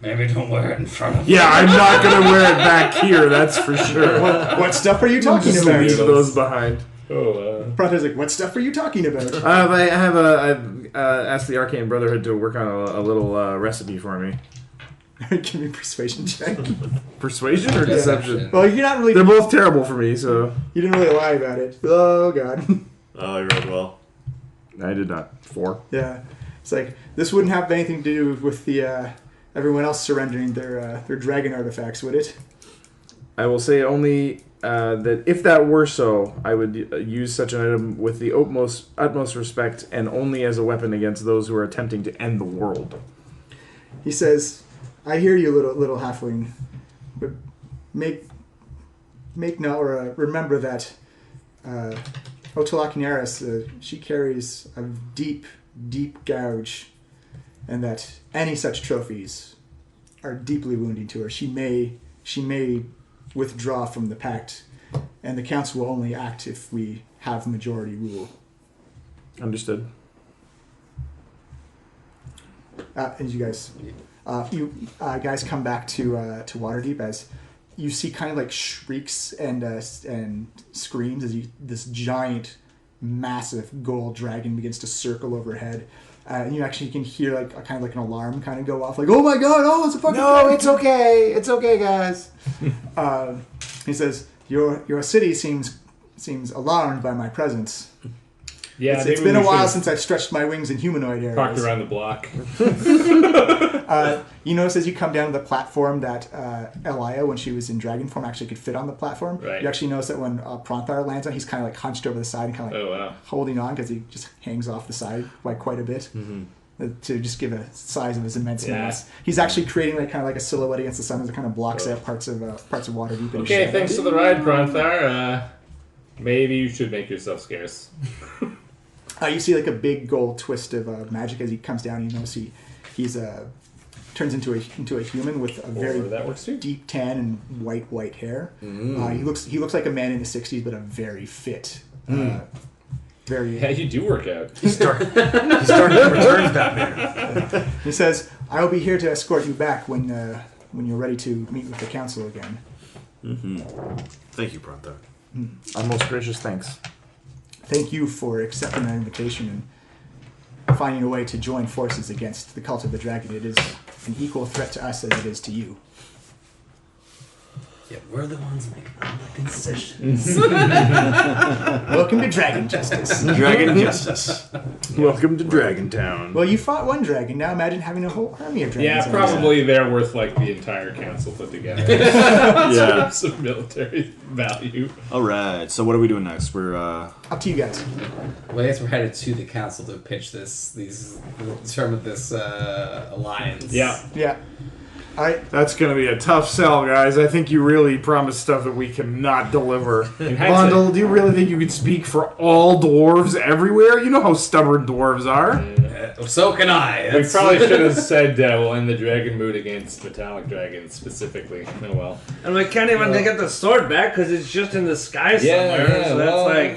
Maybe don't wear it in front of Yeah, I'm not going to wear it back here, that's for sure. What stuff are you talking Just about? leave those behind. Pronto's like, what stuff are you talking about? I've asked the Arcane Brotherhood to work on a little recipe for me. Give me a persuasion check. Persuasion or deception? Well, you're not really. They're both terrible for me, so... You didn't really lie about it. Oh, God. Oh, you rolled well. I did not. 4. Yeah. It's like, this wouldn't have anything to do with the everyone else surrendering their dragon artifacts, would it? I will say only that if that were so, I would use such an item with the utmost respect and only as a weapon against those who are attempting to end the world. He says, I hear you, little halfling, but remember that Otolakineris, she carries a deep, deep gouge, and that any such trophies are deeply wounding to her. She may withdraw from the pact, and the council will only act if we have majority rule. Understood. And you guys, guys come back to Waterdeep as you see kind of like shrieks and screams as this giant, massive gold dragon begins to circle overhead. And you actually can hear like a kind of like an alarm kind of go off, like, oh my god, oh, it's a fucking dragon. It's okay, guys. He says, your city seems alarmed by my presence. Yeah, it's been a while since I've stretched my wings in humanoid areas. Parked around the block. You notice as you come down to the platform that Elia, when she was in dragon form, actually could fit on the platform. Right. You actually notice that when Pronthar lands on, he's kind of like hunched over the side and kind of like holding on because he just hangs off the side like quite a bit to just give a size of his immense mass. He's actually creating like kind of like a silhouette against the sun as it kind of blocks out parts of Waterdeep. Okay, thanks for the ride, Pronthar. Maybe you should make yourself scarce. You see like a big gold twist of magic as he comes down. You notice he's turns into a human with a very deep tan and white hair. He looks like a man in the 60s, but a very fit. Very. Yeah, you do work out. He's starting to return Batman. He says, "I will be here to escort you back when you're ready to meet with the council again." Thank you, Pronto. Our most gracious thanks. Thank you for accepting that invitation and finding a way to join forces against the cult of the dragon. It is an equal threat to us as it is to you. Yeah, we're the ones making all the concessions. Welcome to Dragon Justice. Dragon Justice. Welcome to Dragon Town. Well, you fought one dragon. Now imagine having a whole army of dragons. Yeah, probably they're worth like the entire council put together. Yeah. Some military value. All right. So what are we doing next? We're Up to you guys. Well, I guess we're headed to the council to pitch determine this alliance. Yeah. That's going to be a tough sell, guys. I think you really promised stuff that we cannot deliver. hindsight- Vondel, do you really think you can speak for all dwarves everywhere? You know how stubborn dwarves are. So can I. We probably should have said we'll end the dragon mood against metallic dragons specifically. Oh well. And we can't even get the sword back because it's just in the sky somewhere. So that's like,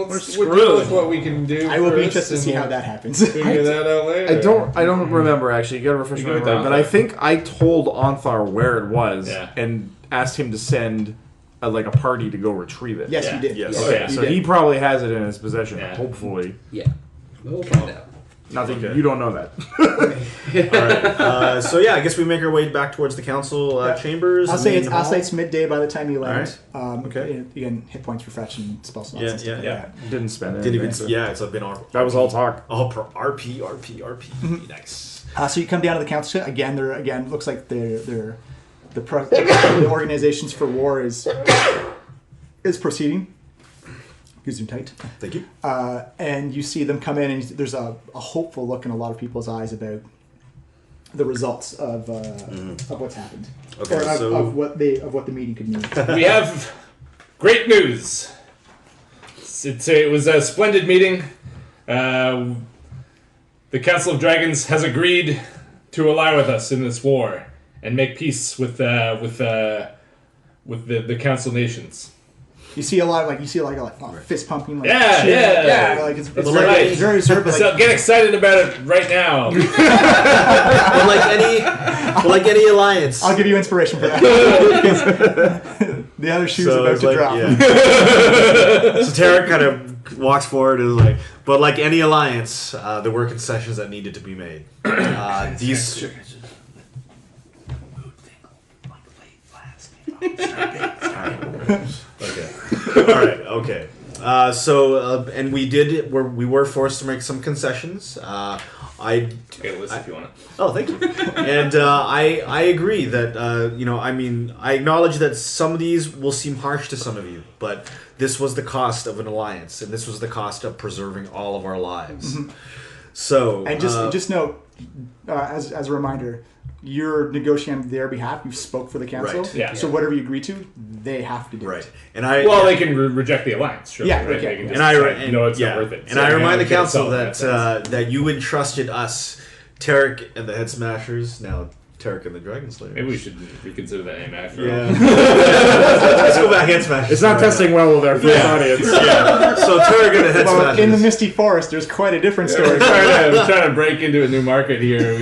we're screwed. deal with what we can do. I will be first, interested to and see we'll how that happens. figure that out later. I don't remember, actually. You got to refresh my You go with memory. But I Onthar. think I told Onthar where it was Yeah. and asked him to send a party to go retrieve it. Yes, Yeah. you did. Yes. Oh, yeah. So he probably has it in his possession, Yeah. hopefully. Yeah. We'll find out. Not that Okay. you don't know that. all right. So yeah, I guess we make our way back towards the council chambers. I'll say main hall. it's midday by the time you land. Okay. Again, hit points refresh and spell slots. Yeah, and stuff like yeah. that. Didn't spend it. Didn't even. Yeah, it's been all. That was all talk. All RP. Nice. So you come down to the council. Again, looks like they're the organizations for war is proceeding. Zoom tight. Thank you. And you see them come in, and there's a hopeful look in a lot of people's eyes about the results of what's happened, Okay, or of what the meeting could mean. We have great news. It was a splendid meeting. The Council of Dragons has agreed to ally with us in this war and make peace with the Council nations. You see a lot of fist pumping. Like, Yeah. Like it's right. very sort of like, So get excited about it right now. But like any alliance. I'll give you inspiration for that. The other shoe's about to drop. Yeah. So Tarek kind of walks forward and is like, but like any alliance, there were concessions that needed to be made. These. Okay. All right. Okay. And we were forced to make some concessions. I Get a list if you want it. Oh, thank you. And I agree that I acknowledge that some of these will seem harsh to some of you, but this was the cost of an alliance, and this was the cost of preserving all of our lives. Mm-hmm. So, and just note, as a reminder, you're negotiating on their behalf. You spoke for the council, Right. Yeah. So whatever you agree to, they have to do. right, It. and I They can reject the alliance. Sure. Yeah, right? okay. They can just and I decide, no, it's not worth it. And So I they're remind the gonna council get itself, that you entrusted us, Tarek and the Head Smashers, now Tarek and the Dragon Slayers. Maybe we should reconsider that name after. Yeah. Let's go back Head Smashers. It's not testing well with our first audience. Yeah. So Tarek and the Head Well, Smashers. in the Misty Forest, there's quite a different story. I'm trying to break into a new market here.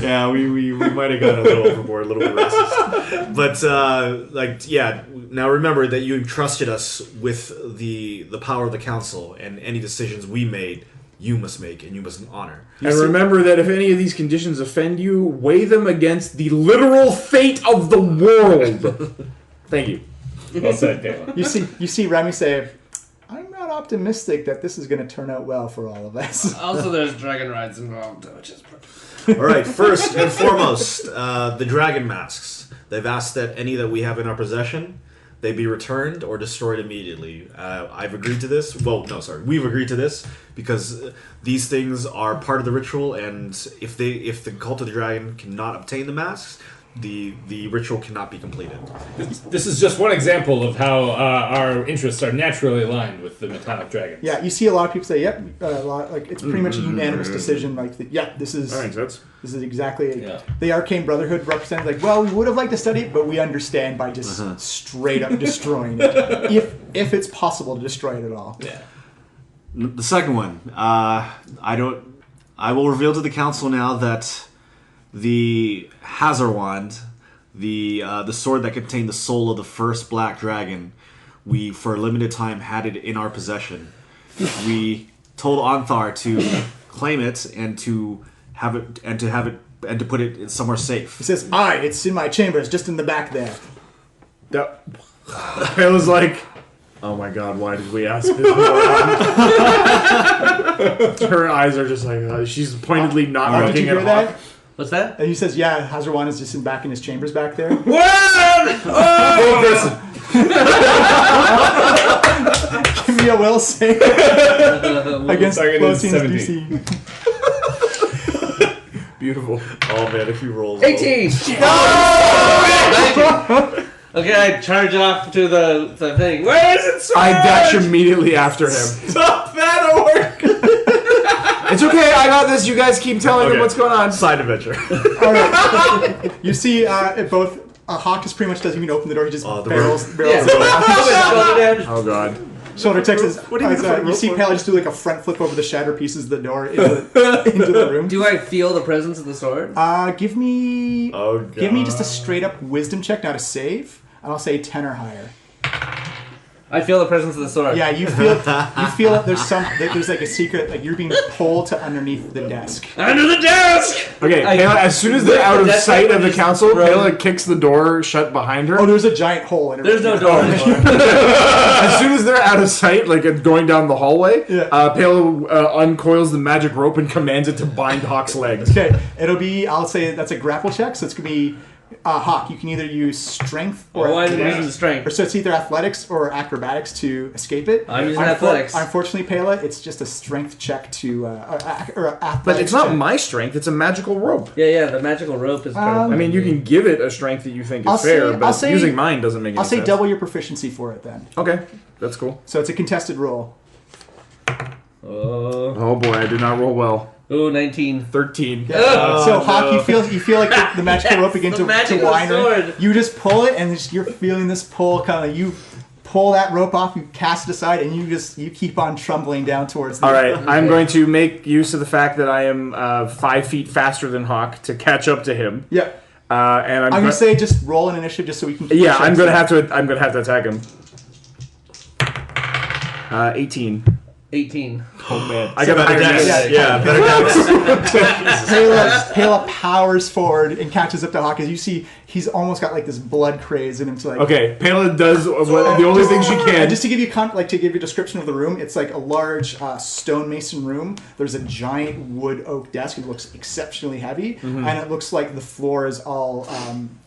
Yeah, we might have gone a little overboard, a little bit racist. But now remember that you entrusted us with the power of the council, and any decisions we made, you must make and you must honor. And remember that if any of these conditions offend you, weigh them against the literal fate of the world. Thank you. Well said, Taylor. You see Remy say, I'm not optimistic that this is going to turn out well for all of us. Also, there's dragon rides involved, which is perfect. All right, first and foremost, the dragon masks. They've asked that any that we have in our possession, they be returned or destroyed immediately. I've agreed to this. We've agreed to this because these things are part of the ritual, and if the cult of the dragon cannot obtain the masks, the ritual cannot be completed. This is just one example of how our interests are naturally aligned with the metallic dragons. Yeah, you see a lot of people say, "Yep," it's pretty much a unanimous decision. Like, this is That this is exactly Yeah. the Arcane Brotherhood represented. Like, well, we would have liked to study it, but we understand by just straight up destroying it, if it's possible to destroy it at all. Yeah. The second one, I will reveal to the council now that the Hazard Wand, the sword that contained the soul of the first black dragon, we for a limited time had it in our possession. We told Onthar to claim it and to have it and to put it somewhere safe. He says, it's in my chamber. It's just in the back there. It was like, oh my god, why did we ask this? Her eyes are just like, she's pointedly not Did you looking hear at that? Hawk. What's that? And he says, yeah, Hazarwan is just back in his chambers back there. Give me a will save against Target is Floating's 17. DC. Beautiful. Oh man, if he rolls 18! Okay, I charge off to the thing. Where is it, sir? I dash immediately after him. Stop that or It's okay, I got this. You guys keep telling Okay. them what's going on. side adventure. All right. You see, both Hawk just pretty much doesn't even open the door. He just Oh, the barrels Yeah. the Oh god. shoulder checks his. What do you mean you see Pally just do like a front flip over the shattered pieces of the door into the room. Do I feel the presence of the sword? Give me God. just a straight up wisdom check, not a save, and I'll say 10 or higher. I feel the presence of the sword. Yeah, you feel that there's like a secret, like you're being pulled to underneath the desk. Under the desk! Okay, Pela, as soon as they're out of sight of the council, Pela kicks the door shut behind her. Oh, there's a giant hole in it. There's no door. As soon as they're out of sight, like going down the hallway, Pela uncoils the magic rope and commands it to bind Hawk's legs. Okay, it'll be. I'll say that's a grapple check, so it's gonna be Hawk, you can either use strength or Why am I using strength? Or so it's either athletics or acrobatics to escape it. I'm using athletics. Unfortunately, Pela, it's just a strength check to or athletics. But it's not check. my strength. It's a magical rope. Yeah, the magical rope is part of I mean, you can give it a strength that you think is I'll fair, say- but I'll say- using mine doesn't make any I'll say sense. double your proficiency for it then. Okay, that's cool. So it's a contested roll. Oh boy, I did not roll well. Ooh, 19. 13. So Hawk, you feel like the magical rope begin the to magical wind. sword. You just pull it, and you're feeling this pull. Kind of you pull that rope off, you cast it aside, and you keep on trundling down towards the. All right, I'm going to make use of the fact that I am 5 feet faster than Hawk to catch up to him. Yep. And I'm gonna say just roll an initiative just so we can. Yeah, I'm gonna have to attack him. 18. 18. Oh man, I got better dex. dex. Yeah, better Pela powers forward and catches up to Hawk as you see he's almost got like this blood craze in him to like. Okay, Pela does the only thing she can. And just to give you to give you a description of the room, it's like a large stonemason room. There's a giant wood oak desk. It looks exceptionally heavy, and it looks like the floor is all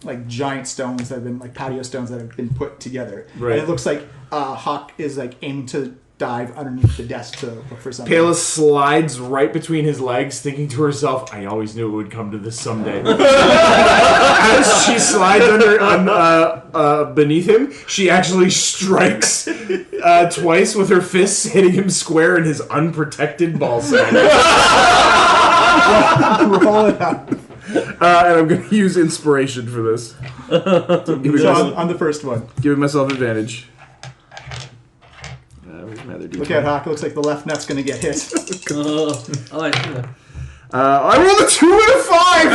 like giant stones that have been like patio stones that have been put together. Right. And it looks like Hawk is like aiming to dive underneath the desk to look for something. Pela slides right between his legs, thinking to herself, "I always knew it would come to this someday." As she slides beneath him, she actually strikes twice with her fists, hitting him square in his unprotected ballsack. Roll it up. And I'm going to use inspiration for this. So on the first one. Giving myself advantage. Where's my other D20? Look at Hawk. It looks like the left nut's going to get hit. I see that. I rolled a 2 and a 5!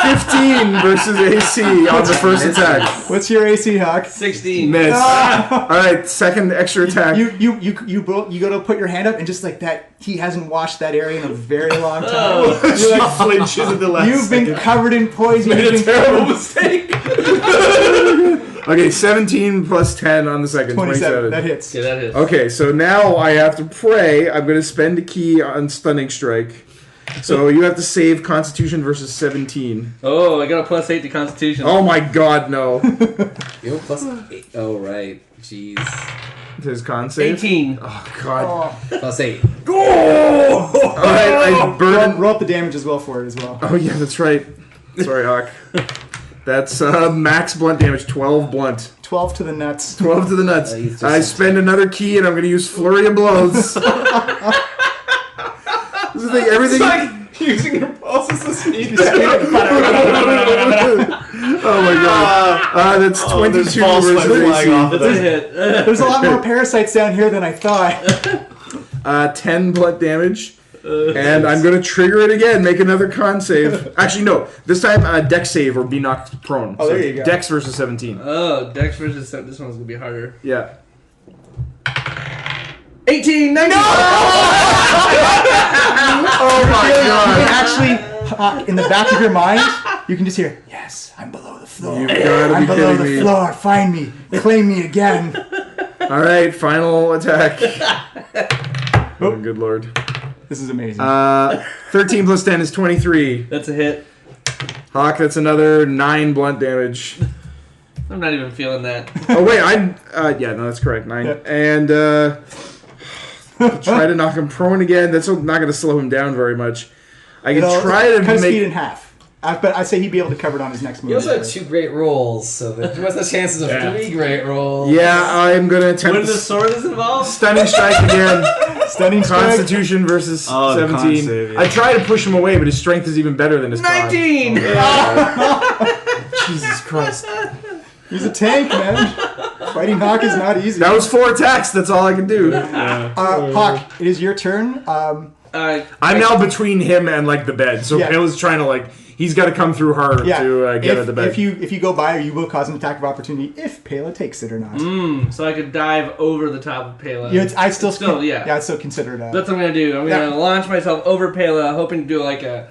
That's 15 versus AC on the first attack. What's your AC, Hawk? 16. Miss. Alright, second extra attack. You go to put your hand up and just like that, he hasn't washed that area in a very long time. She like flinches at the last You've been covered in poison. Made a You've been terrible mistake. Okay, 17 plus 10 on the second, 27. That hits. Yeah, that hits. Okay, so now I have to pray. I'm going to spend a key on Stunning Strike. So you have to save Constitution versus 17. Oh, I got a plus 8 to Constitution. Oh my god, no. Yo, plus 8. Oh, right. Jeez. His con save? 18. Oh god. Plus 8. Alright, I burn. Roll up the damage as well for it as well. Oh yeah, that's right. Sorry, Hawk. That's max blunt damage, 12 blunt. 12 to the nuts. 12 to the nuts. he's just- I spend another key and I'm going to use Flurry of Blows. This is the thing, everything... Using your pulses to speed. Oh my god. That's 22 balls versus flying AC. off of That's a that. hit. There's a lot more parasites down here than I thought. 10 blunt damage. And I'm going to trigger it again, make another con save. Actually, no. This time, dex save or be knocked prone. Oh, there you go. Dex versus 17. Oh, Dex versus 7. This one's going to be harder. Yeah. 18! 19! Oh my god. Actually, in the back of your mind, you can just hear, yes, I'm below the floor. You've got to I'm be below kidding the me. floor. Find me. Claim me again. Alright, final attack. Oh, good lord. This is amazing. 13 plus 10 is 23. That's a hit. Hawk, that's another 9 blunt damage. I'm not even feeling that. Oh wait, I'm yeah, no, that's correct. 9. Yep. And try to knock him prone again. That's not going to slow him down very much. I can try to cut his speed make in half. But I'd say he'd be able to cover it on his next move. You also have 2 great rolls, so what's the chances of 3 great rolls? Yeah, I'm going to attempt When the sword is involved? Stunning Strike again. Stunning strike. Constitution versus Oh, the con 17. save, yeah. I try to push him away, but his strength is even better than his con. 19! Jesus Christ. He's a tank, man. Fighting Hawk is not easy. That was 4 attacks. That's all I can do. Hawk, it is your turn. I'm now between him and like the bed, so Yeah. Pale's trying to like he's got to come through hard to get at the bed. If you go by her, you will cause an attack of opportunity if Pela takes it or not. So I could dive over the top of Pela. Yeah, I'd still yeah. I'd still consider that. That's what I'm gonna do. I'm gonna Yeah. launch myself over Pela, hoping to do like a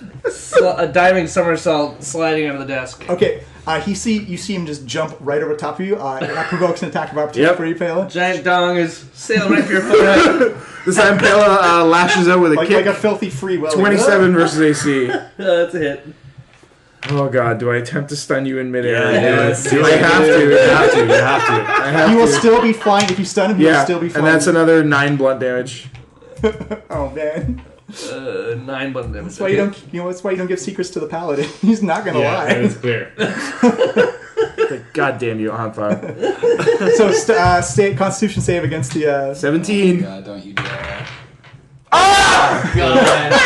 diving somersault, sliding out of the desk. Okay, you see him just jump right over top of you. That provokes an attack of opportunity for you, Pela. Giant dong is sailing right for your forehead. This time Pela lashes out with a Like kick. a filthy free will. 27 versus AC. That's a hit. Oh god, do I attempt to stun you in midair? Yes. I have to. You have to. I have He will to. still be flying. If you stun him, he will still be flying. And that's another 9 blunt damage. Oh man. 9 blunt damage. That's why you don't. You know. That's why you don't give secrets to the paladin. He's not gonna Yeah, lie. that is clear. Like, god damn you, Hanfa. So, state Constitution save against the. 17. God, don't you dare. God.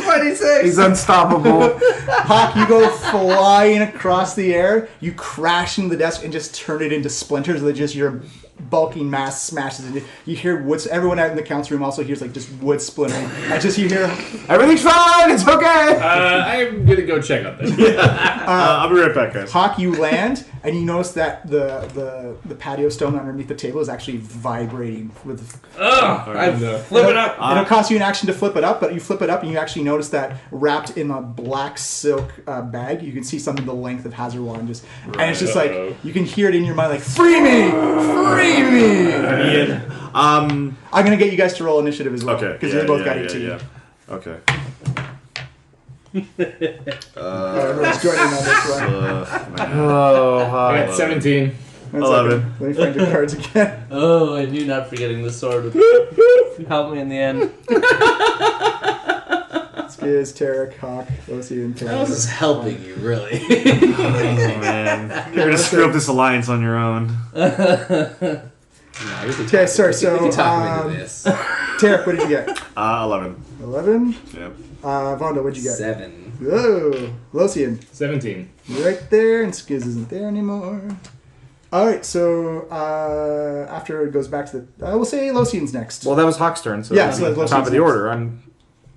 26. He's unstoppable. Hawk, you go flying across the air. You crash into the desk and just turn it into splinters. That just your bulking mass smashes into. You hear woods. Everyone out in the council room also hears like just wood splintering. And just you hear. Everything's fine. It's okay. I'm gonna go check on that. I'll be right back, guys. Hawk, you land and you notice that the patio stone underneath the table is actually vibrating with. I flip it up. It'll cost you an action to flip it up, but you flip it up and you actually notice that wrapped in a black silk bag, you can see something the length of Hazarwan just, and it's just like you can hear it in your mind, like free me, free me. I'm gonna get you guys to roll initiative as well, Okay. because you both got 18. Yeah. Okay. Everyone's joining on this one. Oh, I hi. got 17. 11. Let me find your cards again. Oh, I knew not forgetting the sword would help me in the end. Skiz, Tarek, Hawk, Lucy, and I was just helping you, really. Oh, man. You're going to screw up this alliance on your own. Okay, sorry, so, We can talk into this. Tarek, what did you get? 11. 11? Yep. Vonda, what'd you get? 7. Whoa, Losian. 17. You're right there, and Skiz isn't there anymore. Alright, so after it goes back to the... we'll say Losian's next. Well, that was Hawk's turn, so Yeah, that's so the that's top of the Losian's order. I'm.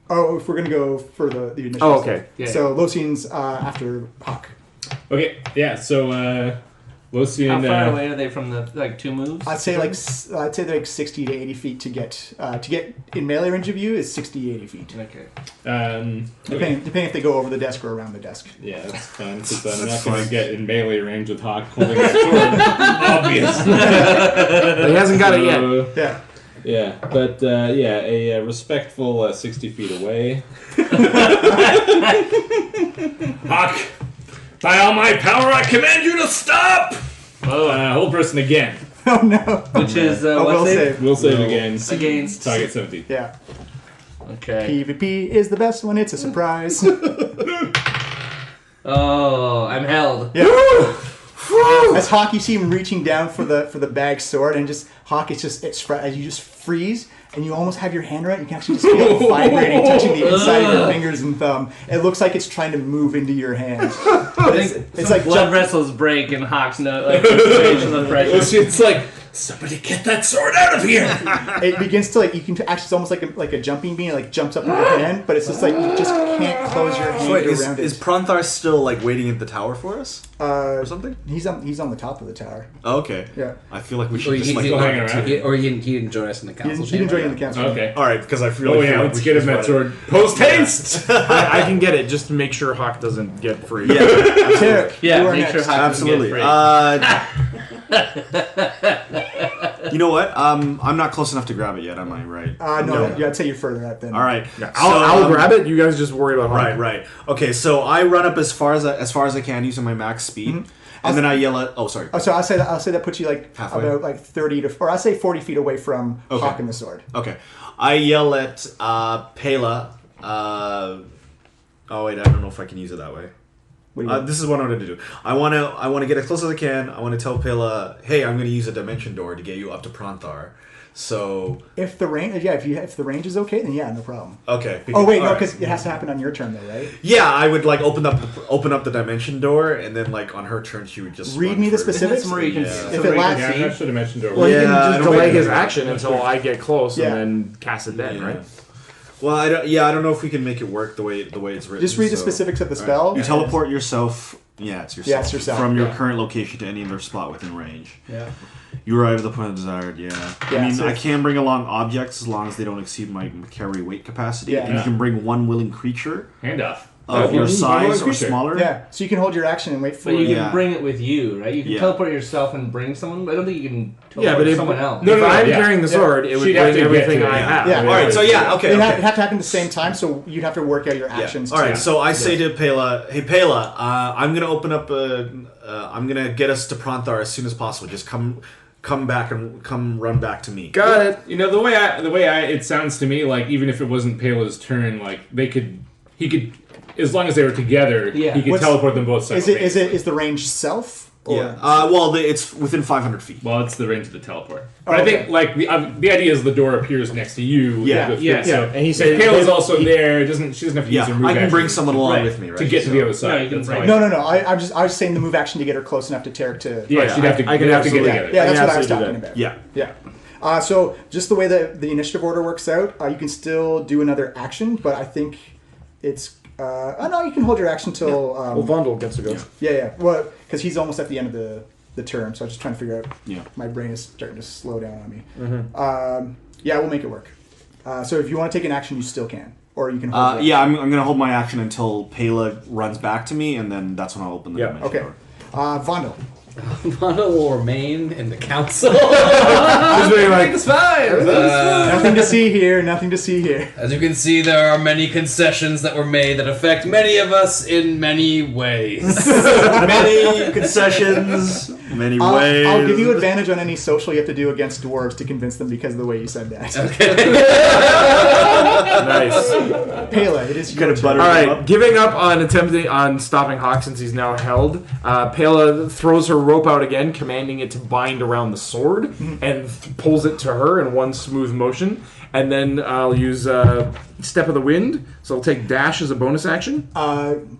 Oh, if we're going to go for the initiative. Oh, okay. Yeah. So Losian's after Hawk. Okay, yeah, so Lucian. How far away are they from the 2 moves? I'd say like 60 to 80 feet to get in melee range of you is 60 to 80 feet. Okay. Depending if they go over the desk or around the desk. Yeah, that's fine, because I'm not going to get in melee range with Hawk holding his sword, obviously. But he hasn't got it yet. Yeah. Yeah, but a respectful 60 feet away. Hawk, by all my power, I command you to stop! Hold person again. Oh no. Which is, will what save? save. We'll save again. Against. Target 70. Yeah. Okay. PvP is the best when it's a surprise. Oh, I'm held. Yeah. As Hawk, you see him reaching down for the bag sword, and just Hawk, as you just freeze, and you almost have your hand around it, you can actually just feel it vibrating, touching the inside of your fingers and thumb. It looks like it's trying to move into your hand. It's like blood vessels break and Hawk's no the pressure. It's like, somebody get that sword out of here! It begins to you can actually, it's almost like a jumping bean. It jumps up in your hand, but it's just like you just can't close your hand Wait, around is it. Pronthar still waiting at the tower for us? Or something? He's on the top of the tower. Oh, okay. Yeah. I feel like we should Or just he hang around. didn't join us in the He council didn't join in the chamber. council. Okay. Alright, because I feel Oh like... yeah, let's get him that sword. Post haste! I can get it just to make sure Hawk doesn't get free. Yeah, Tarek, Yeah, you are make next. sure Hawk absolutely. You know what? I'm not close enough to grab it yet, am I? Right? No, I'd say you're further out then. All right. I'll grab it. You guys just worry about Hawk. Right. Okay, so I run up as far as I can using my max speed, and then I yell at. Oh, sorry. Oh, so I'll say that puts you Halfway. about 30 to, or I'll say 40 feet away from Hawk and the sword. Okay, I yell at Pela. Oh wait, I don't know if I can use it that way. What do you This is what I'm going to do. I want to get as close as I can. I want to tell Pela, hey, I'm going to use a dimension door to get you up to Pronthar. So if the range, if the range is okay, then yeah, no problem. okay. Oh wait, no, alright. because it has to happen on your turn though, right? Yeah, I would open up the dimension door, and then on her turn she would just Read run me the through. specifics. That's where you can. Yeah. If it lasts, Yeah, I should have mentioned over. Well, he Yeah, can I just don't delay think- his action until I get close Yeah. and then cast it then, Yeah. right? Well, I don't know if we can make it work the way it's written. just read the so- specifics of the spell. You teleport yourself. Yeah, it's yourself. Yeah, it's yourself. From your current location to any other spot within range. Yeah. You arrive at the point of desired. Yeah. Yeah, I mean, so I can bring along objects as long as they don't exceed my carry weight capacity. Yeah. And you can bring one willing creature. Handoff. of your size or creature. smaller. Yeah, so you can hold your action and wait for But you can Yeah. bring it with you, right? You can Yeah. teleport yourself and bring someone, but I don't think you can Yeah, teleport but if someone else. No, if no, I'm yeah. carrying the sword, it would She'd have bring to get everything to it, I yeah. have. Yeah. All right, so yeah, okay. It'd okay. have to happen at the same time, so you'd have to work out your actions. All right, to- so I say to Pela, "Hey Pela, I'm gonna open up I'm gonna get us to Pronthar as soon as possible. Just come back and run back to me." Got it. You know, the way it sounds to me like even if it wasn't Pela's turn, like he could, as long as they were together, Yeah. he could What's- teleport them both simultaneously. Is the range self? Or? Yeah. Well, it's within 500 feet. Well, it's the range of the teleport. But Oh, I think okay. like the idea is the door appears next to you. Yeah. It goes Yeah. through, so And he if said Pela's they- also there. She doesn't have to use her move I can bring action someone along with me, right? to get to the other side. No, you can That's bring- how I- No. I was saying the move action to get her close enough to Tarek to. Yeah, she'd have to. I can they'd have to get absolutely- together. Yeah, that's I what I was absolutely talking do about. Yeah. Yeah. So just the way that the initiative order works out, you can still do another action, but I think it's. No, you can hold your action till. Well, Vondel gets to go. Yeah. Well, because he's almost at the end of the turn, so I'm just trying to figure out. Yeah. My brain is starting to slow down on me. Yeah, we'll make it work. So if you want to take an action, you still can, or you can. Hold your Yeah, I'm gonna hold my action until Pela runs back to me, and then that's when I'll open the Yeah. dimension Okay. door. Vondel. Mono will remain in the council. Just being like, It's fine. Nothing to see here. Nothing to see here. As you can see, there are many concessions that were made that affect many of us in many ways. Many concessions, many ways. I'll give you advantage on any social you have to do against dwarves to convince them because of the way you said that. nice. Pela, it is your Gotta turn. butter All them right, up. giving up on attempting on stopping Hawk since he's now held. Pela throws her rope out again, commanding it to bind around the sword, and pulls it to her in one smooth motion. And then I'll use Step of the Wind, so I'll take Dash as a bonus action. 1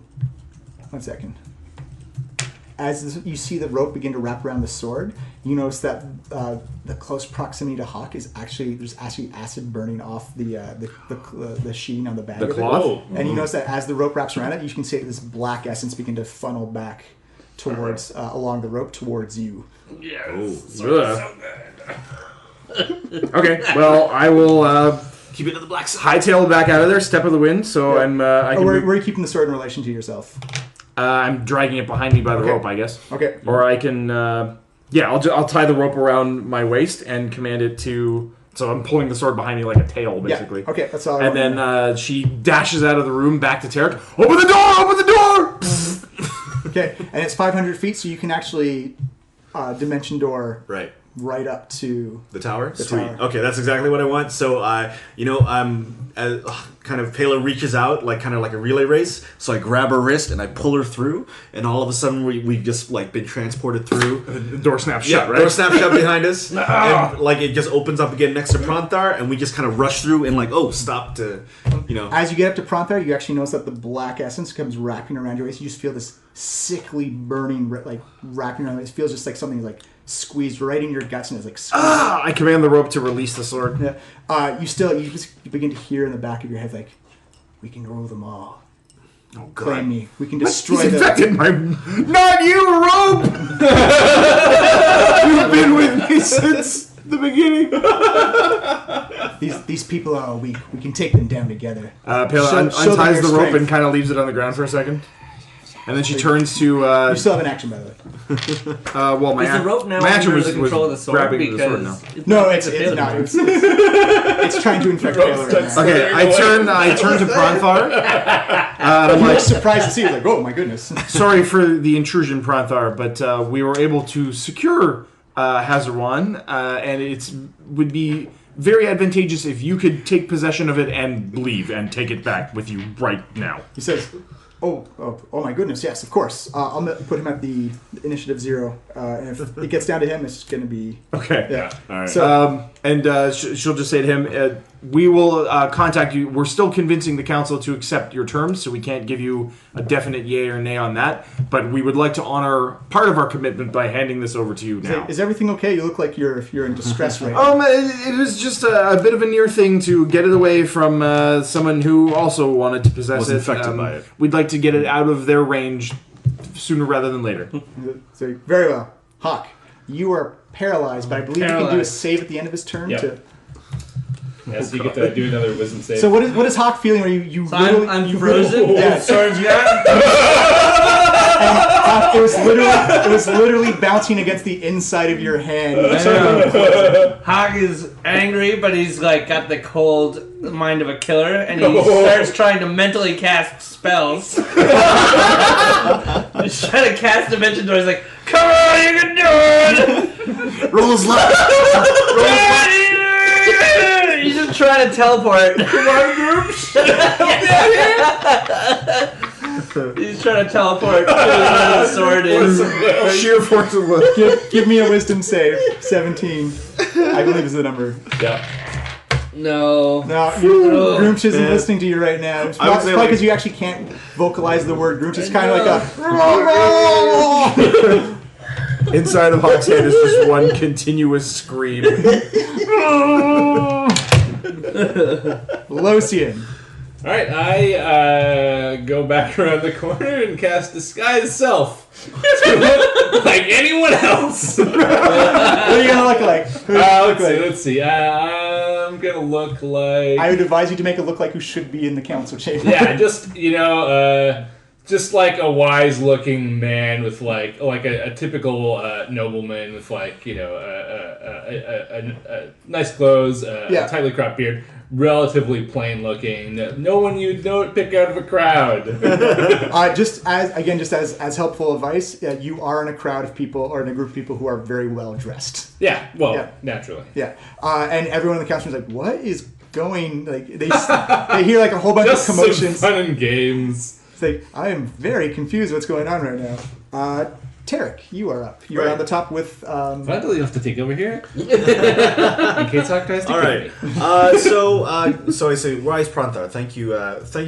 second. As you see the rope begin to wrap around the sword, you notice that the close proximity to Hawk is there's actually acid burning off the sheen on the bag. The of it. cloth? And you notice that as the rope wraps around it, you can see this black essence begin to funnel back towards along the rope towards you. Ugh. Okay, well, I will Keep it to the black side. hightail back out of there, Step of the Wind, so I can Where move- are you keeping the sword in relation to yourself? I'm dragging it behind me by the Okay. rope, I guess. Okay. Or I can, I'll tie the rope around my waist and command it to. So I'm pulling the sword behind me like a tail, basically. Yeah. Okay, that's all. I And want to know. then she dashes out of the room back to Tarek. Open the door! Open the door! Okay, and it's 500 feet, so you can actually dimension door right up to The tower? The Sweet. tower. Okay, that's exactly what I want. So, kind of Pela reaches out, kind of like a relay race. So I grab her wrist and I pull her through, and all of a sudden we've just been transported through. The door snaps shut, right? Door snap shut behind us, and it just opens up again next to Pronthar, and we just kind of rush through and stop to, As you get up to Pronthar, you actually notice that the black essence comes wrapping around your waist. You just feel this sickly burning, wrapping around. It feels just like something squeezed right in your guts, and it's squeezed. I command the rope to release the sword. Yeah. You begin to hear in the back of your head we can rule them all. oh Claim god, me. We can destroy He's them. infected my... Not you, rope! You've been with me since the beginning. These people are weak. We can take them down together. Pela Show them unties your the rope strength. and kind of leaves it on the ground for a second. And then she turns to... You still have an action, by the way. my Is the rope now my action under was, the control of the was sword? grabbing the Because sword now. No, it's Taylor not. rope. It's trying to infect Taylor right now. Okay, I turn to Pronthar. I'm You're like, surprised to see it. Oh my goodness. sorry for the intrusion, Pronthar, but we were able to secure Hazarwan, and it would be very advantageous if you could take possession of it and leave and take it back with you right now. He says, "Oh my goodness! Yes, of course. I'll put him at the initiative 0, and if it gets down to him, it's going to be Okay. yeah. all right. So She'll just say to him, we will contact you. We're still convincing the council to accept your terms, so we can't give you a definite yay or nay on that. But we would like to honor part of our commitment by handing this over to you now. is everything okay? You look like you're in distress right now. It was just a bit of a near thing to get it away from someone who also wanted to possess Was it. infected by it. We'd like to get it out of their range sooner rather than later. So, very well, Hawk. You are paralyzed, but I believe you can do a Paralyzed. save at the end of his turn Yep. to. Yes, you get to do another wisdom save. So what is Hawk feeling? Are you So literally, I'm you frozen. literally- yeah. Swords got. It was literally bouncing against the inside of your hand. Hog is angry, but he's like got the cold mind of a killer, and he starts trying to mentally cast spells. He's trying to cast Dimension Door. He's like, "Come on, you can do it!" Rolls left. He's just trying to teleport. Come on, group. He's trying to teleport to where the sword is. Sheer force of will. Give me a wisdom save. 17. I believe is the number. Yeah. No. No, Groomch isn't listening to you right now. It's probably because you actually can't vocalize the word. Groomch is kind of like a... Inside of Hawk's head is just one continuous scream. Lothian. Alright, I go back around the corner and cast Disguise Self. To look like anyone else. What are you gonna look like? Who do you look like? Let's see. I'm gonna look like... I would advise you to make it look like who should be in the council chamber. Yeah, just, just like a wise-looking man with like a typical nobleman with like, nice clothes, a tightly cropped beard, relatively plain-looking. No one you'd pick out of a crowd. Just as helpful advice, you are in a crowd of people or in a group of people who are very well dressed. Yeah, naturally. Yeah, and everyone in the council is like, "What is going?" Like they hear like a whole bunch Just of commotions. some fun and games. It's like, I am very confused what's going on right now. Tarek, you are up. You're on the top with... Vandal, you have to take over here. In case Hawk tries to All kill right. me. So I say, Rise Pranthar, thank you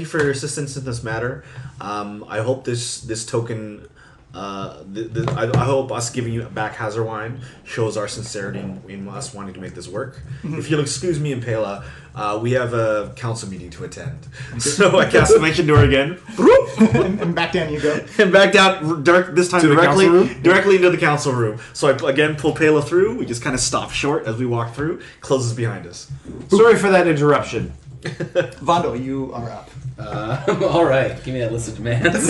for your assistance in this matter. I hope this token... I hope us giving you back Hazarwine shows our sincerity in us wanting to make this work. If you'll excuse me and Pela, we have a council meeting to attend. So I cast Dimension Door again. and back down you go. And back down, this time To the council room? directly into the council room. So I again pull Pela through. We just kind of stop short as we walk through. Closes behind us. Sorry for that interruption. Vandal, you are up. Alright, give me that list of demands.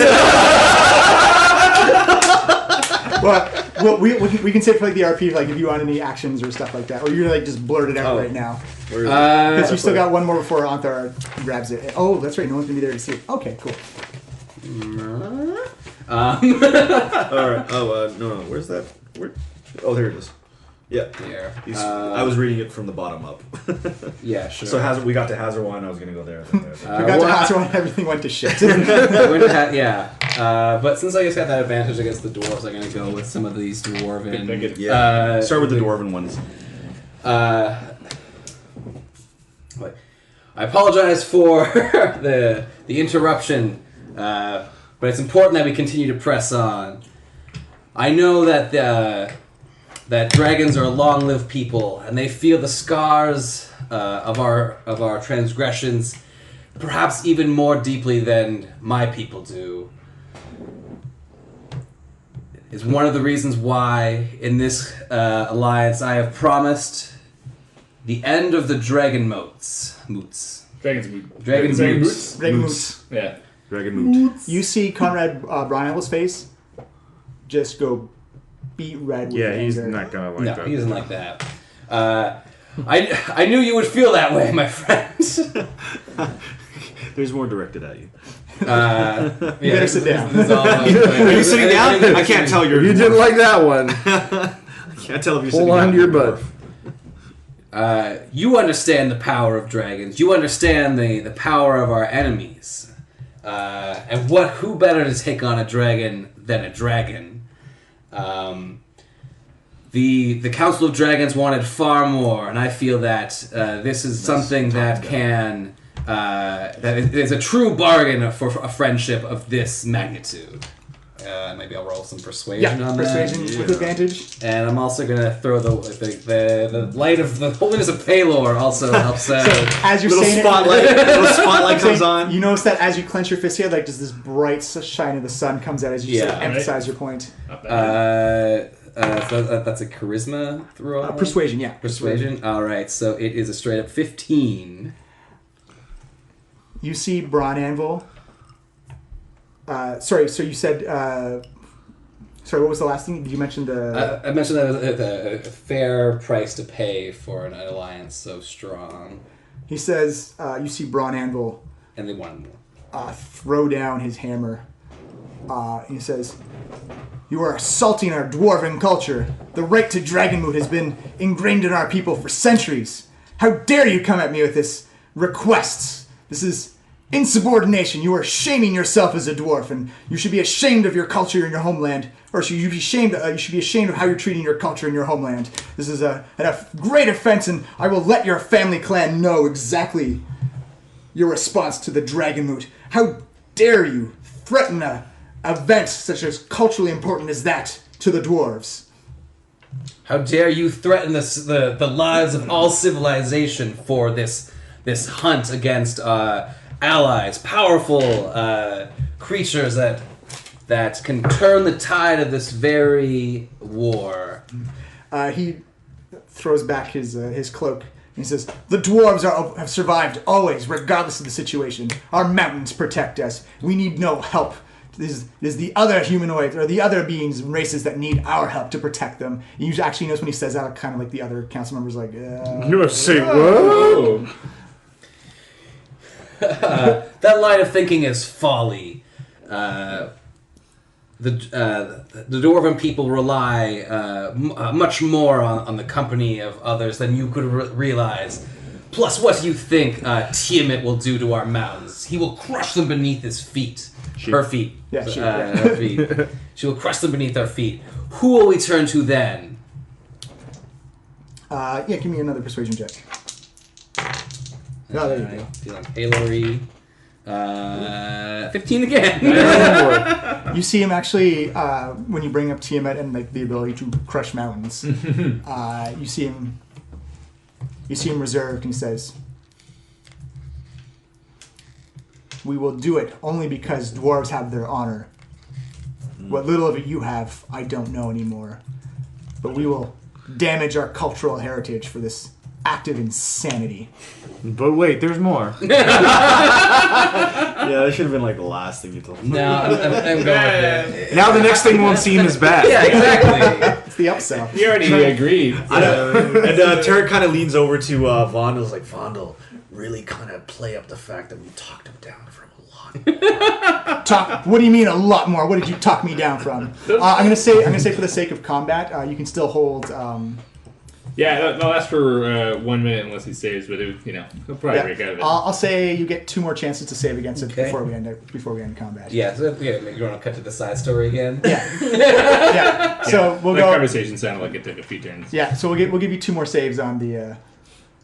Well, we can say for like the RP, like if you want any actions or stuff like that, or you're like just blurt it out right now. Because you still got one more before Anthar grabs it. Oh, that's right. No one's gonna be there to see it. Okay, cool. All right. Oh no. Where's that? Oh, there it is. Yeah. Here. I was reading it from the bottom up. Yeah, sure. So we got to Hazarwine. I was going to go there. We got to Hazard when everything went to shit. But since I just got that advantage against the dwarves, I'm going to go with some of these dwarven... Yeah. Start with the dwarven ones. I apologize for the interruption, but it's important that we continue to press on. I know that that dragons are long-lived people, and they feel the scars of our transgressions, perhaps even more deeply than my people do. It's one of the reasons why, in this alliance, I have promised the end of the dragon moots. Dragon's Moot. Dragon's moots. Dragon Moots. Yeah. Dragon Moot. You see Conrad Brynell's face just go beat red with Yeah, he's anger. not gonna like No, that. he doesn't like that. I knew you would feel that way, my friend. There's more directed at you. You better sit down. Are you sitting down? I can't tell you're. You didn't like that one. I can't tell if you're sitting Hold down. on to your butt. You understand the power of dragons. You understand the power of our enemies. And who better to take on a dragon than a dragon? The Council of Dragons wanted far more, and I feel that this is something that can that is a true bargain for a friendship of this magnitude. Maybe I'll roll some persuasion on persuasion that. with advantage. And I'm also gonna throw the light of the holiness of Palor also helps out. As you're Little saying spotlight comes on. You notice that as you clench your fist here, like just this bright shine of the sun comes out as you sort of Yeah. emphasize your point. Not bad. That's a charisma throw. Persuasion, yeah. Persuasion. All right, so it is a straight up 15. You see Braun Anvil. Sorry, so you said... sorry, what was the last thing? Did you mention the... I mentioned that it was a fair price to pay for an alliance so strong. He says, you see Braun Anvil... And they wanted more. Throw down his hammer. He says, "You are assaulting our dwarven culture. The right to dragonmoot has been ingrained in our people for centuries. How dare you come at me with this requests? This is insubordination. You are shaming yourself as a dwarf, and you should be ashamed of your culture in your homeland. Or should you be ashamed? You should be ashamed of how you're treating your culture in your homeland. This is a great offense, and I will let your family clan know exactly your response to the dragonmoot. How dare you threaten a event such as culturally important as that to the dwarves? How dare you threaten the lives of all civilization for this hunt against allies, powerful creatures that can turn the tide of this very war." He throws back his cloak. He says, "The dwarves have survived always, regardless of the situation. Our mountains protect us. We need no help. It is the other humanoids, or the other beings and races that need our help to protect them." You actually notice when he says that, kind of like the other council members like, You say what? That line of thinking is folly. The dwarven people rely much more on the company of others than you could realize. Plus, what do you think Tiamat will do to our mountains? He will crush them beneath his feet. Her feet. Yeah, her feet. She will crush them beneath our feet. Who will we turn to then? give me another persuasion check. Oh, there you go. Feeling Halory. 15 again. You see him actually when you bring up Tiamat and like the ability to crush mountains. You see him reserved, and he says, "We will do it only because dwarves have their honor. What little of it you have, I don't know anymore. But we will damage our cultural heritage for this act of insanity." But wait, there's more. Yeah, that should have been like the last thing you told me. No, I'm going with it. Now the next thing won't seem as bad. Yeah, exactly. It's the upsell. You already agreed. And Tarek kind of leans over to Vondel. Like, "Vondel, really kind of play up the fact that we talked him down from a lot." What do you mean a lot more? What did you talk me down from? I'm gonna say for the sake of combat, you can still hold. Yeah, that'll last for 1 minute unless he saves, but he'll probably break out of it. I'll say you get 2 more chances to save against it Okay. before we end combat. Yeah, so you want to cut to the side story again? Yeah. Yeah. So we'll that go. conversation sounded like it took a few turns. Yeah. So we'll give you 2 more saves on the.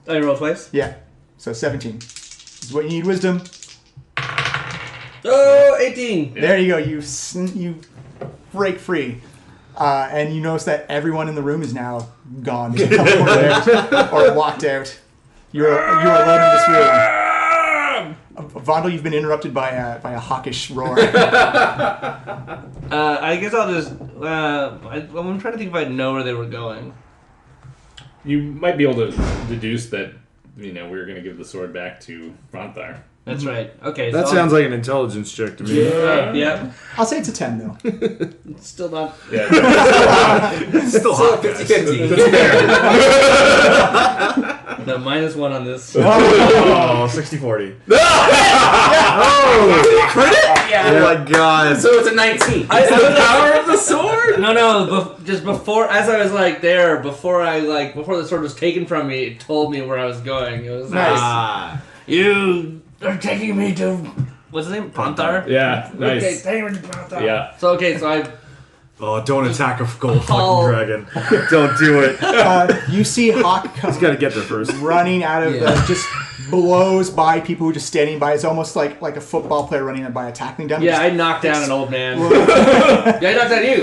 Oh, you roll twice? Yeah. So 17. This is what you need, wisdom. Oh, 18. There you go. You break free, and you notice that everyone in the room is now gone. They teleported out or walked out. You're alone in this room. Vondel, you've been interrupted by a hawkish roar. I guess I'll just. I'm trying to think if I know where they were going. You might be able to deduce that, we're going to give the sword back to Ronthar. That's right. Okay. That so sounds like an intelligence check to me. Yeah. I'll say it's a 10 though. It's still not. Yeah. Still hot, guys. 50-50. No, -1 on this. Oh, 60-40. Yeah. Oh my god. So it's a 19. Is that the power of the sword? No, just before, as I was before the sword was taken from me, it told me where I was going. It was Nice. You are taking me to, what's his name? Pronthar? Yeah, nice. Okay, taking me to Pronthar. Yeah. So I Oh, don't attack a gold Oh. fucking dragon. Don't do it. You see Hawk come He's got to get there first. running out of just blows by people who are just standing by. It's almost like a football player running by a tackling down. I knocked down an old man. I knocked down you.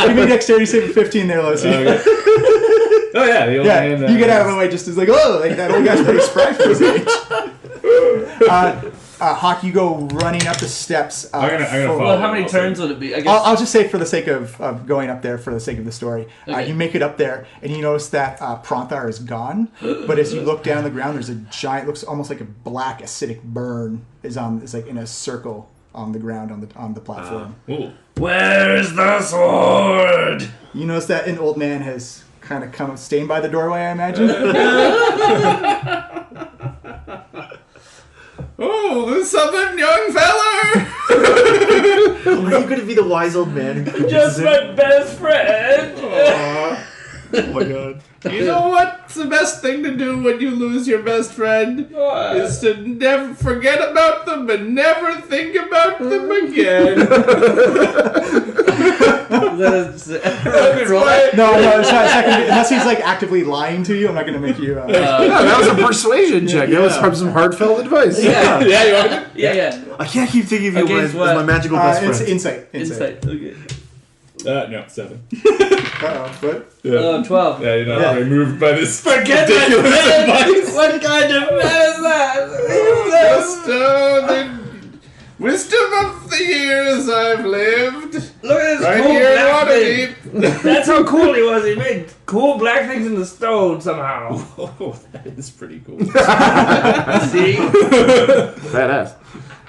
Give me a dexterity save of 15 there, Lucy. Oh yeah, the old man. You get out of the way just as like, oh, like that old guy's pretty spry for his age. Hawk, you go running up the steps. I'm gonna follow. Well, how many turns would it be? I guess. I'll just say for the sake of going up there, for the sake of the story, Okay. you make it up there, and you notice that Pronthar is gone. But as you look down the ground, there's a giant, looks almost like a black acidic burn is like in a circle on the ground on the platform. Ooh. Where is the sword? You notice that an old man has kind of come staying by the doorway, I imagine. Oh, there's something, young feller! Are you going to be the wise old man? Who Just my best friend. Oh my god. You know what's the best thing to do when you lose your best friend? Is to never forget about them and never think about them again. No, it's not gonna be, unless he's like actively lying to you. I'm not gonna make you. No, that was a persuasion check. That was some heartfelt advice. Yeah, you want it? Yeah. I can't keep thinking of you as my magical best it's friend. insight. Okay. No, 7. What? Yeah. 12. Yeah, you're not very moved by this Forget ridiculous my friend. advice. What kind of man is that? Just the wisdom of the years I've lived. Look at this Right cool here in black thing. Waterdeep. That's how cool he was. He made cool black things in the stone somehow. Oh, that is pretty cool. See? Badass.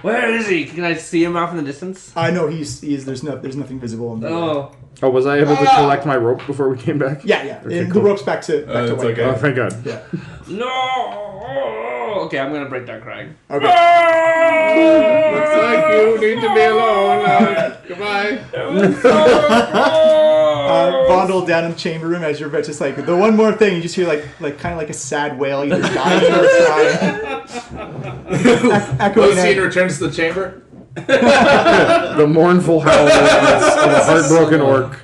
Where is he? Can I see him off in the distance? I know he's. There's nothing visible. In the Oh. Oh, was I able to collect my rope before we came back? Yeah. Okay, And cool. the rope's back to it's White okay. Oh, Guy. thank God. Yeah. No! Okay, I'm gonna break down crying. Okay. Looks like you need to be alone. Goodbye. Vondel down in the chamber room as you're just like the one more thing. You just hear like kind of like a sad wail, either dying or crying. Echoing Lucine out. returns to the chamber. The mournful howl of a heartbroken orc.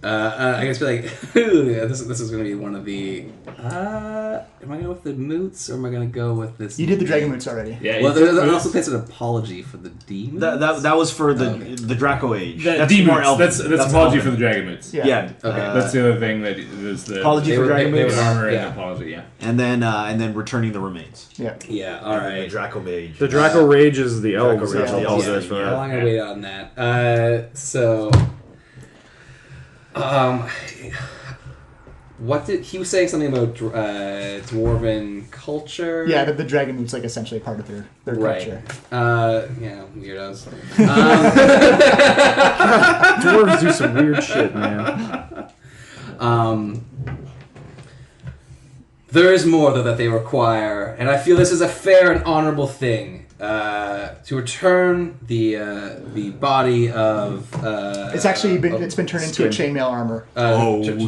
I guess be like, this is going to be one of the. Am I going to go with the moots or am I going to go with this? You did the dragon moots already. Yeah. Well, there's also plays an apology for the demons. That was for the Draco Age. That's more demons. elven. That's apology elven. for the dragon moots. Yeah. Okay. That's the other thing that was the Apology They for were- Dragon they Moods. were- armor Yeah. and apology. Yeah. And then returning the remains. Yeah. Yeah. All The right. Draco Mage. The Draco Rage is the elves. Rage, the I elves, apologize for Well, that. I'm gonna wait on that. So, what did he was saying something about dwarven culture? Yeah, the dragon moots like essentially part of their Right. culture. Yeah, weirdos. Dwarves do some weird shit, man. There is more though that they require, and I feel this is a fair and honorable thing. To return the body of It's actually been turned into a chainmail armor.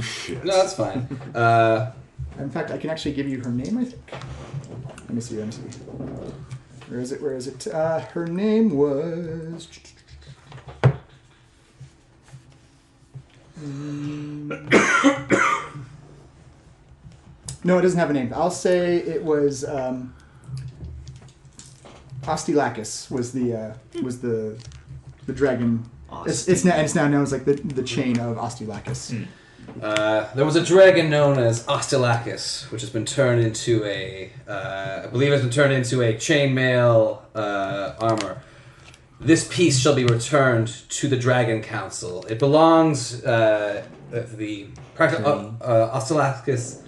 Shit. No, that's fine. In fact, I can actually give you her name. I think. Let me see. Where is it? Her name was. No, it doesn't have a name. I'll say it was Ostilakis was the dragon. It's now known as like the chain of Ostilakis. There was a dragon known as Ostilakis, which has been turned into I believe it's been turned into a chainmail armor. This piece shall be returned to the Dragon Council. It belongs. Ostilakis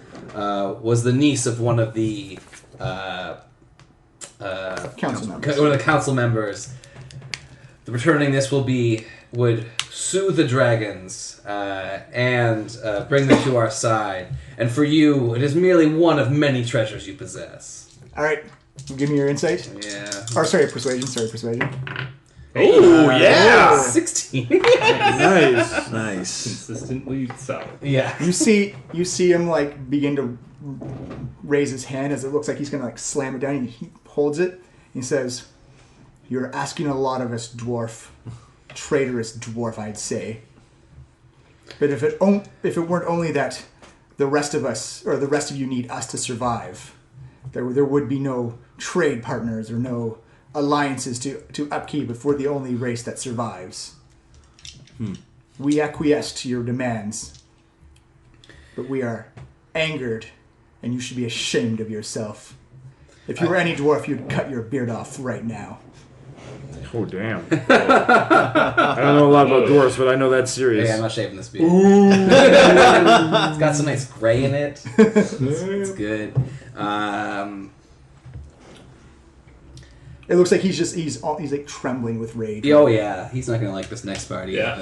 was the niece of one of the Council members. one of the council members. The returning this would soothe the dragons and bring them to our side. And for you, it is merely one of many treasures you possess. All right, give me your insight. Yeah. Or sorry, persuasion. Oh yeah. 16. Nice. Nice. Consistently solid. Yeah. You see him like begin to raise his hand as it looks like he's gonna like slam it down. And he holds it. He says, "You're asking a lot of us, dwarf, traitorous dwarf, I'd say. But if it weren't only that the rest of us or the rest of you need us to survive, there would be no trade partners or no alliances to upkeep if we're the only race that survives. We acquiesce to your demands, but we are angered and you should be ashamed of yourself. If you were any dwarf, you'd cut your beard off right now. Oh, damn. I don't know a lot about dwarves, but I know that's serious. Hey, I'm not shaving this beard. It's got some nice gray in it. It's good. It looks like he's like trembling with rage. Oh yeah, he's not gonna like this next party. Yeah.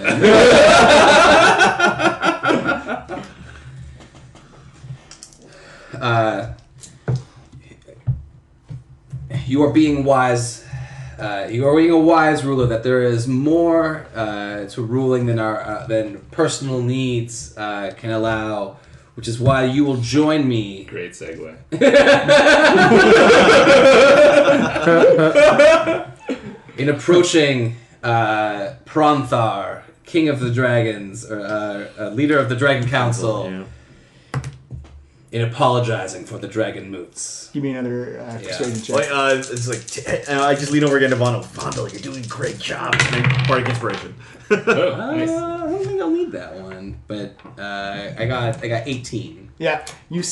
You are being wise. You are being a wise ruler. That there is more to ruling than personal needs can allow, which is why you will join me. Great segue. In approaching Pronthar, King of the Dragons, or leader of the Dragon Council. Yeah. In apologizing for the dragon moots. Give me another persuasion check. Like, it's like I just lean over again to Vondel. Vondel, you're doing a great job. Bardic inspiration. Nice. I don't think I'll need that one, but I got 18. Yeah, you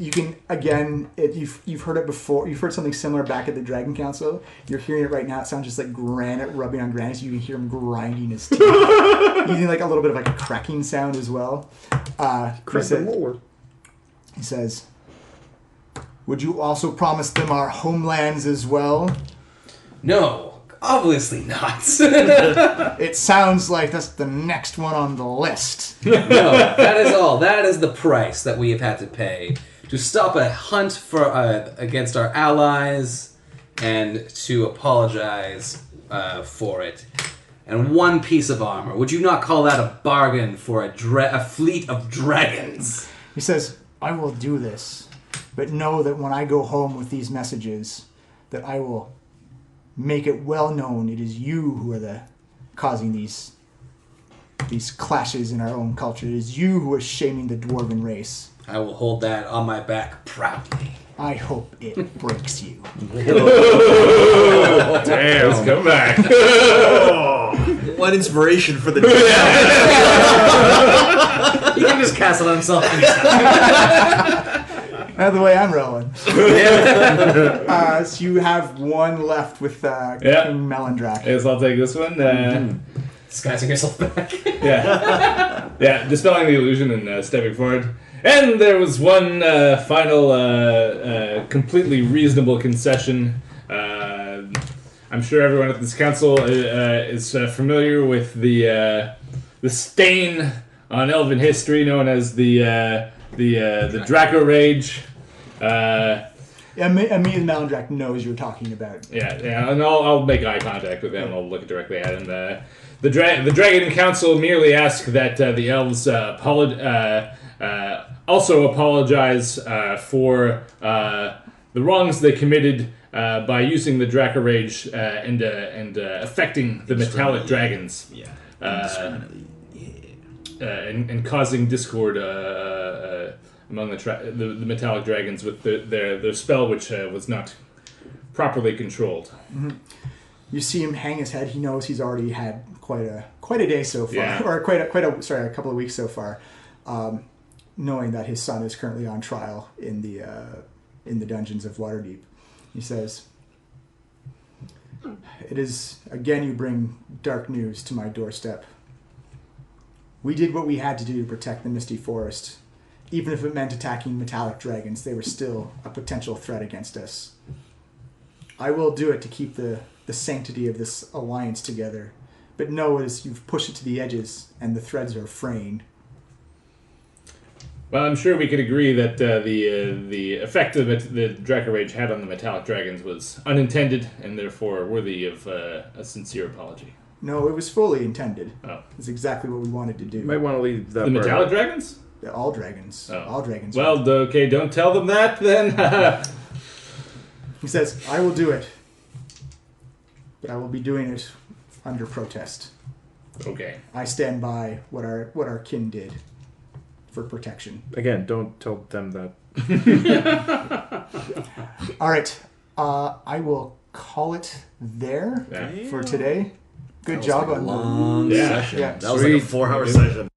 can again. You've heard it before. You've heard something similar back at the Dragon Council. You're hearing it right now. It sounds just like granite rubbing on granite. So you can hear him grinding his teeth, using like a little bit of like a cracking sound as well. He says, "Would you also promise them our homelands as well?" No, obviously not. It sounds like that's the next one on the list. No, that is all. That is the price that we have had to pay to stop a hunt for against our allies and to apologize for it. And one piece of armor. Would you not call that a bargain for a fleet of dragons? He says, "I will do this, but know that when I go home with these messages, that I will make it well known it is you who are causing these clashes in our own culture. It is you who are shaming the dwarven race. I will hold that on my back proudly." I hope it breaks you." Damn. Let's come back. What inspiration for the He can just cast it on himself. That's the way I'm rolling. So you have one left with King Melendrak. Yes, I'll take this one. Disguising yourself back. Yeah, dispelling the illusion and stepping forward. And there was one final, completely reasonable concession. I'm sure everyone at this council is familiar with the stain on Elven history known as the Draco Rage. Me and Melendrak knows you're talking about. Yeah, and I'll make eye contact with him. I'll look directly at him. The Dragon Council merely ask that the elves also apologize for the wrongs they committed by using the Draco Rage and affecting the metallic dragons. Yeah. And causing discord among the metallic dragons with their spell, which was not properly controlled. Mm-hmm. You see him hang his head. He knows he's already had quite a day so far, or a couple of weeks so far. Knowing that his son is currently on trial in the dungeons of Waterdeep, he says, "It is again you bring dark news to my doorstep. We did what we had to do to protect the Misty Forest. Even if it meant attacking metallic dragons, they were still a potential threat against us. I will do it to keep the sanctity of this alliance together, but know as you've pushed it to the edges and the threads are fraying." Well, I'm sure we could agree that the effect that the Draco Rage had on the metallic dragons was unintended and therefore worthy of a sincere apology. No, it was fully intended. Oh. It's exactly what we wanted to do. You might want to leave that The part metallic out. dragons? All dragons. Oh. All dragons. Well, okay, don't tell them that then. He says, "I will do it, but I will be doing it under protest. Okay. I stand by what our kin did for protection." Again, don't tell them that. All right. I will call it there Yeah. for today. Good job on long Yeah. session. Yeah. That was like a 4-hour session.